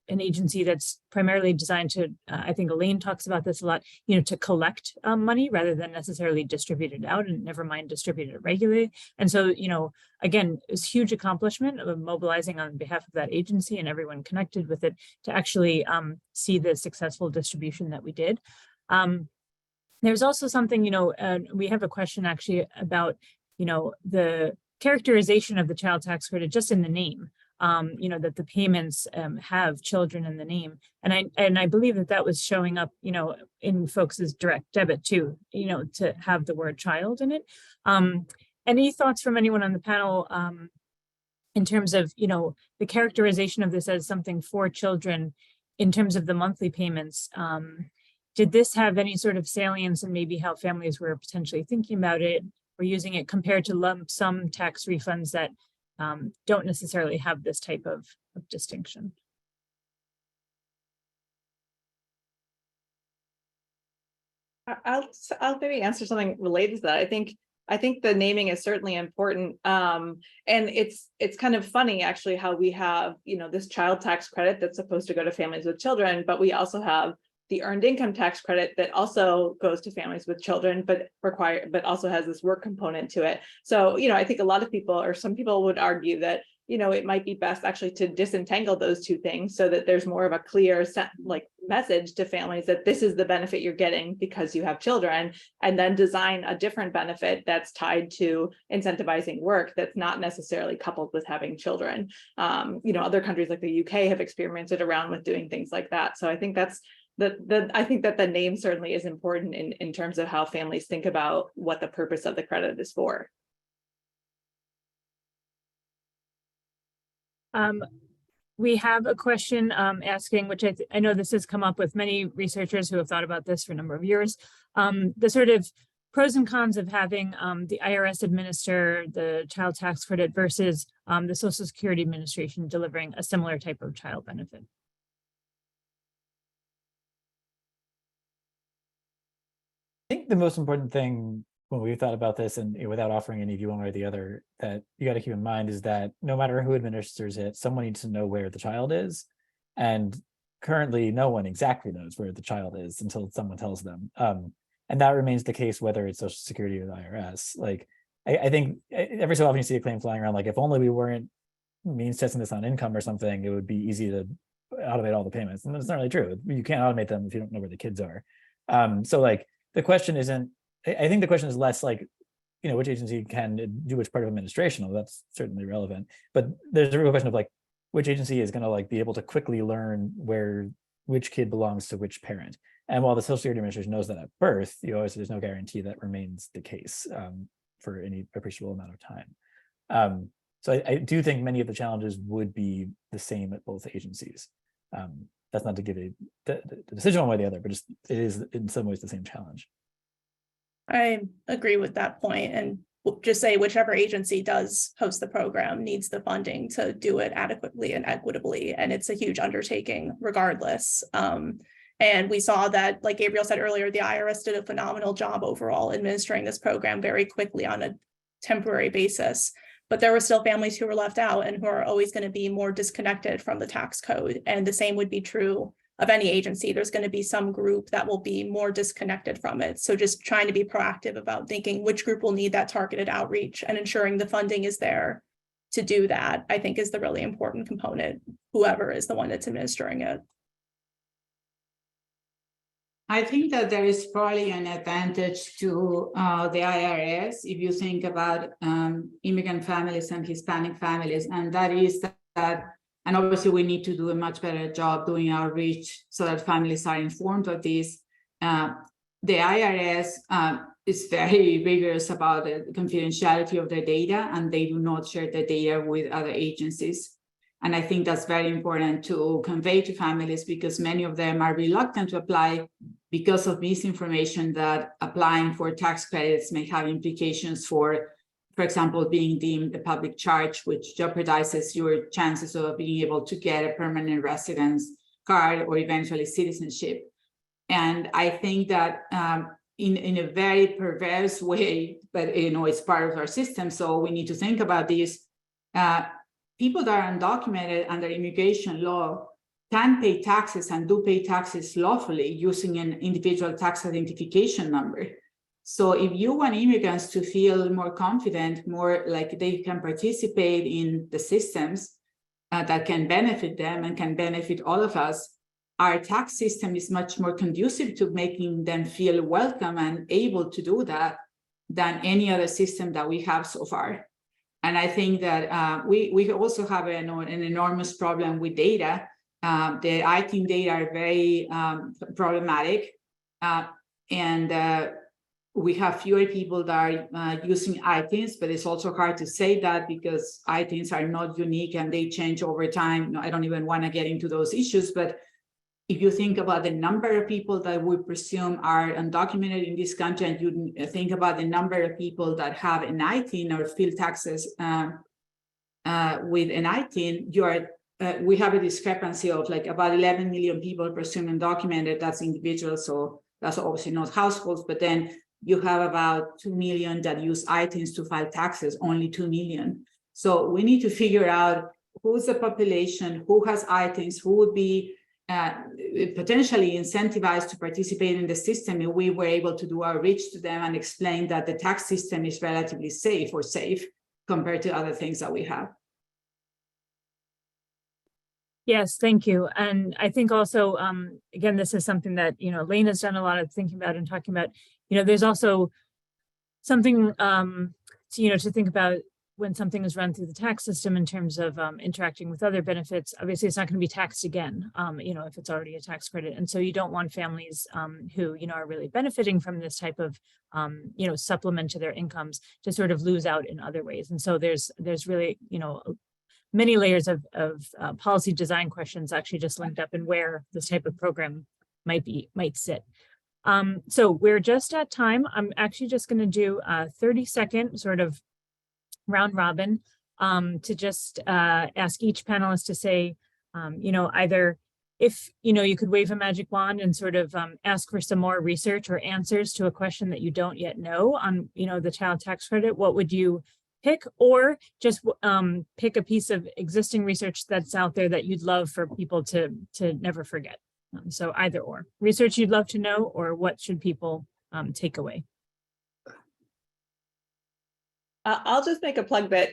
an agency that's primarily designed to, I think Elaine talks about this a lot, to collect money rather than necessarily distribute it out, and never mind distribute it regularly. And so, again, it's a huge accomplishment of mobilizing on behalf of that agency and everyone connected with it to actually see the successful distribution that we did. There's also something, we have a question actually about, the characterization of the child tax credit just in the name. That the payments have children in the name, and I believe that was showing up, in folks' direct debit too, to have the word child in it. Any thoughts from anyone on the panel in terms of the characterization of this as something for children in terms of the monthly payments? Did this have any sort of salience in maybe how families were potentially thinking about it or using it compared to lump sum tax refunds that don't necessarily have this type of distinction? I'll maybe answer something related to that. I think the naming is certainly important. And it's kind of funny actually how we have, this child tax credit that's supposed to go to families with children, but we also have the earned income tax credit that also goes to families with children, but also has this work component to it. So, I think a lot of people, or some people would argue that, it might be best actually to disentangle those two things so that there's more of a clear message to families that this is the benefit you're getting because you have children, and then design a different benefit that's tied to incentivizing work that's not necessarily coupled with having children. Other countries like the UK have experimented around with doing things like that. So I think that's I think that the name certainly is important in terms of how families think about what the purpose of the credit is for. We have a question asking, which I know this has come up with many researchers who have thought about this for a number of years, the sort of pros and cons of having the IRS administer the child tax credit versus the Social Security Administration delivering a similar type of child benefit. think the most important thing when we've thought about this, and without offering any view one way or the other, that you got to keep in mind is that no matter who administers it, someone needs to know where the child is. And currently, no one exactly knows where the child is until someone tells them. And that remains the case whether it's Social Security or the IRS. Like, I think every so often you see a claim flying around, like, if only we weren't means testing this on income or something, it would be easy to automate all the payments. And that's not really true. You can't automate them if you don't know where the kids are. So like, the question isn't, I think the question is less like, which agency can do which part of administration, although that's certainly relevant. But there's a real question of like, which agency is going to like be able to quickly learn which kid belongs to which parent. And while the Social Security Administration knows that at birth, there's no guarantee that remains the case for any appreciable amount of time. So I do think many of the challenges would be the same at both agencies. That's not to give the decision one way or the other, but it is in some ways the same challenge. I agree with that point, and just say whichever agency does host the program needs the funding to do it adequately and equitably, and it's a huge undertaking regardless. And we saw that, like Gabriel said earlier, the IRS did a phenomenal job overall administering this program very quickly on a temporary basis. But there were still families who were left out and who are always going to be more disconnected from the tax code. And the same would be true of any agency. There's going to be some group that will be more disconnected from it. So just trying to be proactive about thinking which group will need that targeted outreach and ensuring the funding is there to do that, I think is the really important component, whoever is the one that's administering it. I think that there is probably an advantage to the IRS if you think about immigrant families and Hispanic families, and that is that, and obviously we need to do a much better job doing outreach so that families are informed of this. The IRS is very rigorous about the confidentiality of their data, and they do not share the data with other agencies. And I think that's very important to convey to families because many of them are reluctant to apply because of misinformation that applying for tax credits may have implications for example, being deemed a public charge, which jeopardizes your chances of being able to get a permanent residence card or eventually citizenship. And I think that in a very perverse way, but it's part of our system, so we need to think about this. People that are undocumented under immigration law can pay taxes and do pay taxes lawfully using an individual tax identification number. So if you want immigrants to feel more confident, more like they can participate in the systems that can benefit them and can benefit all of us, our tax system is much more conducive to making them feel welcome and able to do that than any other system that we have so far. And I think that we also have an enormous problem with data. The ITIN data are very problematic, and we have fewer people that are using ITINs, but it's also hard to say that because ITINs are not unique and they change over time. No, I don't even want to get into those issues, but if you think about the number of people that we presume are undocumented in this country, and you think about the number of people that have an ITIN or fill taxes with an ITIN, we have a discrepancy of like about 11 million people presumed undocumented. That's individuals, so that's obviously not households, but then you have about 2 million that use ITINs to file taxes, only 2 million. So we need to figure out who's the population, who has ITINs, who would be potentially incentivized to participate in the system if we were able to do outreach to them and explain that the tax system is relatively safe compared to other things that we have. Yes, thank you. And I think also, again, this is something that, Elaine has done a lot of thinking about and talking about, there's also something, to think about when something is run through the tax system in terms of interacting with other benefits. Obviously, it's not going to be taxed again, if it's already a tax credit. And so you don't want families who, are really benefiting from this type of, supplement to their incomes to sort of lose out in other ways. And so there's really, many layers of policy design questions actually just linked up in where this type of program might sit. So we're just at time. I'm actually just going to do a 30-second sort of round robin to just ask each panelist to say, either if, you could wave a magic wand and sort of ask for some more research or answers to a question that you don't yet know on, the child tax credit, what would you pick? Or just pick a piece of existing research that's out there that you'd love for people to never forget. So either or. Research you'd love to know, or what should people take away? I'll just make a plug that,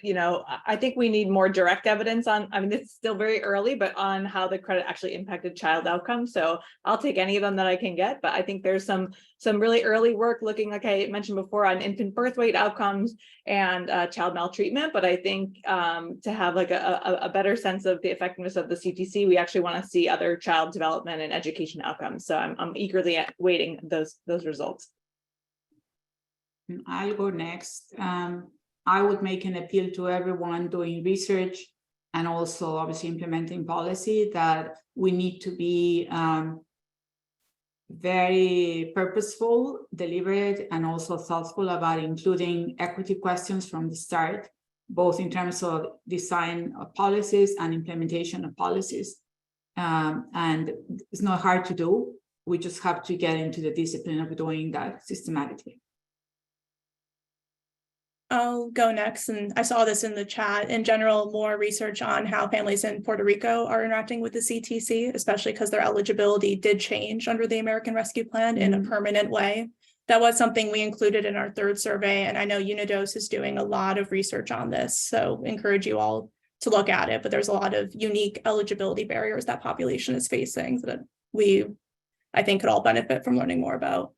I think we need more direct evidence on, it's still very early, but on how the credit actually impacted child outcomes. So I'll take any of them that I can get, but I think there's some really early work looking, like I mentioned before, on infant birth weight outcomes and child maltreatment. But I think to have like a better sense of the effectiveness of the CTC, we actually want to see other child development and education outcomes. So I'm eagerly awaiting those results. I'll go next. I would make an appeal to everyone doing research and also obviously implementing policy that we need to be very purposeful, deliberate, and also thoughtful about including equity questions from the start, both in terms of design of policies and implementation of policies. And it's not hard to do. We just have to get into the discipline of doing that systematically. I'll go next, and I saw this in the chat. In general, more research on how families in Puerto Rico are interacting with the CTC, especially because their eligibility did change under the American Rescue Plan in a permanent way. That was something we included in our third survey, and I know Unidos is doing a lot of research on this, so encourage you all to look at it. But there's a lot of unique eligibility barriers that population is facing that I think could all benefit from learning more about.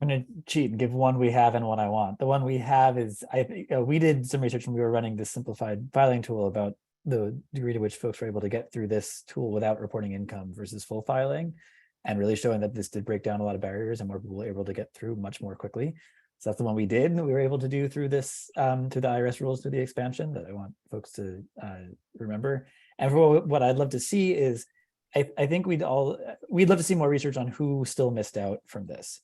I'm going to cheat and give one we have and one I want. The one we have is, I think we did some research when we were running this simplified filing tool about the degree to which folks were able to get through this tool without reporting income versus full filing, and really showing that this did break down a lot of barriers and more people were able to get through much more quickly. So that's the one we did, and we were able to do through this, through the IRS rules, through the expansion, that I want folks to remember. And for what I'd love to see is, I think we'd love to see more research on who still missed out from this.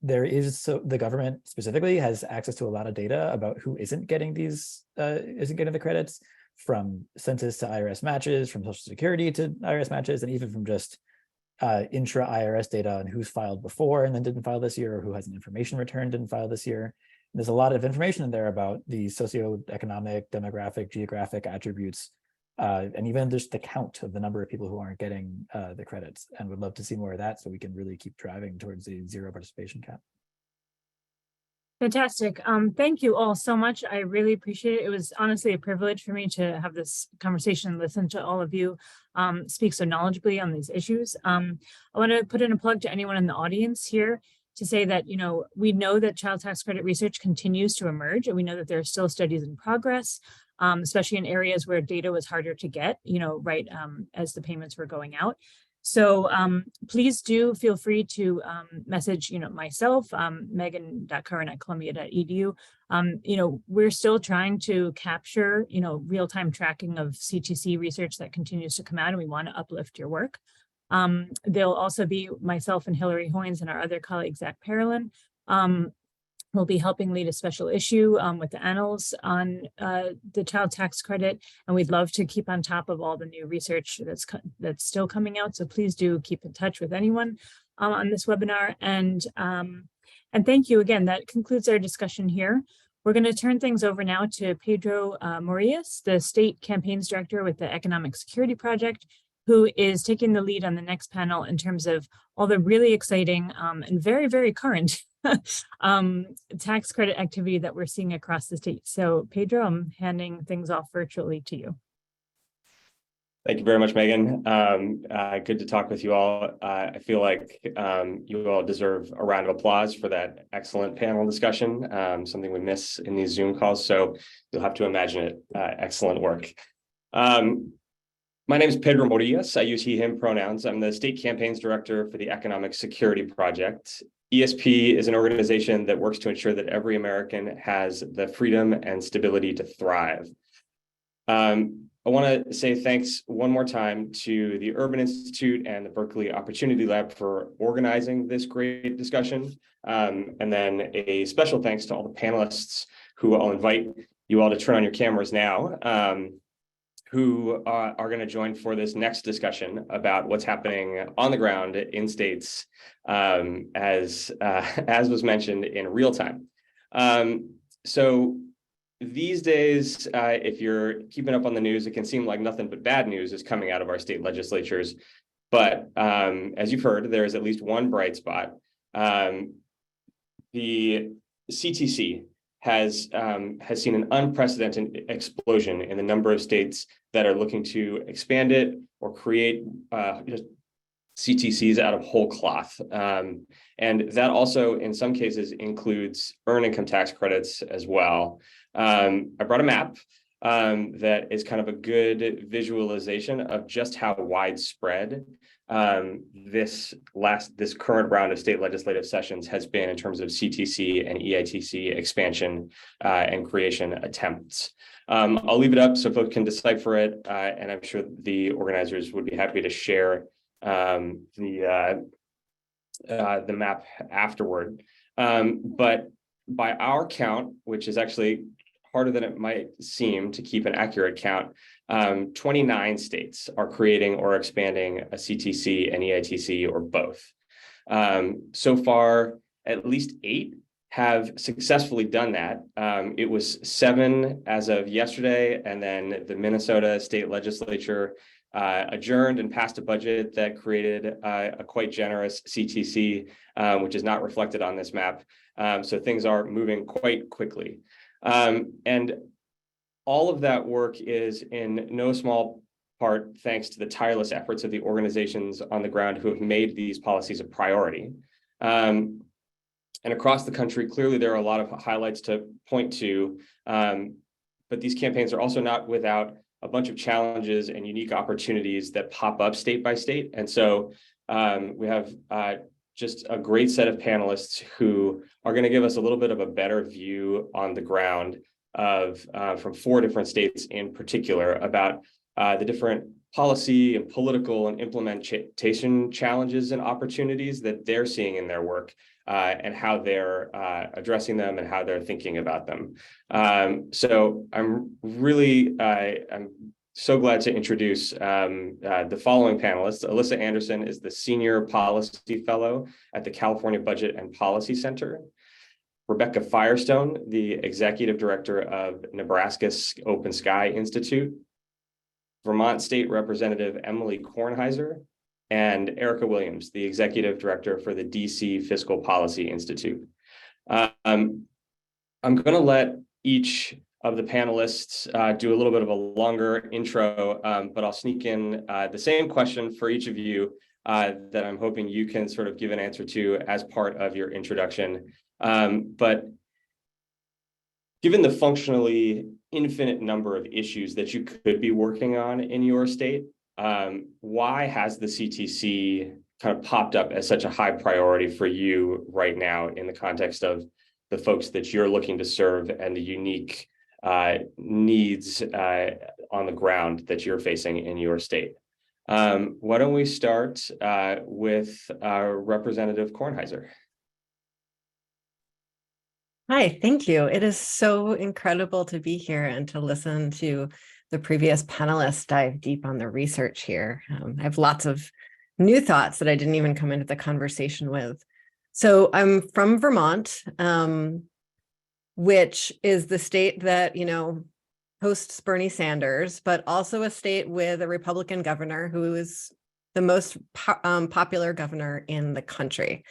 There is, so the government specifically has access to a lot of data about who isn't getting these, isn't getting the credits, from census to IRS matches, from Social Security to IRS matches, and even from just intra IRS data on who's filed before and then didn't file this year, or who has an information return didn't file this year. And there's a lot of information in there about the socioeconomic, demographic, geographic attributes, and even just the count of the number of people who aren't getting the credits, and would love to see more of that so we can really keep driving towards the zero participation cap. Fantastic. Thank you all so much. I really appreciate it. It was honestly a privilege for me to have this conversation and listen to all of you speak so knowledgeably on these issues. I want to put in a plug to anyone in the audience here to say that, we know that child tax credit research continues to emerge, and we know that there are still studies in progress, especially in areas where data was harder to get, right as the payments were going out. So please do feel free to message, myself, megan.curran@columbia.edu. We're still trying to capture, real-time tracking of CTC research that continues to come out, and we want to uplift your work. There'll also be myself and Hillary Hoynes and our other colleague, Zach Parolin. We'll be helping lead a special issue with the annals on the child tax credit, and we'd love to keep on top of all the new research that's still coming out. So please do keep in touch with anyone on this webinar. And thank you again. That concludes our discussion here. We're going to turn things over now to Pedro Morillas, the State Campaigns Director with the Economic Security Project, who is taking the lead on the next panel in terms of all the really exciting and very, very current tax credit activity that we're seeing across the state. So Pedro, I'm handing things off virtually to you. Thank you very much, Megan. Good to talk with you all. I feel like you all deserve a round of applause for that excellent panel discussion, something we miss in these Zoom calls, so you'll have to imagine it. Excellent work. My name is Pedro Morillas. I use he, him pronouns. I'm the State Campaigns Director for the Economic Security Project. ESP is an organization that works to ensure that every American has the freedom and stability to thrive. I want to say thanks one more time to the Urban Institute and the Berkeley Opportunity Lab for organizing this great discussion. And then a special thanks to all the panelists, who I'll invite you all to turn on your cameras now, who are going to join for this next discussion about what's happening on the ground in states, as was mentioned, in real time. So these days, if you're keeping up on the news, it can seem like nothing but bad news is coming out of our state legislatures. But as you've heard, there is at least one bright spot. The CTC has seen an unprecedented explosion in the number of states that are looking to expand it or create just CTCs out of whole cloth. And that also, in some cases, includes earned income tax credits as well. I brought a map that is kind of a good visualization of just how widespread this current round of state legislative sessions has been in terms of CTC and EITC expansion and creation attempts. I'll leave it up so folks can decipher it, and I'm sure the organizers would be happy to share the map afterward. But by our count, which is actually harder than it might seem to keep an accurate count, 29 states are creating or expanding a CTC, an EITC, or both. So far, at least 8 have successfully done that. It was 7 as of yesterday, and then the Minnesota State Legislature adjourned and passed a budget that created a quite generous CTC, which is not reflected on this map. So things are moving quite quickly. And all of that work is in no small part thanks to the tireless efforts of the organizations on the ground who have made these policies a priority. And across the country, clearly there are a lot of highlights to point to, but these campaigns are also not without a bunch of challenges and unique opportunities that pop up state by state. And so we have just a great set of panelists who are going to give us a little bit of a better view on the ground of from 4 different states in particular about the different policy and political and implementation challenges and opportunities that they're seeing in their work, and how they're addressing them and how they're thinking about them. So I'm so glad to introduce the following panelists. Alyssa Anderson is the Senior Policy Fellow at the California Budget and Policy Center. Rebecca Firestone, the Executive Director of Nebraska's Open Sky Institute. Vermont State Representative Emily Kornheiser, and Erica Williams, the Executive Director for the DC Fiscal Policy Institute. I'm going to let each of the panelists do a little bit of a longer intro, but I'll sneak in the same question for each of you that I'm hoping you can sort of give an answer to as part of your introduction. But given the functionally infinite number of issues that you could be working on in your state, why has the CTC kind of popped up as such a high priority for you right now in the context of the folks that you're looking to serve and the unique needs on the ground that you're facing in your state? Why don't we start with Representative Kornheiser? Hi, thank you. It is so incredible to be here and to listen to the previous panelists dive deep on the research here. I have lots of new thoughts that I didn't even come into the conversation with. So I'm from Vermont, which is the state that, hosts Bernie Sanders, but also a state with a Republican governor who is the most popular governor in the country.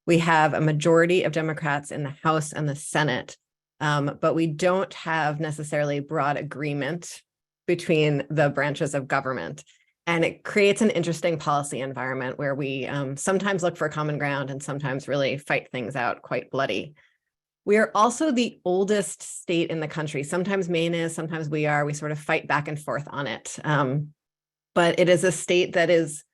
We have a majority of Democrats in the House and the Senate, but we don't have necessarily broad agreement between the branches of government. And it creates an interesting policy environment where we sometimes look for common ground and sometimes really fight things out quite bloody. We are also the oldest state in the country. Sometimes Maine is, sometimes we are. We sort of fight back and forth on it. But it is a state that is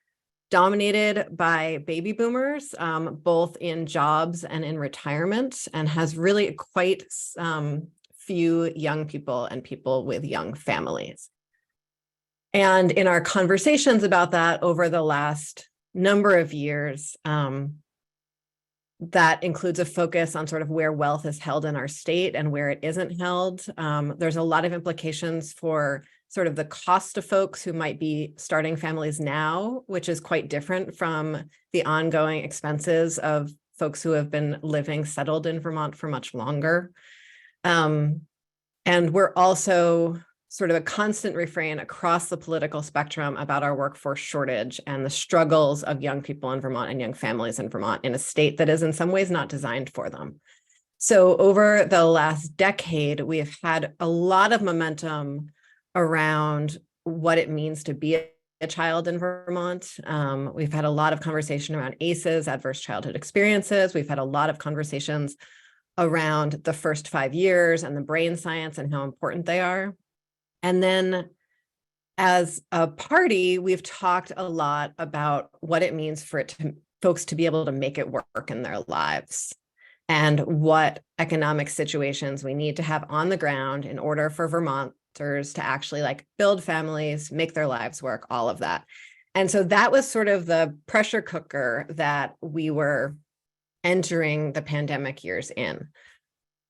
dominated by baby boomers, both in jobs and in retirement, and has really quite few young people and people with young families. And in our conversations about that over the last number of years, that includes a focus on sort of where wealth is held in our state and where it isn't held. There's a lot of implications for sort of the cost to folks who might be starting families now, which is quite different from the ongoing expenses of folks who have been living settled in Vermont for much longer. And we're also sort of a constant refrain across the political spectrum about our workforce shortage and the struggles of young people in Vermont and young families in Vermont in a state that is in some ways not designed for them. So over the last decade, we have had a lot of momentum around what it means to be a child in Vermont. We've had a lot of conversation around ACEs, adverse childhood experiences. We've had a lot of conversations around the first 5 years and the brain science and how important they are. And then as a party, we've talked a lot about what it means for folks to be able to make it work in their lives and what economic situations we need to have on the ground in order for Vermonters to actually like build families, make their lives work, all of that. And so that was sort of the pressure cooker that we were entering the pandemic years in.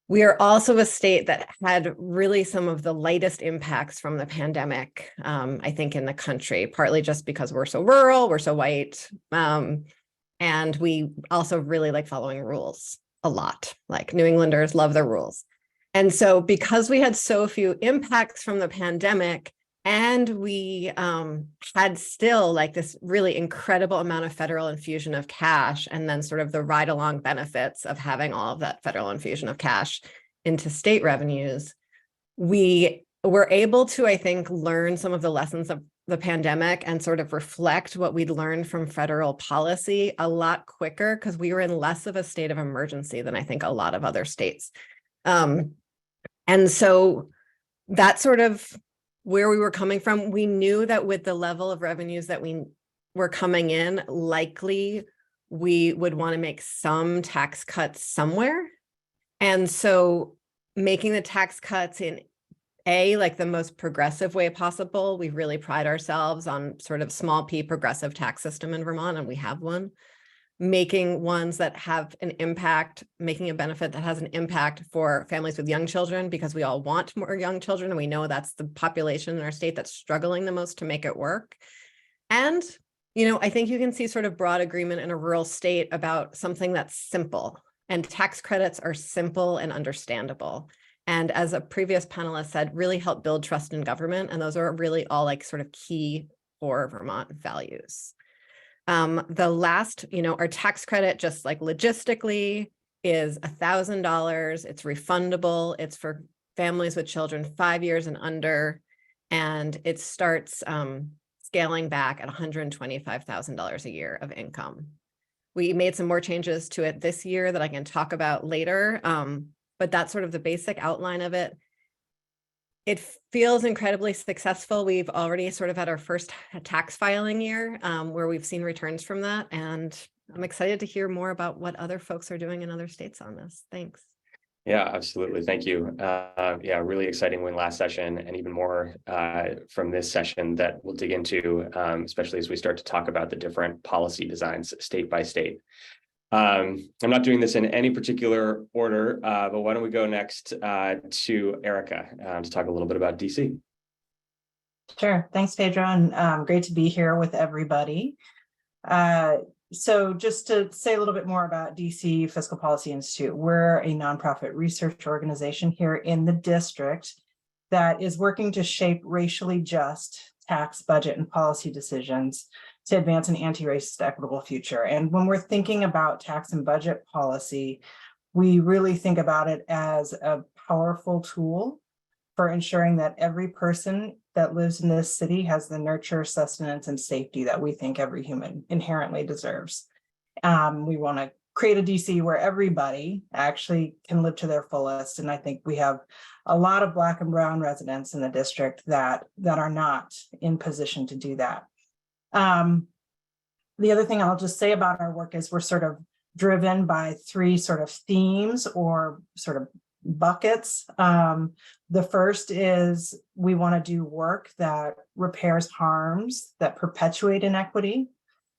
We are also a state that had really some of the lightest impacts from the pandemic, I think, in the country, partly just because we're so rural, we're so white, and we also really like following rules a lot. Like New Englanders love their rules. And so because we had so few impacts from the pandemic, and we had still like this really incredible amount of federal infusion of cash, and then sort of the ride-along benefits of having all of that federal infusion of cash into state revenues, we were able to, I think, learn some of the lessons of the pandemic and sort of reflect what we'd learned from federal policy a lot quicker because we were in less of a state of emergency than I think a lot of other states. And so that's sort of where we were coming from. We knew that with the level of revenues that we were coming in, likely we would want to make some tax cuts somewhere. And so making the tax cuts in like the most progressive way possible. We really pride ourselves on sort of small p progressive tax system in Vermont, and we have one. Making ones that have an impact, making a benefit that has an impact for families with young children, because we all want more young children, and we know that's the population in our state that's struggling the most to make it work. And, you know, I think you can see sort of broad agreement in a rural state about something that's simple, and tax credits are simple and understandable. And as a previous panelist said, really help build trust in government. And those are really all like sort of key core Vermont values. The last, you know, our tax credit, just like logistically, is $1,000. It's refundable. It's for families with children 5 years and under. And it starts scaling back at $125,000 a year of income. We made some more changes to it this year that I can talk about later. But that's sort of the basic outline of it. It feels incredibly successful. We've already sort of had our first tax filing year where we've seen returns from that. And I'm excited to hear more about what other folks are doing in other states on this. Thanks. Yeah, absolutely. Thank you. Yeah, really exciting win last session, and even more from this session that we'll dig into, especially as we start to talk about the different policy designs state by state. I'm not doing this in any particular order, but why don't we go next to Erica to talk a little bit about DC. Sure. Thanks, Pedro, and great to be here with everybody. So just to say a little bit more about DC Fiscal Policy Institute, we're a nonprofit research organization here in the district that is working to shape racially just tax, budget, and policy decisions to advance an anti-racist, equitable future. And when we're thinking about tax and budget policy, we really think about it as a powerful tool for ensuring that every person that lives in this city has the nurture, sustenance, and safety that we think every human inherently deserves. We want to create a DC where everybody actually can live to their fullest. And I think we have a lot of Black and Brown residents in the district that are not in position to do that. The other thing I'll just say about our work is we're sort of driven by three sort of themes or sort of buckets. The first is we want to do work that repairs harms that perpetuate inequity.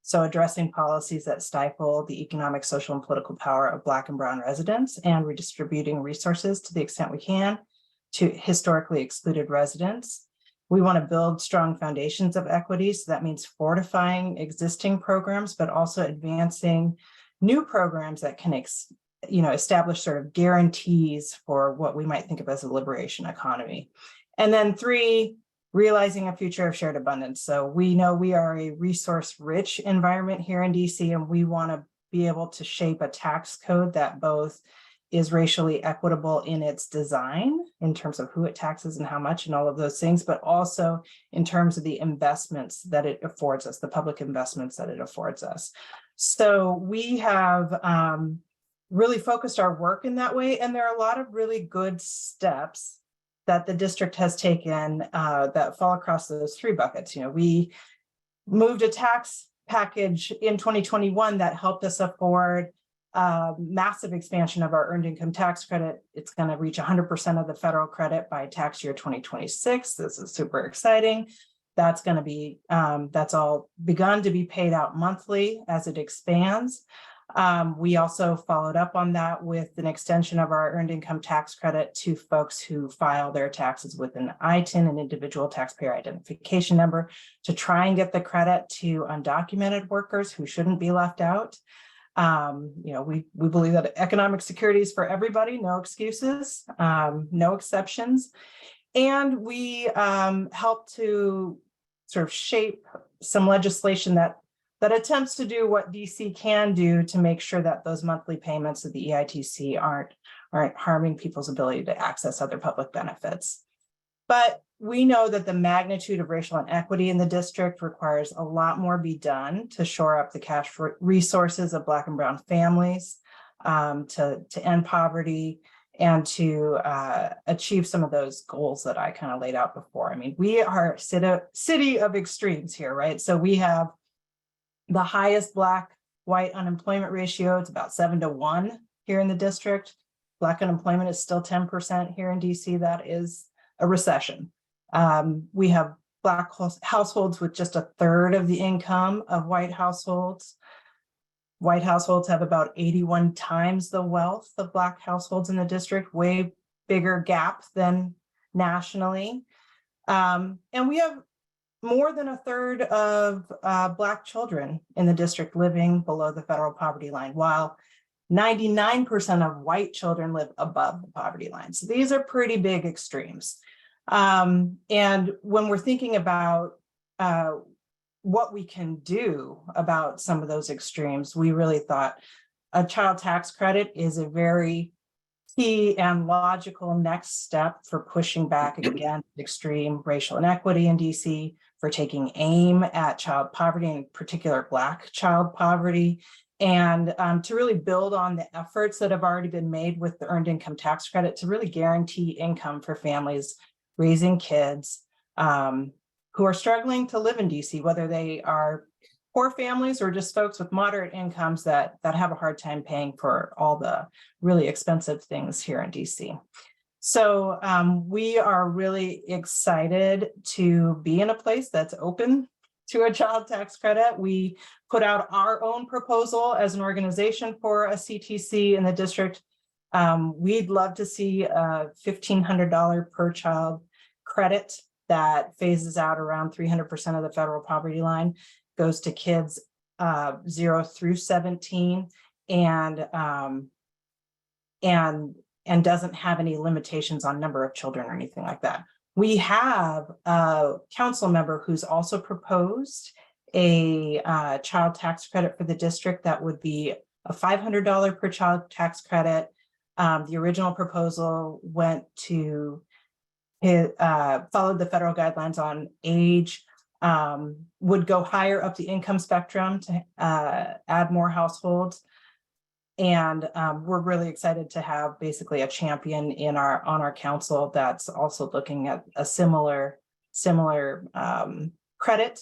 So addressing policies that stifle the economic, social, and political power of Black and Brown residents, and redistributing resources to the extent we can to historically excluded residents. We want to build strong foundations of equity. So that means fortifying existing programs, but also advancing new programs that can establish sort of guarantees for what we might think of as a liberation economy. And then 3, realizing a future of shared abundance. So we know we are a resource-rich environment here in DC, and we want to be able to shape a tax code that both is racially equitable in its design, in terms of who it taxes and how much and all of those things, but also in terms of the investments that it affords us, the public investments that it affords us. So we have really focused our work in that way, and there are a lot of really good steps that the district has taken that fall across those 3 buckets. We moved a tax package in 2021 that helped us afford massive expansion of our earned income tax credit. It's going to reach 100% of the federal credit by tax year 2026. This is super exciting. That's going to be, that's all begun to be paid out monthly as it expands. We also followed up on that with an extension of our earned income tax credit to folks who file their taxes with an ITIN, an individual taxpayer identification number, to try and get the credit to undocumented workers who shouldn't be left out. We believe that economic security is for everybody, no excuses, no exceptions. And we help to sort of shape some legislation that attempts to do what DC can do to make sure that those monthly payments of the EITC aren't harming people's ability to access other public benefits. But we know that the magnitude of racial inequity in the district requires a lot more be done to shore up the cash resources of Black and Brown families, to end poverty, and to achieve some of those goals that I kind of laid out before. I mean, we are a city of extremes here, right? So we have the highest Black-white unemployment ratio. It's about 7 to 1 here in the district. Black unemployment is still 10% here in DC. That is a recession. We have Black households with just 1/3 of the income of white households. White households have about 81 times the wealth of Black households in the district, way bigger gap than nationally. And we have more than 1/3 of Black children in the district living below the federal poverty line, while 99% of white children live above the poverty line. So these are pretty big extremes. And when we're thinking about what we can do about some of those extremes, we really thought a child tax credit is a very key and logical next step for pushing back against extreme racial inequity in DC, for taking aim at child poverty, in particular Black child poverty, and to really build on the efforts that have already been made with the earned income tax credit to really guarantee income for families raising kids who are struggling to live in DC, whether they are poor families or just folks with moderate incomes that have a hard time paying for all the really expensive things here in DC. So we are really excited to be in a place that's open to a child tax credit. We put out our own proposal as an organization for a CTC in the district. We'd love to see a $1,500 per child credit that phases out around 300% of the federal poverty line, goes to kids 0 through 17, and doesn't have any limitations on number of children or anything like that. We have a council member who's also proposed a child tax credit for the district that would be a $500 per child tax credit. The original proposal went to followed the federal guidelines on age, would go higher up the income spectrum to add more households. And we're really excited to have basically a champion on our council that's also looking at a similar credit.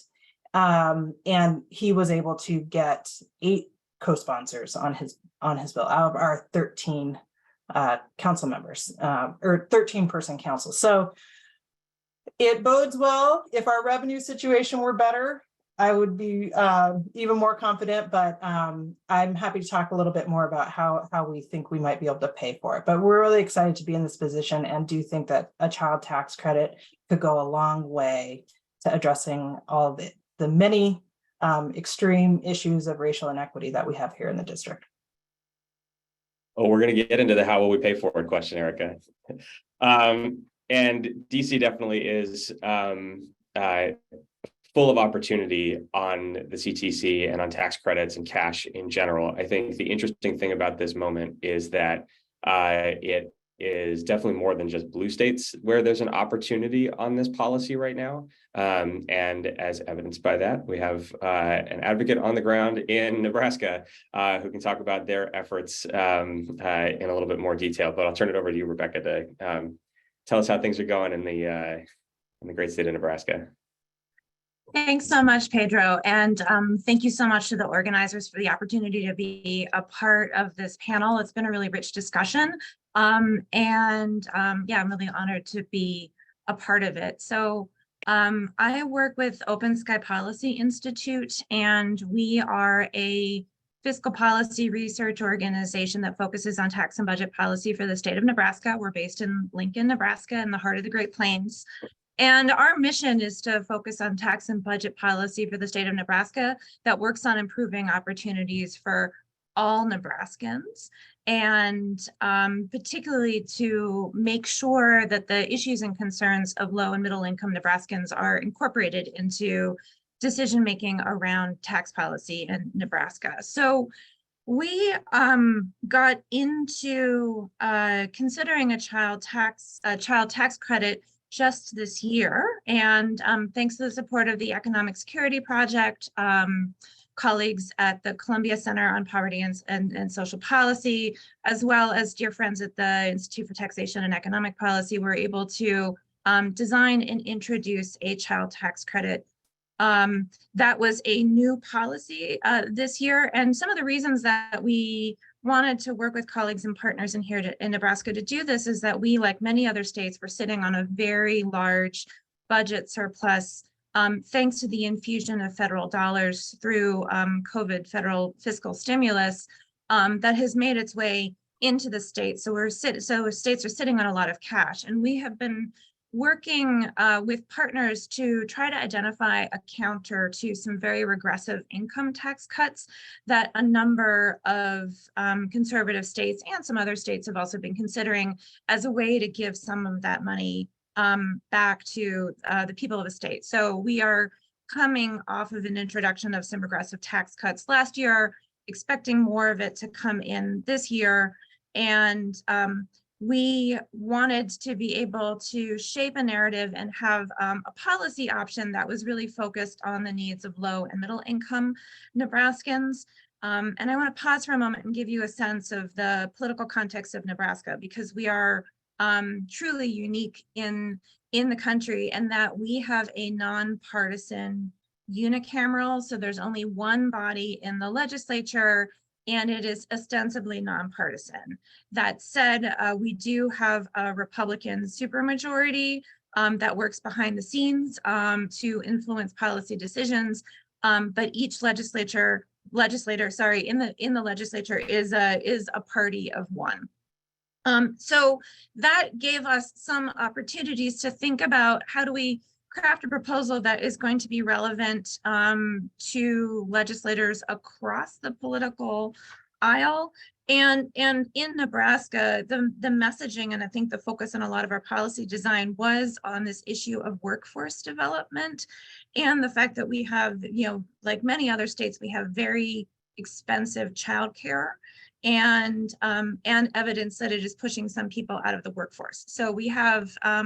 And he was able to get 8 co-sponsors on his bill out of our 13 council members, or 13-person council. So it bodes well if our revenue situation were better I would be even more confident, but I'm happy to talk a little bit more about how we think we might be able to pay for it. But we're really excited to be in this position and do think that a child tax credit could go a long way to addressing all of the many extreme issues of racial inequity that we have here in the district. Oh, we're going to get into the how will we pay for it question, Erica. And DC definitely is full of opportunity on the CTC and on tax credits and cash in general. I think the interesting thing about this moment is that it is definitely more than just blue states where there's an opportunity on this policy right now. And as evidenced by that, we have an advocate on the ground in Nebraska who can talk about their efforts in a little bit more detail. But I'll turn it over to you, Rebecca, to tell us how things are going in the great state of Nebraska. Thanks so much, Pedro. And thank you so much to the organizers for the opportunity to be a part of this panel. It's been a really rich discussion. Yeah, I'm really honored to be a part of it. So I work with Open Sky Policy Institute, and we are a fiscal policy research organization that focuses on tax and budget policy for the state of Nebraska. We're based in Lincoln, Nebraska, in the heart of the Great Plains. And our mission is to focus on tax and budget policy for the state of Nebraska that works on improving opportunities for all Nebraskans, and particularly to make sure that the issues and concerns of low and middle income Nebraskans are incorporated into decision-making around tax policy in Nebraska. So we got into considering a child tax credit just this year, and thanks to the support of the Economic Security Project, colleagues at the Columbia Center on Poverty and Social Policy, as well as dear friends at the Institute for Taxation and Economic Policy, were able to design and introduce a child tax credit. That was a new policy this year, and some of the reasons that we wanted to work with colleagues and partners in here in Nebraska to do this is that we, like many other states, were sitting on a very large budget surplus thanks to the infusion of federal dollars through COVID federal fiscal stimulus that has made its way into the state. So states are sitting on a lot of cash, and we have been working with partners to try to identify a counter to some very regressive income tax cuts that a number of conservative states and some other states have also been considering as a way to give some of that money back to the people of the state. So we are coming off of an introduction of some regressive tax cuts last year, expecting more of it to come in this year. And we wanted to be able to shape a narrative and have a policy option that was really focused on the needs of low and middle income Nebraskans. And I want to pause for a moment and give you a sense of the political context of Nebraska, because we are truly unique in the country, and that we have a nonpartisan unicameral. So there's only one body in the legislature, and it is ostensibly nonpartisan. That said, we do have a Republican supermajority that works behind the scenes to influence policy decisions, but each legislator in the legislature is a party of one. So that gave us some opportunities to think about how do we craft a proposal that is going to be relevant to legislators across the political aisle. And in Nebraska, the messaging, and I think the focus on a lot of our policy design, was on this issue of workforce development and the fact that we have, like many other states, we have very expensive childcare and evidence that it is pushing some people out of the workforce. So we have a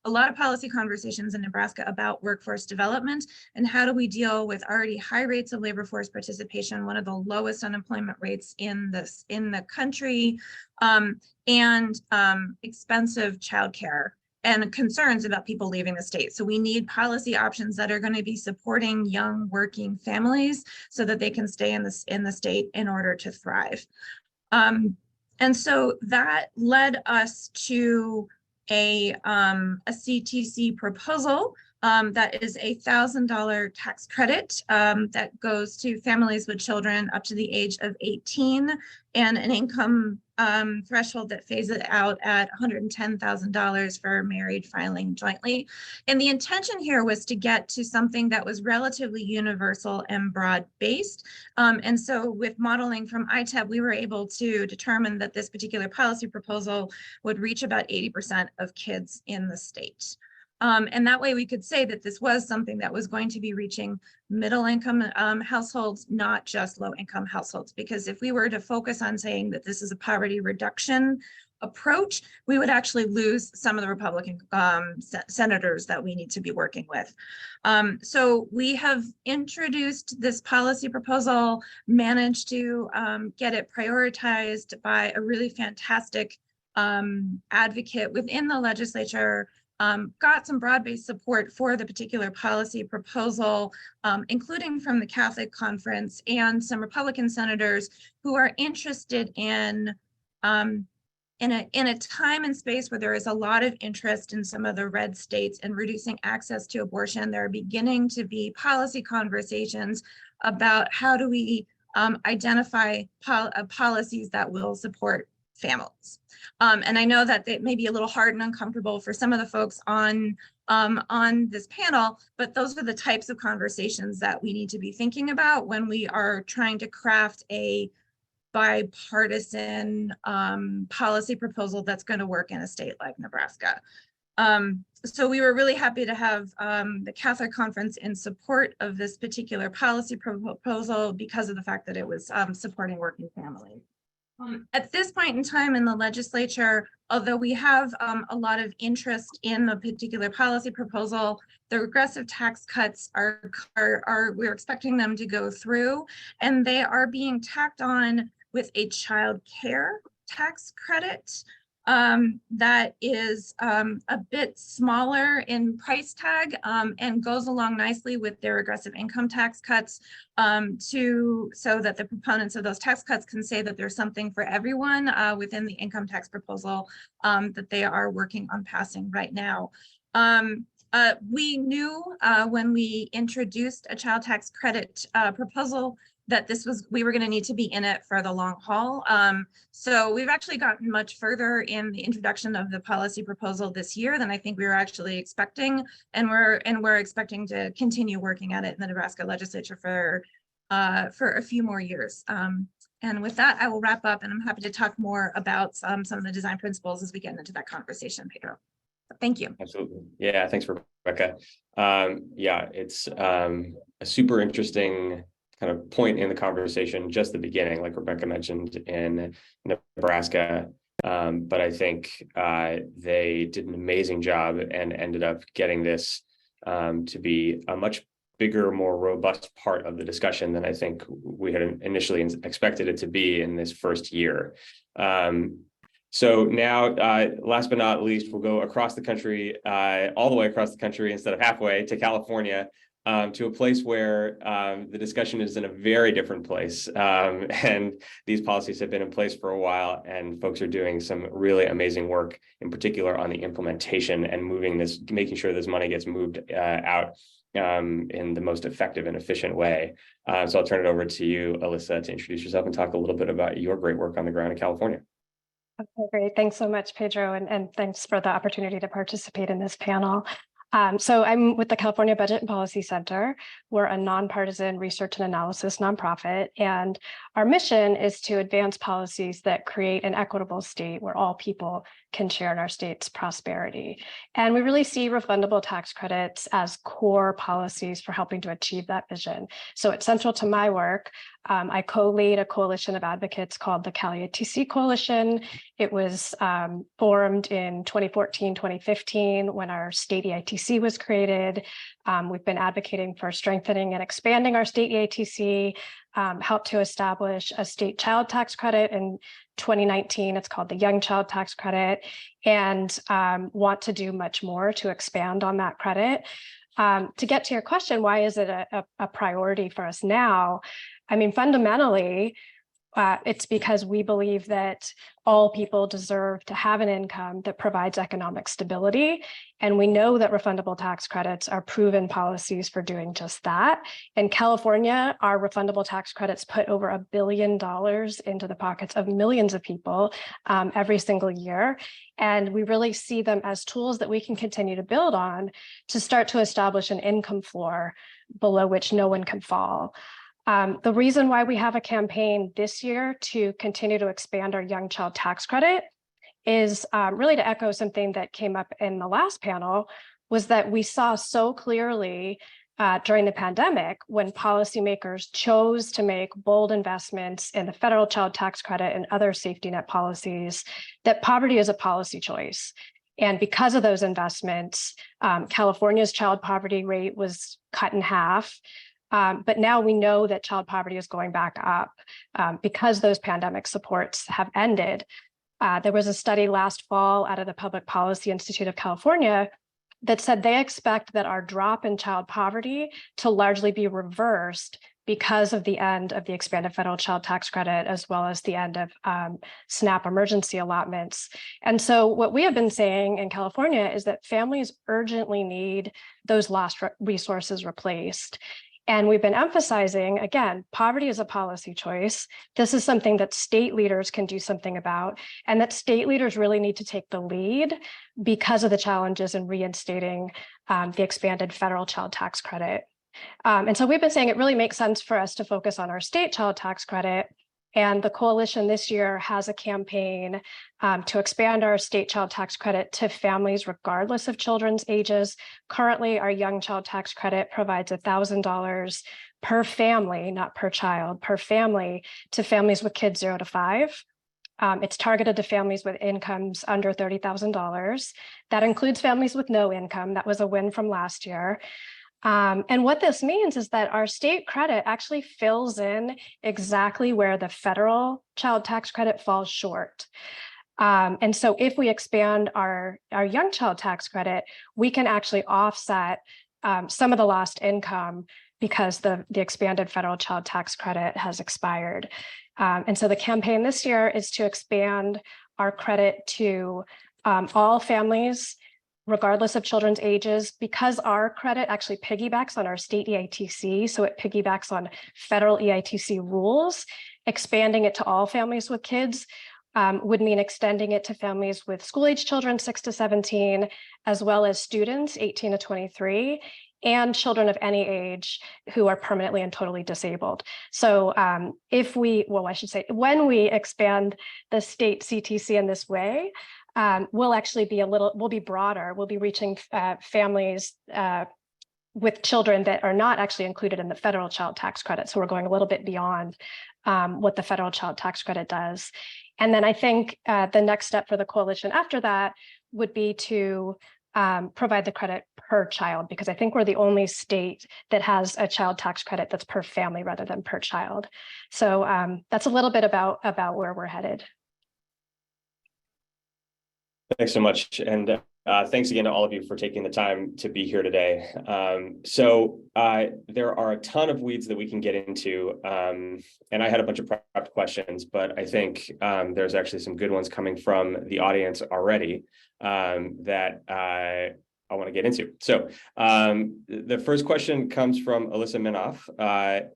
lot of policy conversations in Nebraska about workforce development and how do we deal with already high rates of labor force participation, one of the lowest unemployment rates in the country, and expensive childcare and concerns about people leaving the state. So we need policy options that are going to be supporting young working families so that they can stay in the state in order to thrive. And so that led us to a CTC proposal That is a $1,000 tax credit that goes to families with children up to the age of 18, and an income threshold that phases out at $110,000 for married filing jointly. And the intention here was to get to something that was relatively universal and broad-based. And so with modeling from ITEB, we were able to determine that this particular policy proposal would reach about 80% of kids in the state. And that way we could say that this was something that was going to be reaching middle income households, not just low income households. Because if we were to focus on saying that this is a poverty reduction approach, we would actually lose some of the Republican senators that we need to be working with. So we have introduced this policy proposal, managed to get it prioritized by a really fantastic advocate within the legislature, got some broad-based support for the particular policy proposal, including from the Catholic Conference and some Republican senators who are interested in a time and space where there is a lot of interest in some of the red states in reducing access to abortion. There are beginning to be policy conversations about how do we identify policies that will support families. And I know that it may be a little hard and uncomfortable for some of the folks on this panel, but those are the types of conversations that we need to be thinking about when we are trying to craft a bipartisan policy proposal that's going to work in a state like Nebraska. So we were really happy to have the Catholic Conference in support of this particular policy proposal because of the fact that it was supporting working families. At this point in time in the legislature, although we have a lot of interest in the particular policy proposal, the regressive tax cuts we're expecting them to go through, and they are being tacked on with a child care tax credit that is a bit smaller in price tag and goes along nicely with their regressive income tax cuts so that the proponents of those tax cuts can say that there's something for everyone within the income tax proposal that they are working on passing right now. We knew when we introduced a child tax credit proposal that we were going to need to be in it for the long haul. So we've actually gotten much further in the introduction of the policy proposal this year than I think we were actually expecting, and we're expecting to continue working at it in the Nebraska legislature for a few more years. And with that, I will wrap up, and I'm happy to talk more about some of the design principles as we get into that conversation, Pedro. Thank you. Absolutely. Yeah, thanks, Rebecca. Yeah, it's a super interesting kind of point in the conversation, just the beginning, like Rebecca mentioned, in Nebraska. But I think they did an amazing job and ended up getting this to be a much bigger, more robust part of the discussion than I think we had initially expected it to be in this first year. So now, last but not least, we'll go across the country, all the way across the country instead of halfway, to California, to a place where the discussion is in a very different place. And these policies have been in place for a while, and folks are doing some really amazing work, in particular on the implementation and making sure this money gets moved out in the most effective and efficient way. So I'll turn it over to you, Alyssa, to introduce yourself and talk a little bit about your great work on the ground in California. Okay, great. Thanks so much, Pedro, and thanks for the opportunity to participate in this panel. So I'm with the California Budget and Policy Center. We're a nonpartisan research and analysis nonprofit, and our mission is to advance policies that create an equitable state where all people can share in our state's prosperity. And we really see refundable tax credits as core policies for helping to achieve that vision. So it's central to my work. I co-lead a coalition of advocates called the Cali ETC Coalition. It was formed in 2014, 2015 when our state EITC was created. We've been advocating for strengthening and expanding our state EITC, helped to establish a state child tax credit in 2019. It's called the Young Child Tax Credit, and want to do much more to expand on that credit. To get to your question, why is it a priority for us now? I mean, fundamentally, It's because we believe that all people deserve to have an income that provides economic stability. And we know that refundable tax credits are proven policies for doing just that. In California, our refundable tax credits put over $1 billion into the pockets of millions of people every single year. And we really see them as tools that we can continue to build on to start to establish an income floor below which no one can fall. The reason why we have a campaign this year to continue to expand our young child tax credit is really to echo something that came up in the last panel, was that we saw so clearly during the pandemic when policymakers chose to make bold investments in the federal child tax credit and other safety net policies, that poverty is a policy choice. And because of those investments, California's child poverty rate was cut in half. But now we know that child poverty is going back up because those pandemic supports have ended. There was a study last fall out of the Public Policy Institute of California that said they expect that our drop in child poverty to largely be reversed because of the end of the expanded federal child tax credit, as well as the end of SNAP emergency allotments. And so what we have been saying in California is that families urgently need those lost resources replaced. And we've been emphasizing, again, poverty is a policy choice. This is something that state leaders can do something about, and that state leaders really need to take the lead because of the challenges in reinstating the expanded federal child tax credit. And so we've been saying it really makes sense for us to focus on our state child tax credit. And the coalition this year has a campaign to expand our state child tax credit to families regardless of children's ages. Currently, our young child tax credit provides $1,000 per family, not per child, per family to families with kids 0 to 5. It's targeted to families with incomes under $30,000. That includes families with no income. That was a win from last year. And what this means is that our state credit actually fills in exactly where the federal child tax credit falls short. And so if we expand our young child tax credit, we can actually offset some of the lost income because the expanded federal child tax credit has expired. And so the campaign this year is to expand our credit to all families regardless of children's ages, because our credit actually piggybacks on our state EITC, so it piggybacks on federal EITC rules. Expanding it to all families with kids would mean extending it to families with school-age children 6 to 17, as well as students 18 to 23, and children of any age who are permanently and totally disabled. So when we expand the state CTC in this way, we'll actually be we'll be broader. We'll be reaching families with children that are not actually included in the federal child tax credit. So we're going a little bit beyond what the federal child tax credit does. And then I think the next step for the coalition after that would be to provide the credit per child, because I think we're the only state that has a child tax credit that's per family rather than per child. So that's a little bit about where we're headed. Thanks so much. And thanks again to all of you for taking the time to be here today. So there are a ton of weeds that we can get into. And I had a bunch of prepped questions, but I think there's actually some good ones coming from the audience already that I want to get into. So the first question comes from Alyssa Minoff.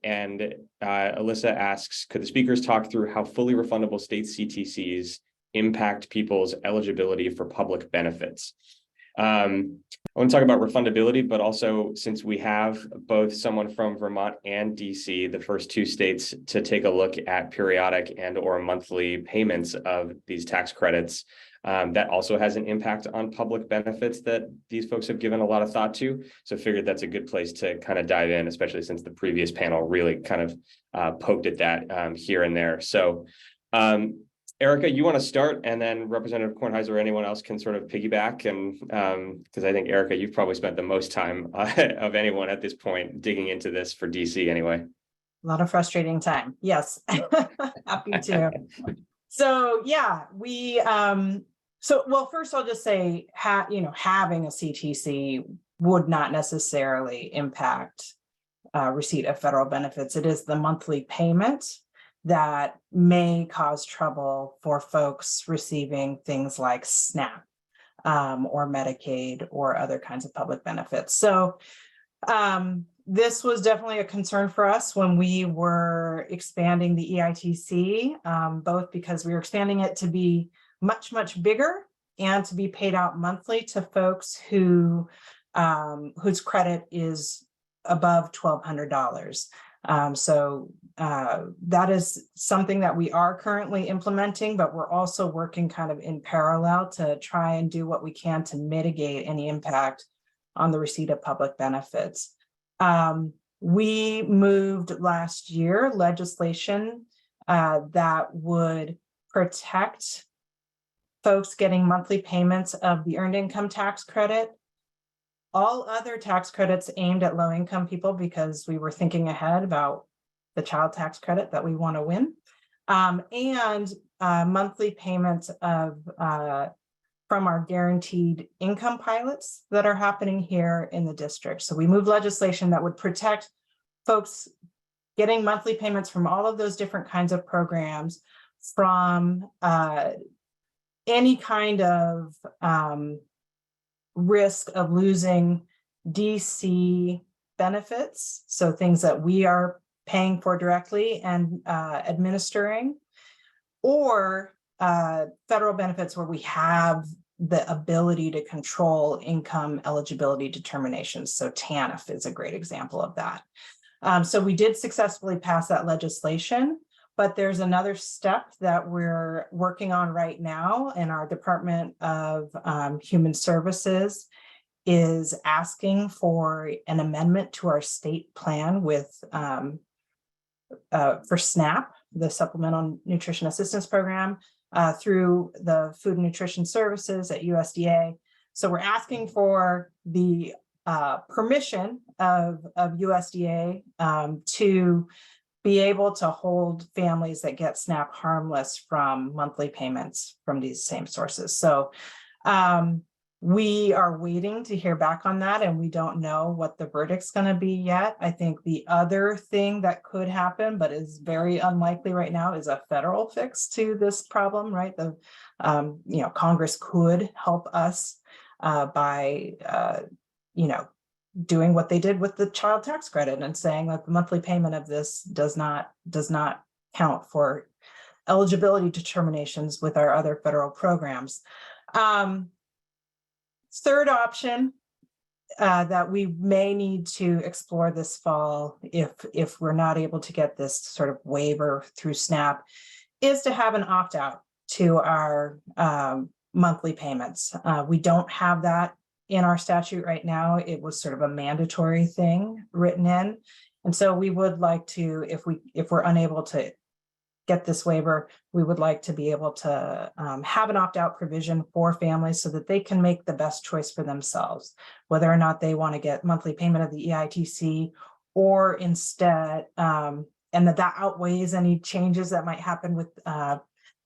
And Alyssa asks, could the speakers talk through how fully refundable state CTCs impact people's eligibility for public benefits? I want to talk about refundability, but also since we have both someone from Vermont and DC, the first two states to take a look at periodic and or monthly payments of these tax credits, that also has an impact on public benefits that these folks have given a lot of thought to. So I figured that's a good place to kind of dive in, especially since the previous panel really kind of poked at that here and there. So Erica, you want to start, and then Representative Kornheiser or anyone else can sort of piggyback, and because I think, Erica, you've probably spent the most time of anyone at this point digging into this for DC anyway. A lot of frustrating time. Yes, happy to. So yeah, well, first I'll just say, having a CTC would not necessarily impact receipt of federal benefits. It is the monthly payment that may cause trouble for folks receiving things like SNAP or Medicaid or other kinds of public benefits. So this was definitely a concern for us when we were expanding the EITC, both because we were expanding it to be much, much bigger and to be paid out monthly to folks who whose credit is above $1,200. So that is something that we are currently implementing, but we're also working kind of in parallel to try and do what we can to mitigate any impact on the receipt of public benefits. We moved last year legislation that would protect folks getting monthly payments of the earned income tax credit. All other tax credits aimed at low-income people, because we were thinking ahead about the child tax credit that we want to win, and monthly payments of from our guaranteed income pilots that are happening here in the district. So we moved legislation that would protect folks getting monthly payments from all of those different kinds of programs from any kind of risk of losing DC benefits, so things that we are paying for directly and administering, or federal benefits where we have the ability to control income eligibility determinations. So TANF is a great example of that. So we did successfully pass that legislation, but there's another step that we're working on right now, and our Department of Human Services is asking for an amendment to our state plan with for SNAP, the Supplemental Nutrition Assistance Program, through the Food and Nutrition Services at USDA. So we're asking for the permission of USDA to be able to hold families that get SNAP harmless from monthly payments from these same sources. So we are waiting to hear back on that, and we don't know what the verdict's going to be yet. I think the other thing that could happen, but is very unlikely right now, is a federal fix to this problem, right? The Congress could help us by doing what they did with the child tax credit and saying that the monthly payment of this does not count for eligibility determinations with our other federal programs. Third option that we may need to explore this fall, if we're not able to get this sort of waiver through SNAP, is to have an opt-out to our monthly payments. We don't have that in our statute right now. It was sort of a mandatory thing written in. And so we would like to, if we're unable to get this waiver, we would like to be able to have an opt-out provision for families so that they can make the best choice for themselves, whether or not they want to get monthly payment of the EITC or instead, and that outweighs any changes that might happen with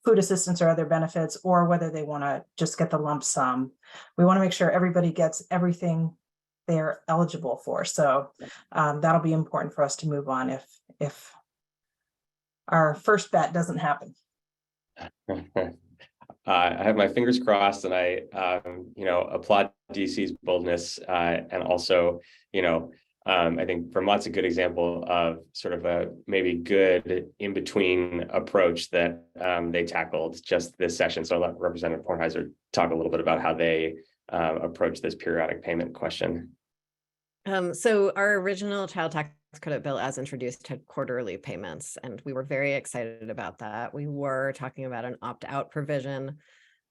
food assistance or other benefits, or whether they want to just get the lump sum. We want to make sure everybody gets everything they're eligible for. So that'll be important for us to move on if our first bet doesn't happen. I have my fingers crossed, and I, applaud DC's boldness, and also, I think Vermont's a good example of sort of a maybe good in-between approach that they tackled just this session. So I'll let Representative Kornheiser talk a little bit about how they approach this periodic payment question. So our original child tax credit bill as introduced had quarterly payments, and we were very excited about that. We were talking about an opt-out provision,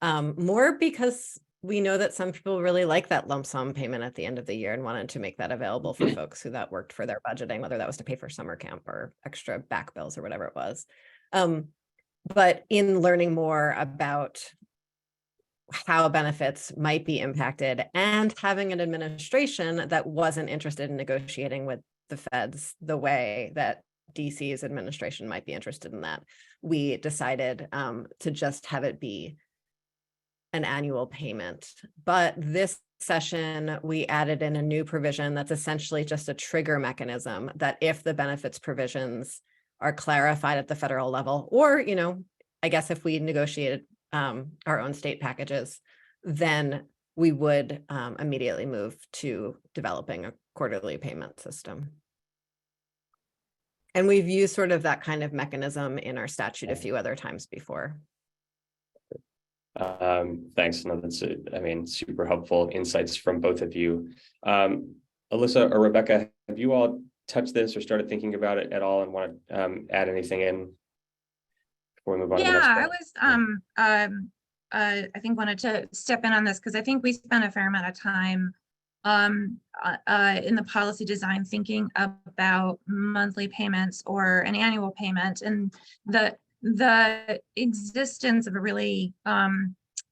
more because we know that some people really like that lump sum payment at the end of the year and wanted to make that available for folks who that worked for their budgeting, whether that was to pay for summer camp or extra back bills or whatever it was. But in learning more about how benefits might be impacted and having an administration that wasn't interested in negotiating with the feds the way that DC's administration might be interested in that, we decided to just have it be an annual payment. But this session, we added in a new provision that's essentially just a trigger mechanism that if the benefits provisions are clarified at the federal level, or, I guess if we negotiated our own state packages, then we would immediately move to developing a quarterly payment system. And we've used sort of that kind of mechanism in our statute a few other times before. Thanks. No, that's, super helpful insights from both of you. Alyssa or Rebecca, have you all touched this or started thinking about it at all and want to add anything in before we move on to the next one? I think wanted to step in on this because I think we spent a fair amount of time in the policy design thinking about monthly payments or an annual payment, and the existence of a really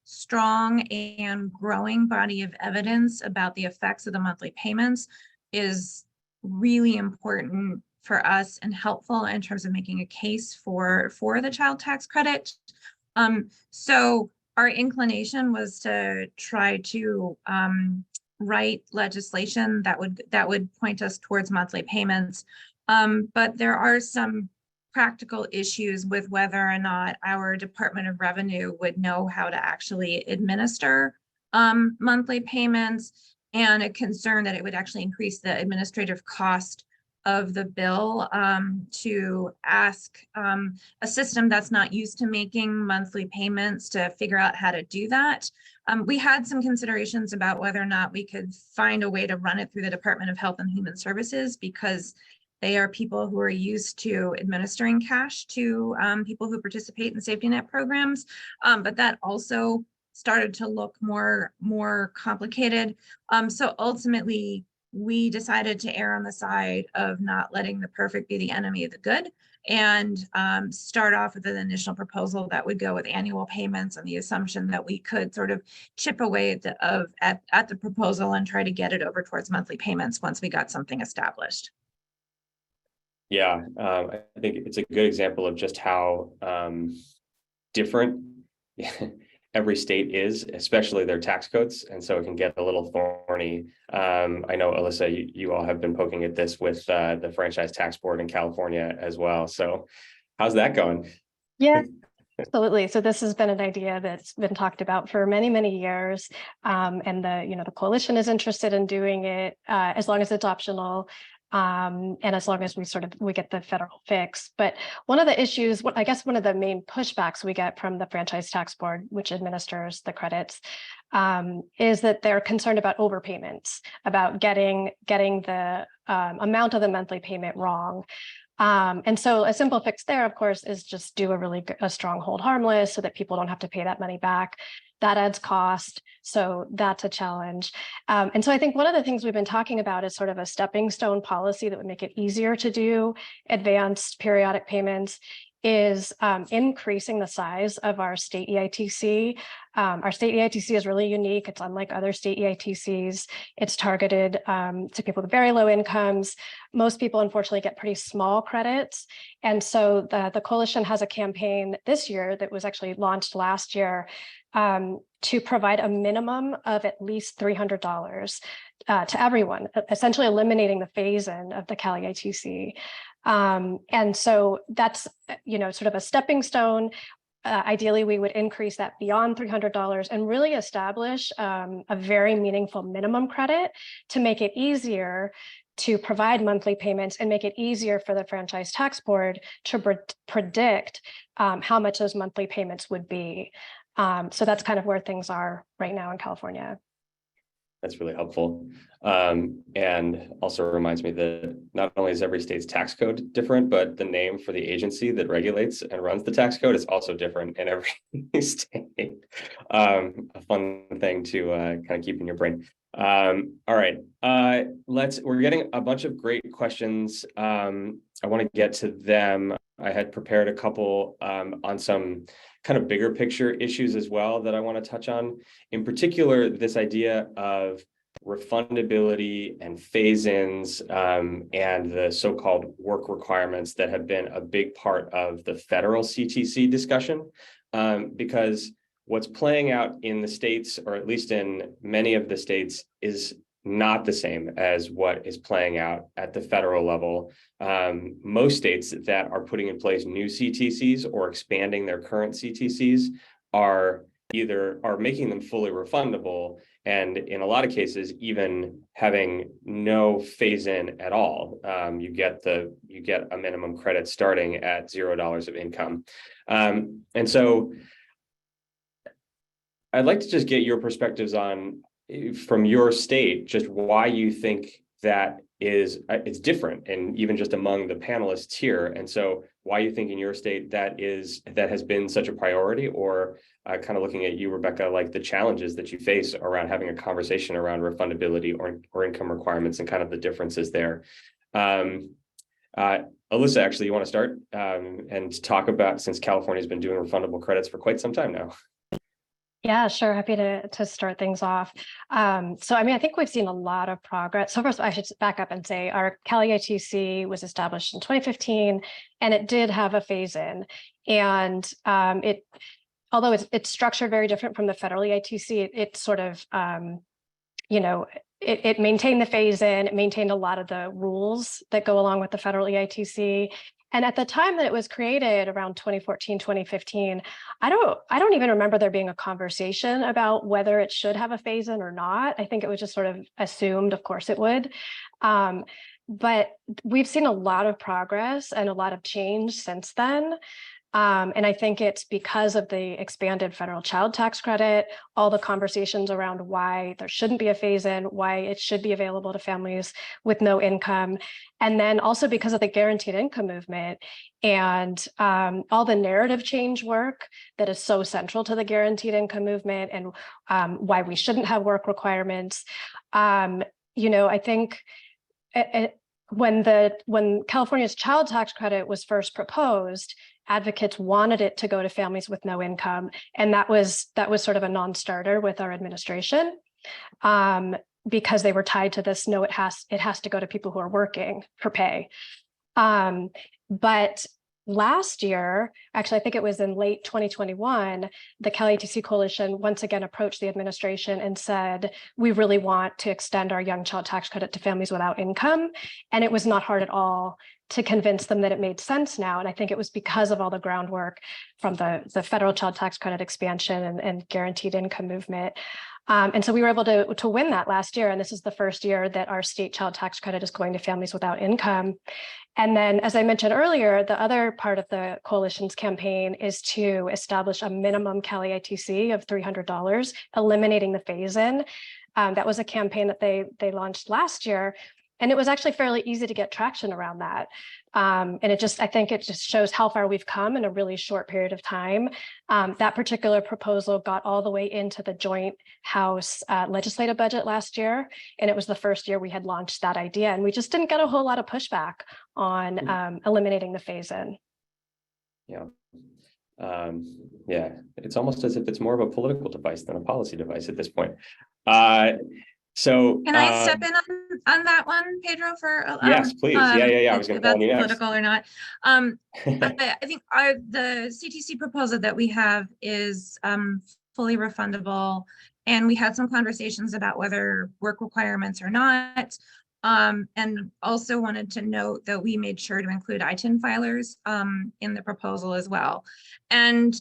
strong and growing body of evidence about the effects of the monthly payments is really important for us and helpful in terms of making a case for the child tax credit. So our inclination was to try to write legislation that would point us towards monthly payments. But there are some practical issues with whether or not our Department of Revenue would know how to actually administer monthly payments, and a concern that it would actually increase the administrative cost of the bill to ask a system that's not used to making monthly payments to figure out how to do that. We had some considerations about whether or not we could find a way to run it through the Department of Health and Human Services, because they are people who are used to administering cash to people who participate in safety net programs. But that also started to look more complicated. So ultimately, we decided to err on the side of not letting the perfect be the enemy of the good, and start off with an initial proposal that would go with annual payments on the assumption that we could sort of chip away at the proposal and try to get it over towards monthly payments once we got something established. Yeah, I think it's a good example of just how different every state is, especially their tax codes, and so it can get a little thorny. I know, Alyssa, you all have been poking at this with the Franchise Tax Board in California as well. So how's that going? Yeah, absolutely. So this has been an idea that's been talked about for many, many years. And the coalition is interested in doing it as long as it's optional. And as long as we get the federal fix. But one of the issues, one of the main pushbacks we get from the Franchise Tax Board, which administers the credits, is that they're concerned about overpayments, about getting the amount of the monthly payment wrong. And so a simple fix there, of course, is just do a strong hold harmless so that people don't have to pay that money back. That adds cost. So that's a challenge. And so I think one of the things we've been talking about is sort of a stepping stone policy that would make it easier to do advanced periodic payments, is increasing the size of our state EITC. Our state EITC is really unique. It's unlike other state EITCs. It's targeted to people with very low incomes. Most people, unfortunately, get pretty small credits. And so the coalition has a campaign this year that was actually launched last year to provide a minimum of at least $300 to everyone, essentially eliminating the phase-in of the Cal EITC. And so that's, sort of a stepping stone. Ideally, we would increase that beyond $300 and really establish a very meaningful minimum credit to make it easier to provide monthly payments and make it easier for the Franchise Tax Board to predict how much those monthly payments would be. So that's kind of where things are right now in California. That's really helpful. And also reminds me that not only is every state's tax code different, but the name for the agency that regulates and runs the tax code is also different in every state. A fun thing to kind of keep in your brain. All right, we're getting a bunch of great questions. I want to get to them. I had prepared a couple on some kind of bigger picture issues as well that I want to touch on. In particular, this idea of refundability and phase-ins and the so-called work requirements that have been a big part of the federal CTC discussion, because what's playing out in the states, or at least in many of the states, is not the same as what is playing out at the federal level. Most states that are putting in place new CTCs or expanding their current CTCs are making them fully refundable, and in a lot of cases, even having no phase in at all. You get a minimum credit starting at $0 of income. And so I'd like to just get your perspectives on, from your state, just why you think that it's different, and even just among the panelists here. And so why you think in your state that has been such a priority, or kind of looking at you, Rebecca, like the challenges that you face around having a conversation around refundability or income requirements and kind of the differences there. Alyssa, actually, you want to start and talk about, since California's been doing refundable credits for quite some time now. Yeah, sure. Happy to start things off. So, I mean, I think we've seen a lot of progress. So first, I should back up and say our Cali ITC was established in 2015, and it did have a phase-in. And although it's structured very different from the federally ITC, it sort of, it maintained the phase-in, it maintained a lot of the rules that go along with the federal EITC. And at the time that it was created, around 2014, 2015, I don't even remember there being a conversation about whether it should have a phase-in or not. I think it was just sort of assumed, of course it would. But we've seen a lot of progress and a lot of change since then. And I think it's because of the expanded federal child tax credit, all the conversations around why there shouldn't be a phase-in, why it should be available to families with no income. And then also because of the guaranteed income movement and all the narrative change work that is so central to the guaranteed income movement, and why we shouldn't have work requirements. I think when California's child tax credit was first proposed, advocates wanted it to go to families with no income, and that was sort of a non-starter with our administration, because they were tied to this. No, it has to go to people who are working for pay. But last year, actually, I think it was in late 2021, the Cali ITC Coalition once again approached the administration and said, we really want to extend our young child tax credit to families without income. And it was not hard at all to convince them that it made sense now. And I think it was because of all the groundwork from the federal child tax credit expansion and guaranteed income movement. And so we were able to win that last year. And this is the first year that our state child tax credit is going to families without income. And then, as I mentioned earlier, the other part of the coalition's campaign is to establish a minimum Cali ITC of $300, eliminating the phase-in. That was a campaign that they launched last year. And it was actually fairly easy to get traction around that. And I think it just shows how far we've come in a really short period of time. That particular proposal got all the way into the joint House legislative budget last year. And it was the first year we had launched that idea. And we just didn't get a whole lot of pushback on eliminating the phase-in. Yeah. It's almost as if it's more of a political device than a policy device at this point. So can I step in on that one, Pedro? For yes, please. Yeah. I was going to call you next. Political or not? I think the CTC proposal that we have is fully refundable, and we had some conversations about whether work requirements or not. And also wanted to note that we made sure to include ITIN filers in the proposal as well. And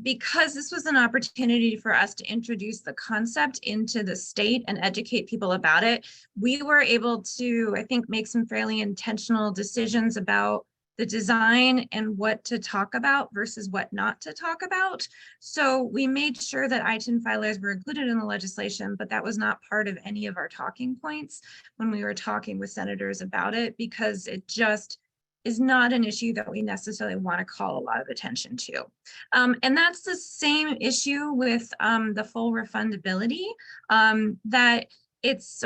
because this was an opportunity for us to introduce the concept into the state and educate people about it, we were able to, I think, make some fairly intentional decisions about the design and what to talk about versus what not to talk about. So we made sure that ITIN filers were included in the legislation, but that was not part of any of our talking points when we were talking with senators about it, because it just is not an issue that we necessarily want to call a lot of attention to. And that's the same issue with the full refundability, that it's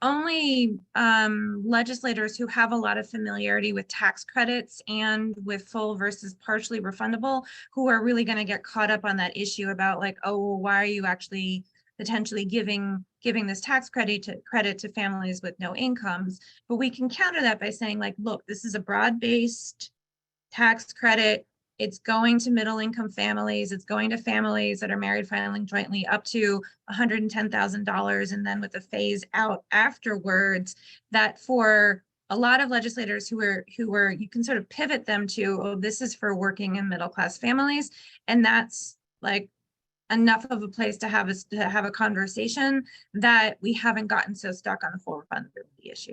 only legislators who have a lot of familiarity with tax credits and with full versus partially refundable who are really going to get caught up on that issue about, like, oh, well, why are you actually potentially giving this tax credit to families with no incomes? But we can counter that by saying, like, look, this is a broad-based tax credit. It's going to middle income families. It's going to families that are married filing jointly up to $110,000, and then with a phase out afterwards. That for a lot of legislators who were, you can sort of pivot them to, oh, this is for working and middle class families, and that's like enough of a place to have a conversation that we haven't gotten so stuck on the full refundability issue.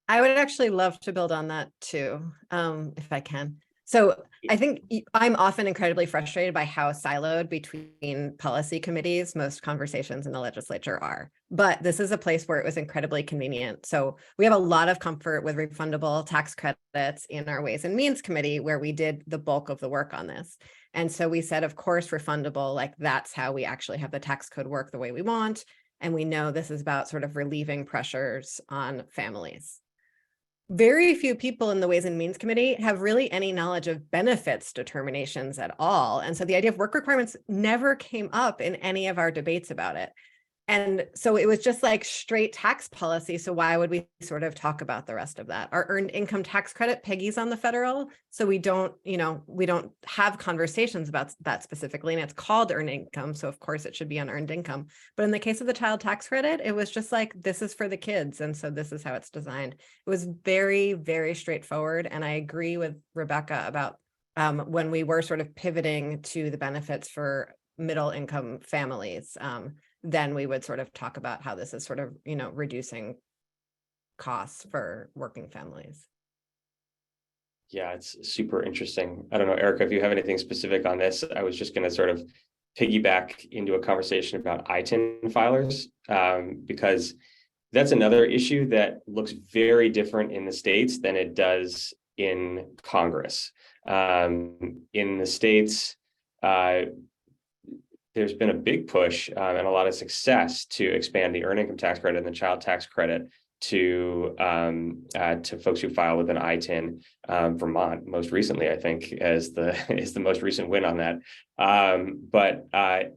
I would actually love to build on that too, if I can. So I think I'm often incredibly frustrated by how siloed between policy committees most conversations in the legislature are. But this is a place where it was incredibly convenient. So we have a lot of comfort with refundable tax credits in our Ways and Means Committee, where we did the bulk of the work on this. And so we said, of course, refundable, like that's how we actually have the tax code work the way we want. And we know this is about sort of relieving pressures on families. Very few people in the Ways and Means Committee have really any knowledge of benefits determinations at all. And so the idea of work requirements never came up in any of our debates about it. And so it was just like straight tax policy. So why would we sort of talk about the rest of that? Our earned income tax credit, Peggy's on the federal. So we don't have conversations about that specifically. And it's called earned income. So of course it should be on earned income. But in the case of the child tax credit, it was just like, this is for the kids. And so this is how it's designed. It was very, very straightforward. And I agree with Rebecca about when we were sort of pivoting to the benefits for middle income families. Then we would sort of talk about how this is sort of, reducing costs for working families. Yeah, it's super interesting. I don't know, Erica, if you have anything specific on this. I was just going to sort of piggyback into a conversation about ITIN filers, because that's another issue that looks very different in the states than it does in Congress. In the states, there's been a big push and a lot of success to expand the earned income tax credit and the child tax credit to folks who file with an ITIN. Vermont, most recently, I think, is the most recent win on that. But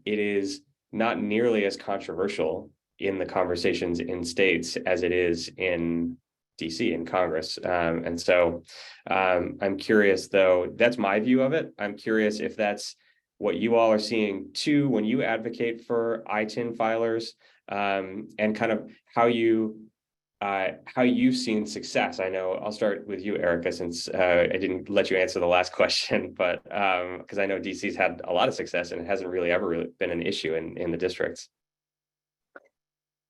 it is not nearly as controversial in the conversations in states as it is in DC, in Congress. And so I'm curious, though, that's my view of it. I'm curious if that's what you all are seeing too when you advocate for ITIN filers, and kind of how you've seen success. I know I'll start with you, Erica, since I didn't let you answer the last question, but because I know DC's had a lot of success and it hasn't really ever been an issue in the districts.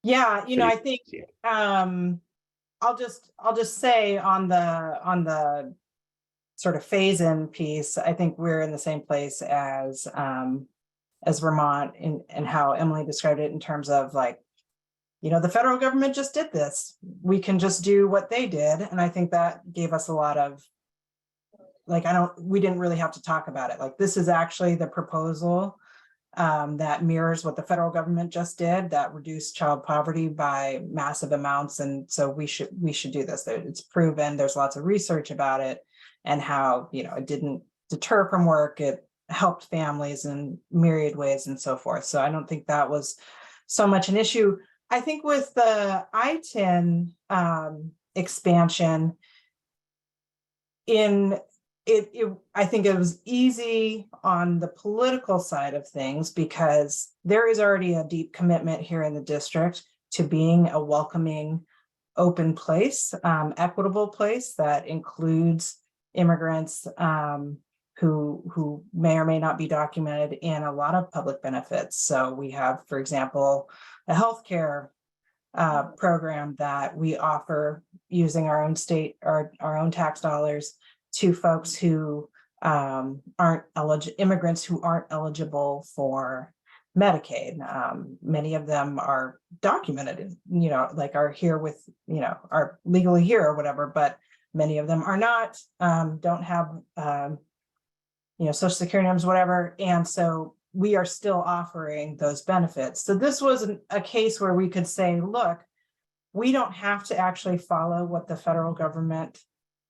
Yeah, I think I'll just say on the sort of phase-in piece, I think we're in the same place as Vermont and how Emily described it in terms of like, the federal government just did this. We can just do what they did. And I think that gave us a lot of, like, we didn't really have to talk about it. Like, this is actually the proposal that mirrors what the federal government just did, that reduced child poverty by massive amounts. And so we should do this. It's proven, there's lots of research about it, and how, it didn't deter from work, it helped families in myriad ways and so forth. So I don't think that was so much an issue. I think with the ITIN expansion, I think it was easy on the political side of things because there is already a deep commitment here in the district to being a welcoming, open place, equitable place that includes immigrants who may or may not be documented in a lot of public benefits. So we have, for example, a healthcare program that we offer using our own state or our own tax dollars to folks who aren't eligible, immigrants who aren't eligible for Medicaid. Many of them are documented, like are here with, are legally here or whatever, but many of them are not, don't have, Social Security numbers, whatever. And so we are still offering those benefits. So this wasn't a case where we could say, look, we don't have to actually follow what the federal government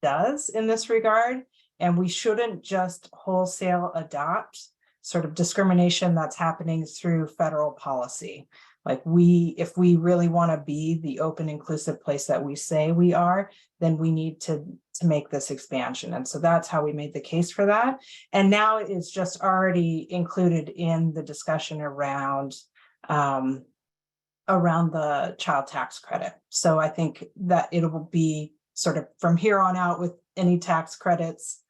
does in this regard. And we shouldn't just wholesale adopt sort of discrimination that's happening through federal policy. Like if we really want to be the open, inclusive place that we say we are, then we need to make this expansion. And so that's how we made the case for that. And now it's just already included in the discussion around the child tax credit. So I think that it will be sort of from here on out with any tax credits,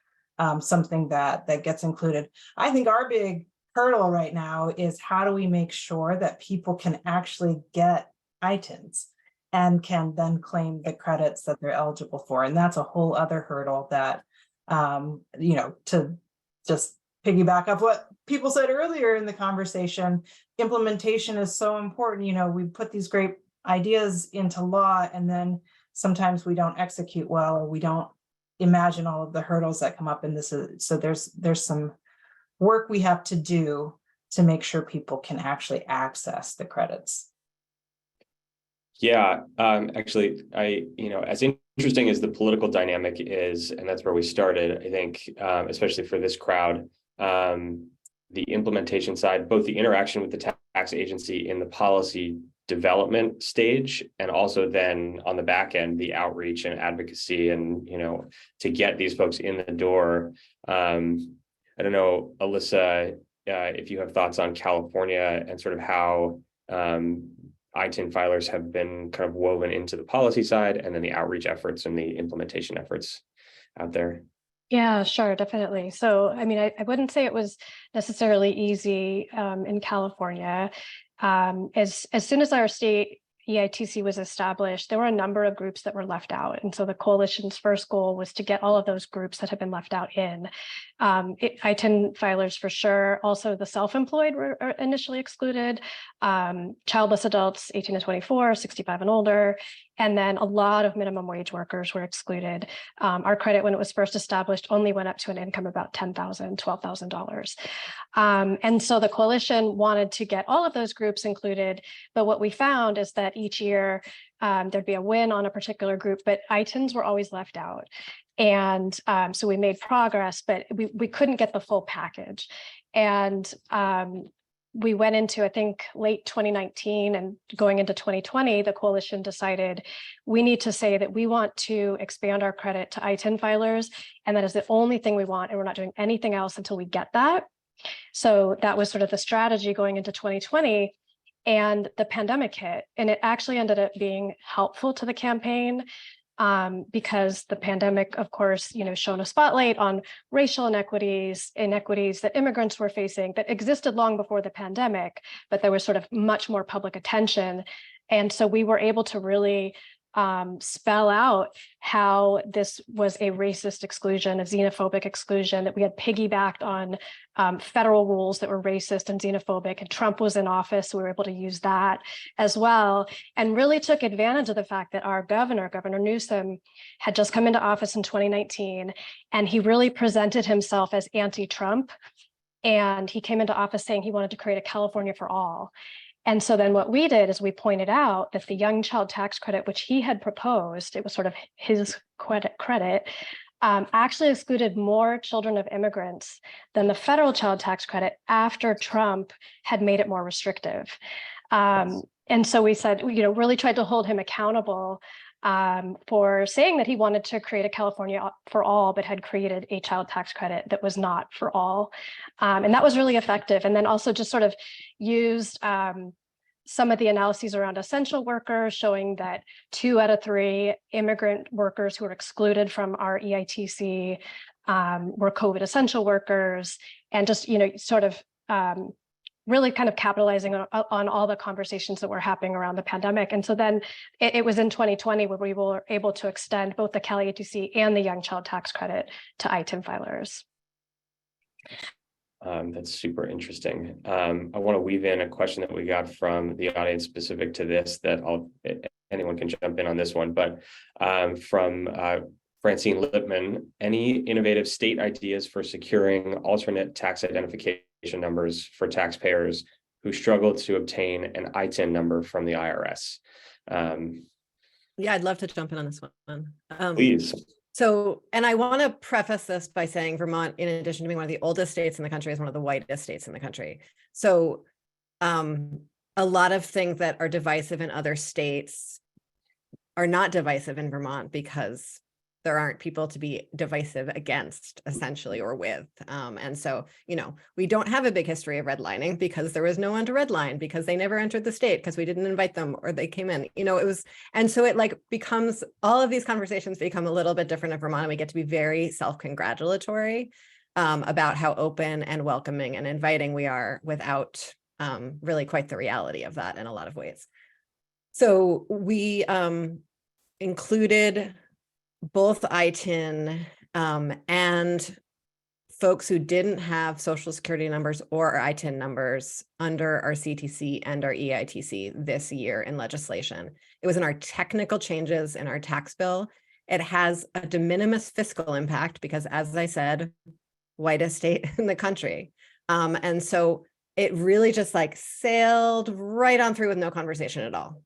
something that gets included. I think our big hurdle right now is how do we make sure that people can actually get ITINs and can then claim the credits that they're eligible for. And that's a whole other hurdle that, to just piggyback off what people said earlier in the conversation, implementation is so important. We put these great ideas into law and then sometimes we don't execute well, or we don't imagine all of the hurdles that come up in this. So there's some work we have to do to make sure people can actually access the credits. Yeah, actually, as interesting as the political dynamic is, and that's where we started, I think, especially for this crowd, the implementation side, both the interaction with the tax agency in the policy development stage, and also then on the back end, the outreach and advocacy and, to get these folks in the door. I don't know, Alyssa, if you have thoughts on California and sort of how ITIN filers have been kind of woven into the policy side, and then the outreach efforts and the implementation efforts out there. Yeah, sure, definitely. So, I mean, I wouldn't say it was necessarily easy in California. As soon as our state EITC was established, there were a number of groups that were left out. And so the coalition's first goal was to get all of those groups that had been left out in. ITIN filers for sure. Also, the self-employed were initially excluded. Childless adults, 18 to 24, 65 and older. And then a lot of minimum wage workers were excluded. Our credit, when it was first established, only went up to an income of about $10,000, $12,000. And so the coalition wanted to get all of those groups included. But what we found is that each year there'd be a win on a particular group, but ITINs were always left out. And so we made progress, but we couldn't get the full package. And we went into, I think, late 2019 and going into 2020, the coalition decided we need to say that we want to expand our credit to ITIN filers. And that is the only thing we want. And we're not doing anything else until we get that. So that was sort of the strategy going into 2020. And the pandemic hit. And it actually ended up being helpful to the campaign. Because the pandemic, of course, shone a spotlight on racial inequities that immigrants were facing that existed long before the pandemic, but there was sort of much more public attention. And so we were able to really spell out how this was a racist exclusion, a xenophobic exclusion, that we had piggybacked on federal rules that were racist and xenophobic, and Trump was in office, so we were able to use that as well, and really took advantage of the fact that our Governor Newsom, had just come into office in 2019, and he really presented himself as anti-Trump, and he came into office saying he wanted to create a California for all. And so then what we did is we pointed out that the young child tax credit, which he had proposed, it was sort of his credit, actually excluded more children of immigrants than the federal child tax credit after Trump had made it more restrictive. And so we said, really tried to hold him accountable for saying that he wanted to create a California for all, but had created a child tax credit that was not for all. And that was really effective. And then also just sort of used some of the analyses around essential workers, showing that 2 out of 3 immigrant workers who were excluded from our EITC were COVID essential workers, and just, sort of really kind of capitalizing on all the conversations that were happening around the pandemic. And so then it was in 2020 where we were able to extend both the Cal EITC and the young child tax credit to ITIN filers. That's super interesting. I want to weave in a question that we got from the audience specific to this, that anyone can jump in on this one, but from Francine Lipman, any innovative state ideas for securing alternate tax identification numbers for taxpayers who struggle to obtain an ITIN number from the IRS? Yeah, I'd love to jump in on this one. Please. So, and I want to preface this by saying Vermont, in addition to being one of the oldest states in the country, is one of the whitest states in the country. So a lot of things that are divisive in other states are not divisive in Vermont because there aren't people to be divisive against, essentially, or with. And so, we don't have a big history of redlining because there was no one to redline because they never entered the state because we didn't invite them or they came in, it was, and so it like becomes, all of these conversations become a little bit different in Vermont, and we get to be very self-congratulatory about how open and welcoming and inviting we are without really quite the reality of that in a lot of ways. So we included both ITIN and folks who didn't have social security numbers or ITIN numbers under our CTC and our EITC this year in legislation. It was in our technical changes in our tax bill. It has a de minimis fiscal impact because, as I said, whitest state in the country. And so it really just like sailed right on through with no conversation at all.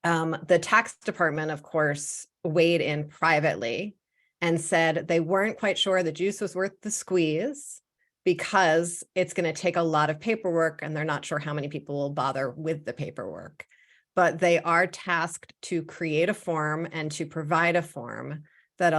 The tax department, of course, weighed in privately and said they weren't quite sure the juice was worth the squeeze because it's going to take a lot of paperwork and they're not sure how many people will bother with the paperwork. But they are tasked to create a form and to provide a form that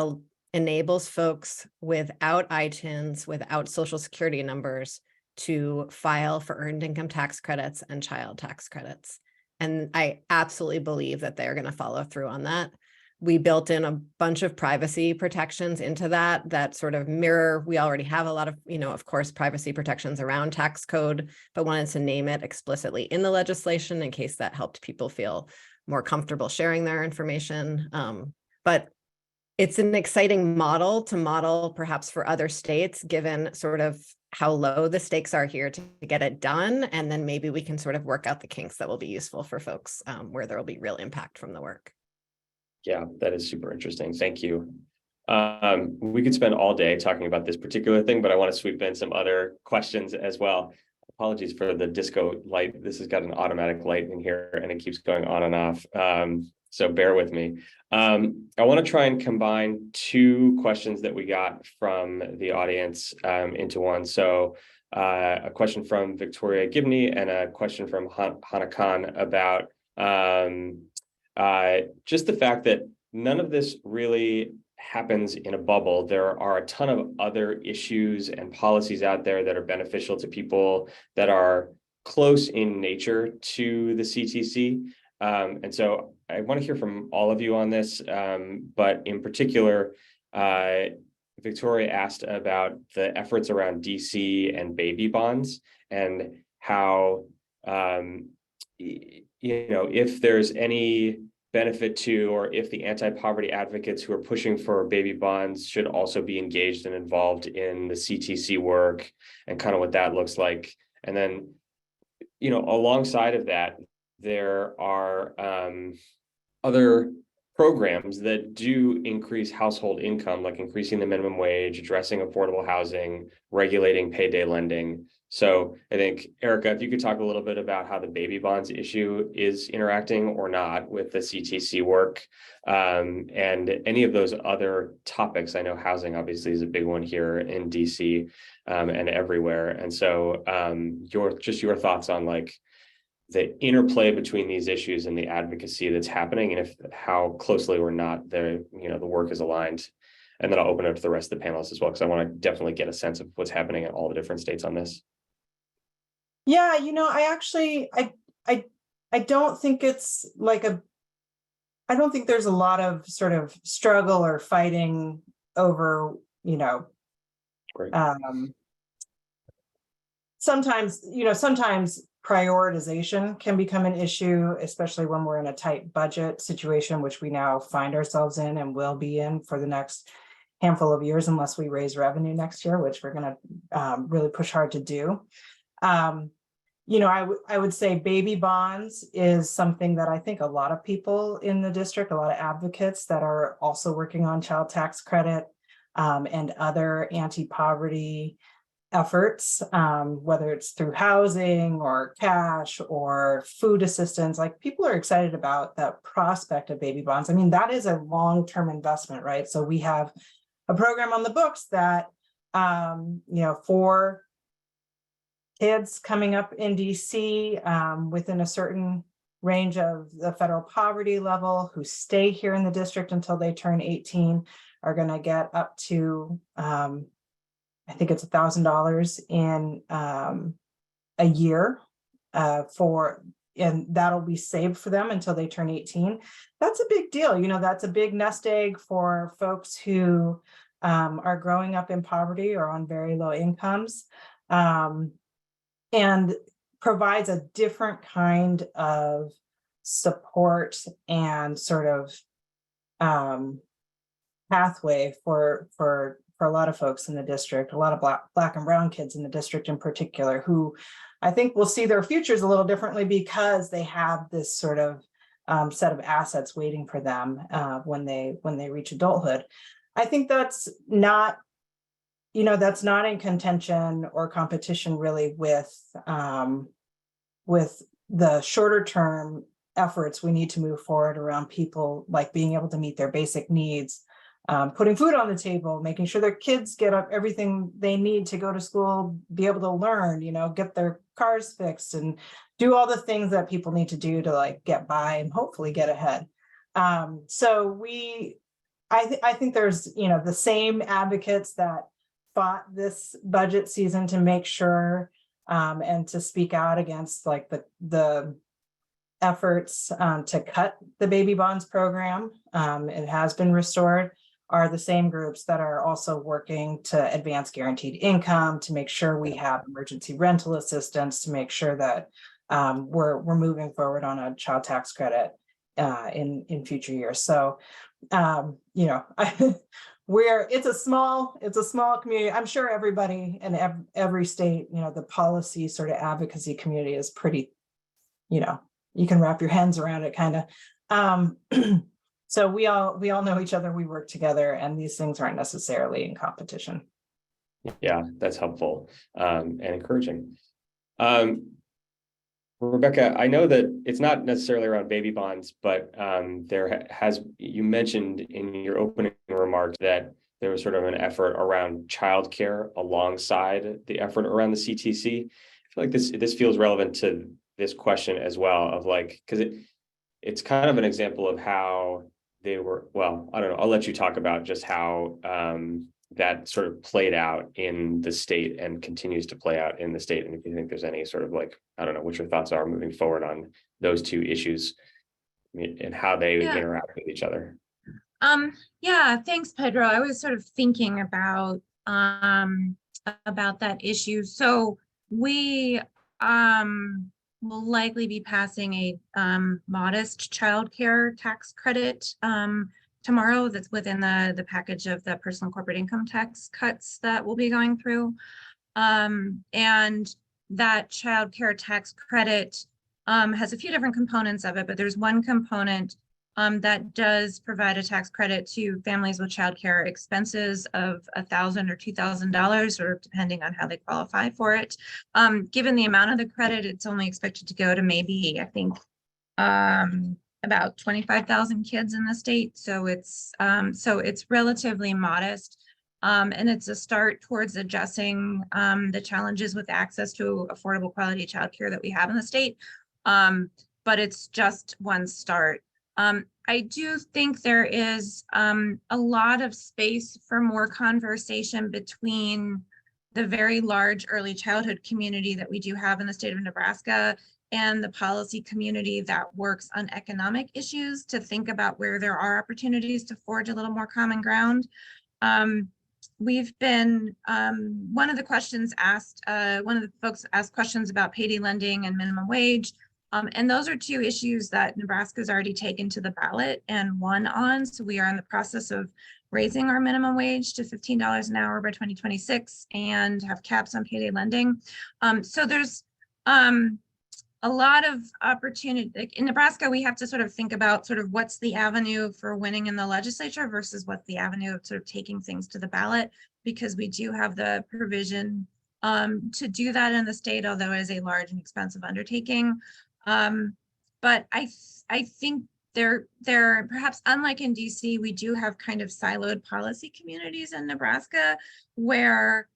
enables folks without ITINs, without social security numbers, to file for earned income tax credits and child tax credits. And I absolutely believe that they're going to follow through on that. We built in a bunch of privacy protections into that sort of mirror. We already have a lot of course, privacy protections around tax code, but wanted to name it explicitly in the legislation in case that helped people feel more comfortable sharing their information. But it's an exciting model to model perhaps for other states, given sort of how low the stakes are here to get it done. And then maybe we can sort of work out the kinks that will be useful for folks where there will be real impact from the work. Yeah, that is super interesting. Thank you. We could spend all day talking about this particular thing, but I want to sweep in some other questions as well. Apologies for the disco light. This has got an automatic light in here and it keeps going on and off. So bear with me. I want to try and combine two questions that we got from the audience into one. So a question from Victoria Gibney and a question from Hannah Khan about just the fact that none of this really happens in a bubble. There are a ton of other issues and policies out there that are beneficial to people that are close in nature to the CTC. And so I want to hear from all of you on this, but in particular, Victoria asked about the efforts around DC and baby bonds and how, if there's any benefit to, or if the anti-poverty advocates who are pushing for baby bonds should also be engaged and involved in the CTC work and kind of what that looks like. And then, alongside of that, there are other programs that do increase household income, like increasing the minimum wage, addressing affordable housing, regulating payday lending. So I think, Erica, if you could talk a little bit about how the baby bonds issue is interacting or not with the CTC work, and any of those other topics. I know housing obviously is a big one here in DC and everywhere. And so your thoughts on like the interplay between these issues and the advocacy that's happening, and how closely or not the work is aligned. And then I'll open it up to the rest of the panelists as well, because I want to definitely get a sense of what's happening in all the different states on this. Yeah, I don't think it's like I don't think there's a lot of sort of struggle or fighting over, sometimes prioritization can become an issue, especially when we're in a tight budget situation, which we now find ourselves in and will be in for the next handful of years, unless we raise revenue next year, which we're going to really push hard to do. I would say baby bonds is something that I think a lot of people in the district, a lot of advocates that are also working on child tax credit and other anti-poverty efforts, whether it's through housing or cash or food assistance, like people are excited about the prospect of baby bonds. I mean, that is a long-term investment, right? So we have a program on the books that, for kids coming up in DC within a certain range of the federal poverty level who stay here in the district until they turn 18 are going to get up to, I think it's $1,000 in a year and that'll be saved for them until they turn 18. That's a big deal. You know, that's a big nest egg for folks who are growing up in poverty or on very low incomes, and provides a different kind of support and sort of pathway for a lot of folks in the district, a lot of black and brown kids in the district in particular, who I think will see their futures a little differently because they have this sort of set of assets waiting for them when they reach adulthood. I think that's not, you know, that's not in contention or competition really with the shorter term efforts we need to move forward around people like being able to meet their basic needs, putting food on the table, making sure their kids get up everything they need to go to school, be able to learn, you know, get their cars fixed and do all the things that people need to do to like get by and hopefully get ahead. So I think there's, you know, the same advocates that fought this budget season to make sure and to speak out against like the efforts to cut the baby bonds program. It has been restored, are the same groups that are also working to advance guaranteed income, to make sure we have emergency rental assistance, to make sure that we're moving forward on a child tax credit in future years. So, you know, it's a small community. I'm sure everybody in every state, you know, the policy sort of advocacy community is pretty, you know, you can wrap your hands around it kind of. So we all know each other, we work together, and these things aren't necessarily in competition. Yeah, that's helpful and encouraging. Rebecca, I know that it's not necessarily around baby bonds, but you mentioned in your opening remarks that there was sort of an effort around childcare alongside the effort around the CTC. I feel like this feels relevant to this question as well, of like, because it's kind of an example of how they were, well, I don't know, I'll let you talk about just how that sort of played out in the state and continues to play out in the state. And if you think there's any sort of like, I don't know, what your thoughts are moving forward on those two issues and how they interact with each other. Yeah, thanks, Pedro. I was sort of thinking about that issue. So we will likely be passing a modest childcare tax credit tomorrow that's within the package of the personal corporate income tax cuts that we'll be going through. And that childcare tax credit has a few different components of it, but there's one component that does provide a tax credit to families with childcare expenses of $1,000 or $2,000, or depending on how they qualify for it. Given the amount of the credit, it's only expected to go to maybe, I think, about 25,000 kids in the state. So it's relatively modest. And it's a start towards addressing the challenges with access to affordable quality childcare that we have in the state. But it's just one start. I do think there is a lot of space for more conversation between the very large early childhood community that we do have in the state of Nebraska and the policy community that works on economic issues, to think about where there are opportunities to forge a little more common ground. We've been, one of the questions asked, one of the folks asked questions about payday lending and minimum wage. And those are two issues that Nebraska's already taken to the ballot and won on. So we are in the process of raising our minimum wage to $15 an hour by 2026 and have caps on payday lending. So there's a lot of opportunity. Like in Nebraska, we have to sort of think about sort of what's the avenue for winning in the legislature versus what's the avenue of sort of taking things to the ballot, because we do have the provision to do that in the state, although it is a large and expensive undertaking. But I think there perhaps, unlike in DC, we do have kind of siloed policy communities in Nebraska where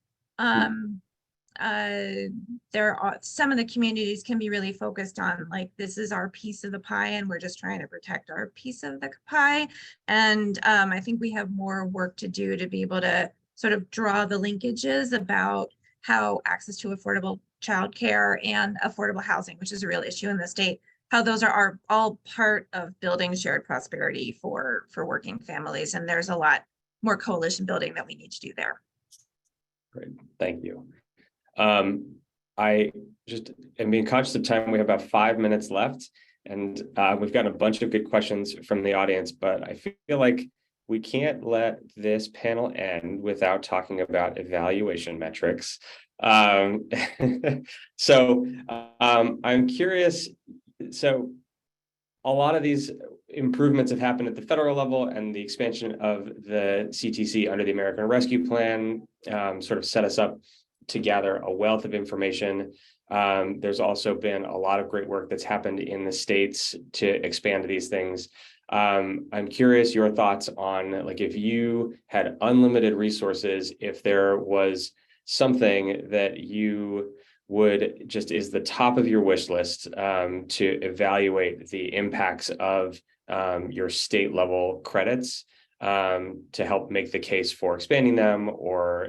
there are some of the communities can be really focused on like, this is our piece of the pie and we're just trying to protect our piece of the pie. And I think we have more work to do to be able to sort of draw the linkages about how access to affordable childcare and affordable housing, which is a real issue in the state, how those are all part of building shared prosperity for working families. And there's a lot more coalition building that we need to do there. Great, thank you. I just am being conscious of time. We have about 5 minutes left, and we've gotten a bunch of good questions from the audience, but I feel like we can't let this panel end without talking about evaluation metrics. So I'm curious, so a lot of these improvements have happened at the federal level, and the expansion of the CTC under the American Rescue Plan sort of set us up to gather a wealth of information. There's also been a lot of great work that's happened in the states to expand these things. I'm curious your thoughts on, like, if you had unlimited resources, if there was something that you would just is the top of your wish list to evaluate the impacts of your state level credits to help make the case for expanding them or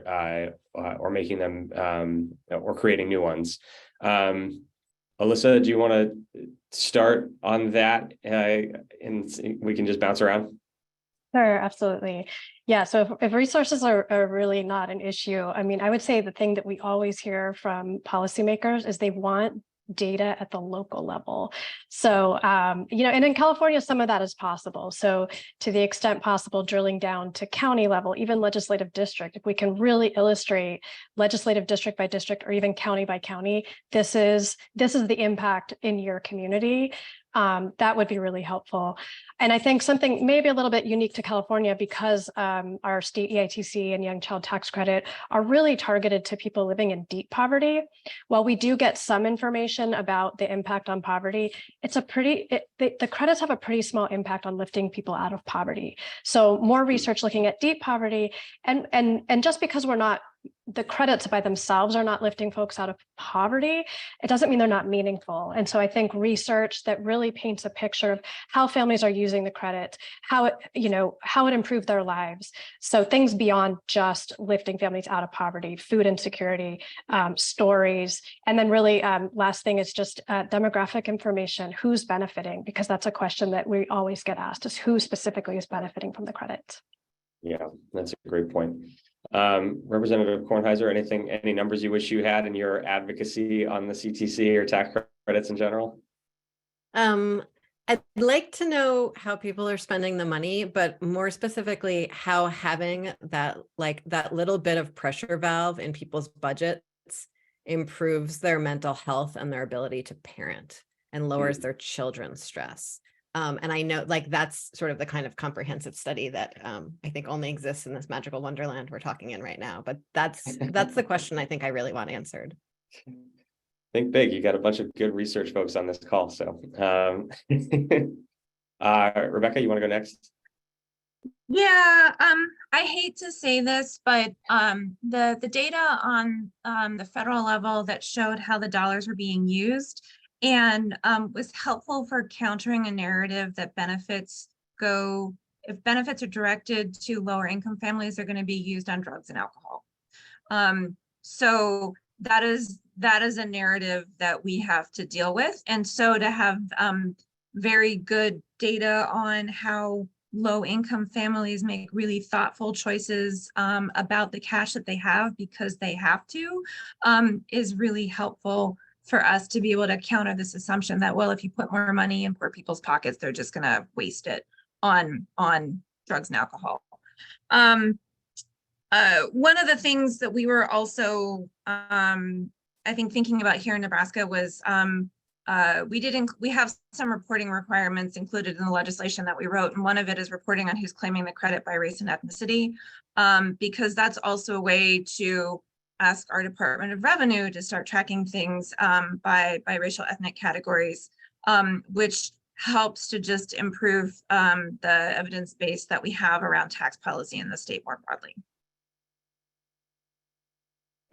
making them or creating new ones. Alyssa, do you want to start on that and we can just bounce around? Sure, absolutely. Yeah, so if resources are really not an issue, I mean, I would say the thing that we always hear from policymakers is they want data at the local level. So, you know, and in California, some of that is possible. So to the extent possible, drilling down to county level, even legislative district, if we can really illustrate legislative district by district or even county by county, this is the impact in your community. That would be really helpful. And I think something maybe a little bit unique to California, because our state EITC and Young Child Tax Credit are really targeted to people living in deep poverty. While we do get some information about the impact on poverty, it's a the credits have a pretty small impact on lifting people out of poverty. So more research looking at deep poverty, and just because the credits by themselves are not lifting folks out of poverty, it doesn't mean they're not meaningful. And so I think research that really paints a picture of how families are using the credit, how it improved their lives. So things beyond just lifting families out of poverty, food insecurity, stories. And then really last thing is just demographic information, who's benefiting, because that's a question that we always get asked, is who specifically is benefiting from the credit. Yeah, that's a great point. Representative Kornheiser, any numbers you wish you had in your advocacy on the CTC or tax credits in general? I'd like to know how people are spending the money, but more specifically, how having that little bit of pressure valve in people's budgets improves their mental health and their ability to parent and lowers their children's stress. And I know that's sort of the kind of comprehensive study that I think only exists in this magical wonderland we're talking in right now. But that's the question I think I really want answered. Think big. You got a bunch of good research folks on this call. So Rebecca, you want to go next? Yeah, I hate to say this, but the data on the federal level that showed how the dollars were being used and was helpful for countering a narrative that if benefits are directed to lower income families, they're going to be used on drugs and alcohol. So that is a narrative that we have to deal with. And so to have very good data on how low income families make really thoughtful choices about the cash that they have because they have to is really helpful for us to be able to counter this assumption that, well, if you put more money in poor people's pockets, they're just going to waste it on drugs and alcohol. One of the things that we were also, I think, thinking about here in Nebraska was we have some reporting requirements included in the legislation that we wrote, and one of it is reporting on who's claiming the credit by race and ethnicity, because that's also a way to ask our Department of Revenue to start tracking things by racial ethnic categories, which helps to just improve the evidence base that we have around tax policy in the state more broadly.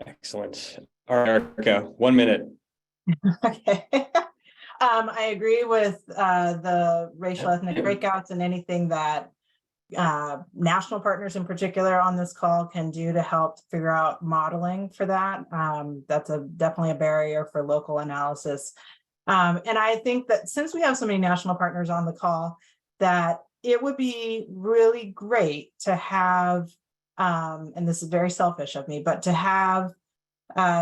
Excellent. All right, Erica, 1 minute. Okay. I agree with the racial ethnic breakouts and anything that national partners in particular on this call can do to help figure out modeling for that. That's definitely a barrier for local analysis. And I think that since we have so many national partners on the call, that it would be really great to have, and this is very selfish of me, but to have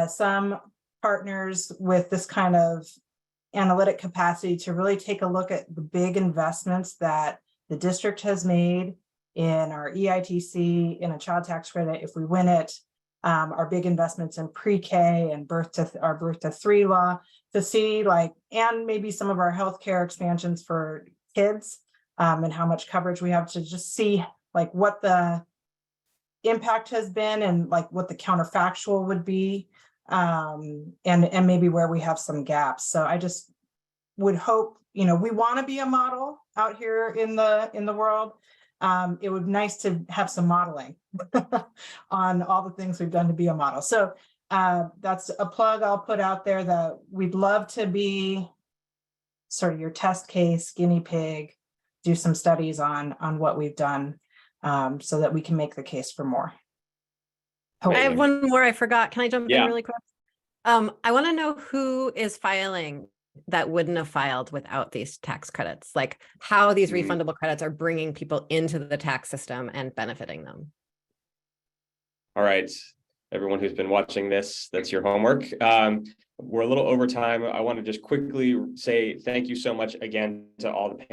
some partners with this kind of analytic capacity to really take a look at the big investments that the district has made in our EITC, in a child tax credit, if we win it, our big investments in pre-K and our birth to 3 law, to see and maybe some of our healthcare expansions for kids, and how much coverage we have, to just see what the impact has been and what the counterfactual would be, and maybe where we have some gaps. So I just would hope, we want to be a model out here in the world. It would be nice to have some modeling on all the things we've done to be a model. So that's a plug I'll put out there, that we'd love to be sort of your test case, guinea pig, do some studies on what we've done, so that we can make the case for more. I have one more I forgot. Can I jump in Yeah. really quick? I want to know who is filing that wouldn't have filed without these tax credits, like how these refundable credits are bringing people into the tax system and benefiting them. All right, everyone who's been watching this, that's your homework. We're a little over time. I want to just quickly say thank you so much again to all the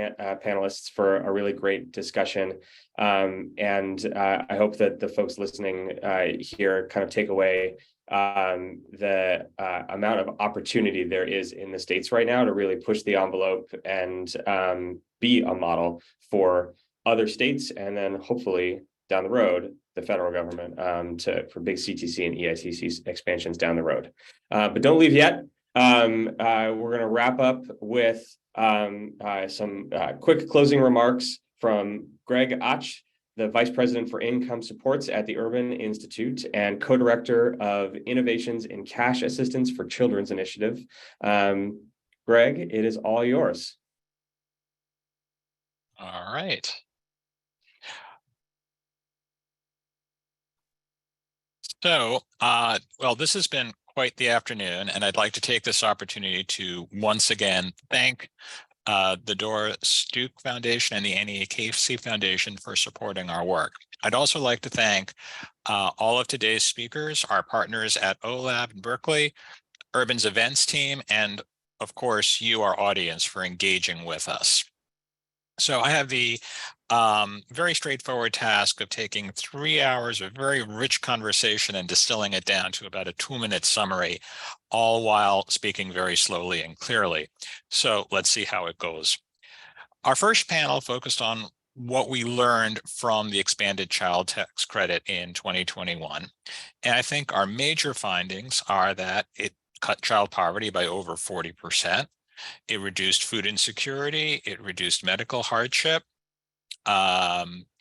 panelists for a really great discussion. And I hope that the folks listening here kind of take away the amount of opportunity there is in the states right now to really push the envelope and be a model for other states, and then hopefully down the road, the federal government for big CTC and EITC expansions down the road. But don't leave yet. We're going to wrap up with some quick closing remarks from Greg Och, the Vice President for Income Supports at the Urban Institute and Co-Director of Innovations in Cash Assistance for Children's Initiative. Greg, it is all yours. All right. So, well, this has been quite the afternoon, and I'd like to take this opportunity to once again thank the Dora Stuke Foundation and the Annie Casey Foundation for supporting our work. I'd also like to thank all of today's speakers, our partners at OLAB in Berkeley, Urban's events team, and of course, you, our audience, for engaging with us. So I have the very straightforward task of taking 3 hours of very rich conversation and distilling it down to about a 2-minute summary, all while speaking very slowly and clearly. So let's see how it goes. Our first panel focused on what we learned from the expanded child tax credit in 2021. And I think our major findings are that it cut child poverty by over 40%. It reduced food insecurity. It reduced medical hardship.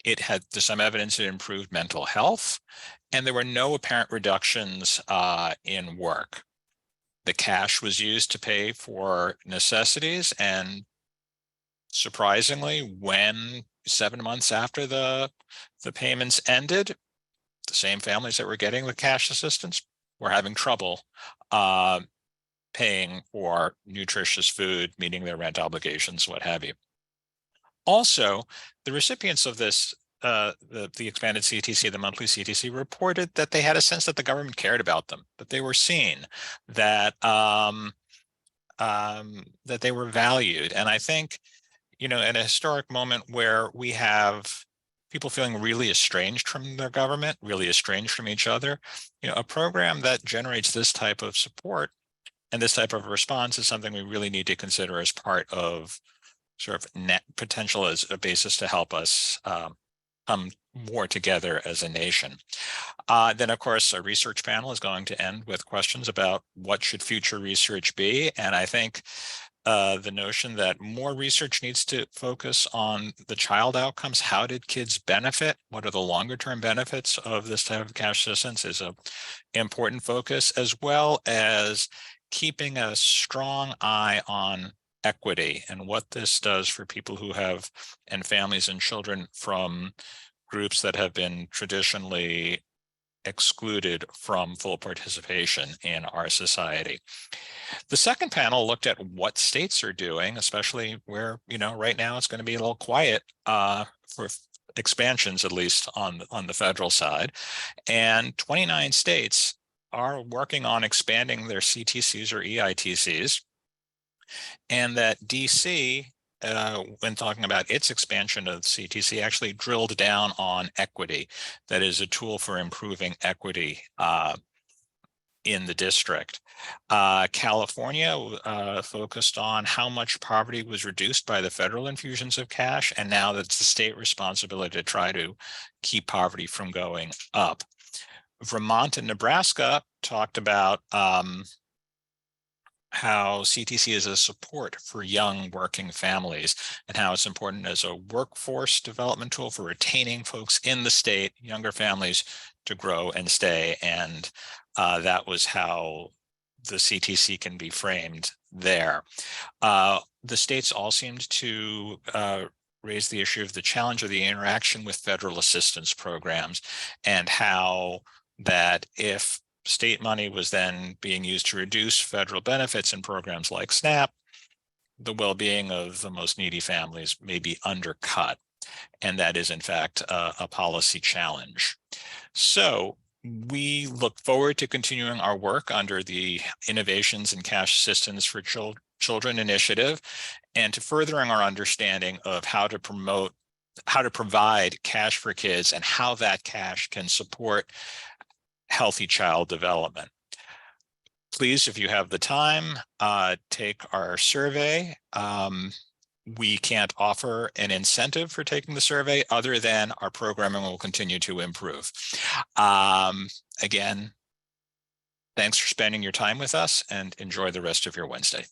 It had some evidence it improved mental health, and there were no apparent reductions in work. The cash was used to pay for necessities, and surprisingly, when 7 months after the payments ended, the same families that were getting the cash assistance were having trouble paying for nutritious food, meeting their rent obligations, what have you. Also, the recipients of this, the expanded CTC, the monthly CTC, reported that they had a sense that the government cared about them, that they were seen, that that they were valued. And I think, in a historic moment where we have people feeling really estranged from their government, really estranged from each other, a program that generates this type of support and this type of response is something we really need to consider as part of sort of net potential as a basis to help us come more together as a nation. Then, of course, our research panel is going to end with questions about what should future research be. And I think the notion that more research needs to focus on the child outcomes. How did kids benefit? What are the longer term benefits of this type of cash assistance is a important focus, as well as keeping a strong eye on equity and what this does for people who have, and families and children from groups that have been traditionally excluded from full participation in our society. The second panel looked at what states are doing, especially where, right now it's going to be a little quiet for expansions, at least on the federal side. And 29 states are working on expanding their CTCs or EITCs. And that DC, when talking about its expansion of CTC, actually drilled down on equity. That is a tool for improving equity in the district. California focused on how much poverty was reduced by the federal infusions of cash, and now that's the state responsibility to try to keep poverty from going up. Vermont and Nebraska talked about how CTC is a support for young working families and how it's important as a workforce development tool for retaining folks in the state, younger families, to grow and stay. And that was how the CTC can be framed there. The states all seemed to raise the issue of the challenge of the interaction with federal assistance programs, and how that if state money was then being used to reduce federal benefits in programs like SNAP, the well-being of the most needy families may be undercut. And that is, in fact, a policy challenge. So we look forward to continuing our work under the Innovations in Cash Assistance for Children initiative, and to furthering our understanding of how to provide cash for kids and how that cash can support healthy child development. Please, if you have the time, take our survey. We can't offer an incentive for taking the survey other than our programming will continue to improve. Again, thanks for spending your time with us, and enjoy the rest of your Wednesday.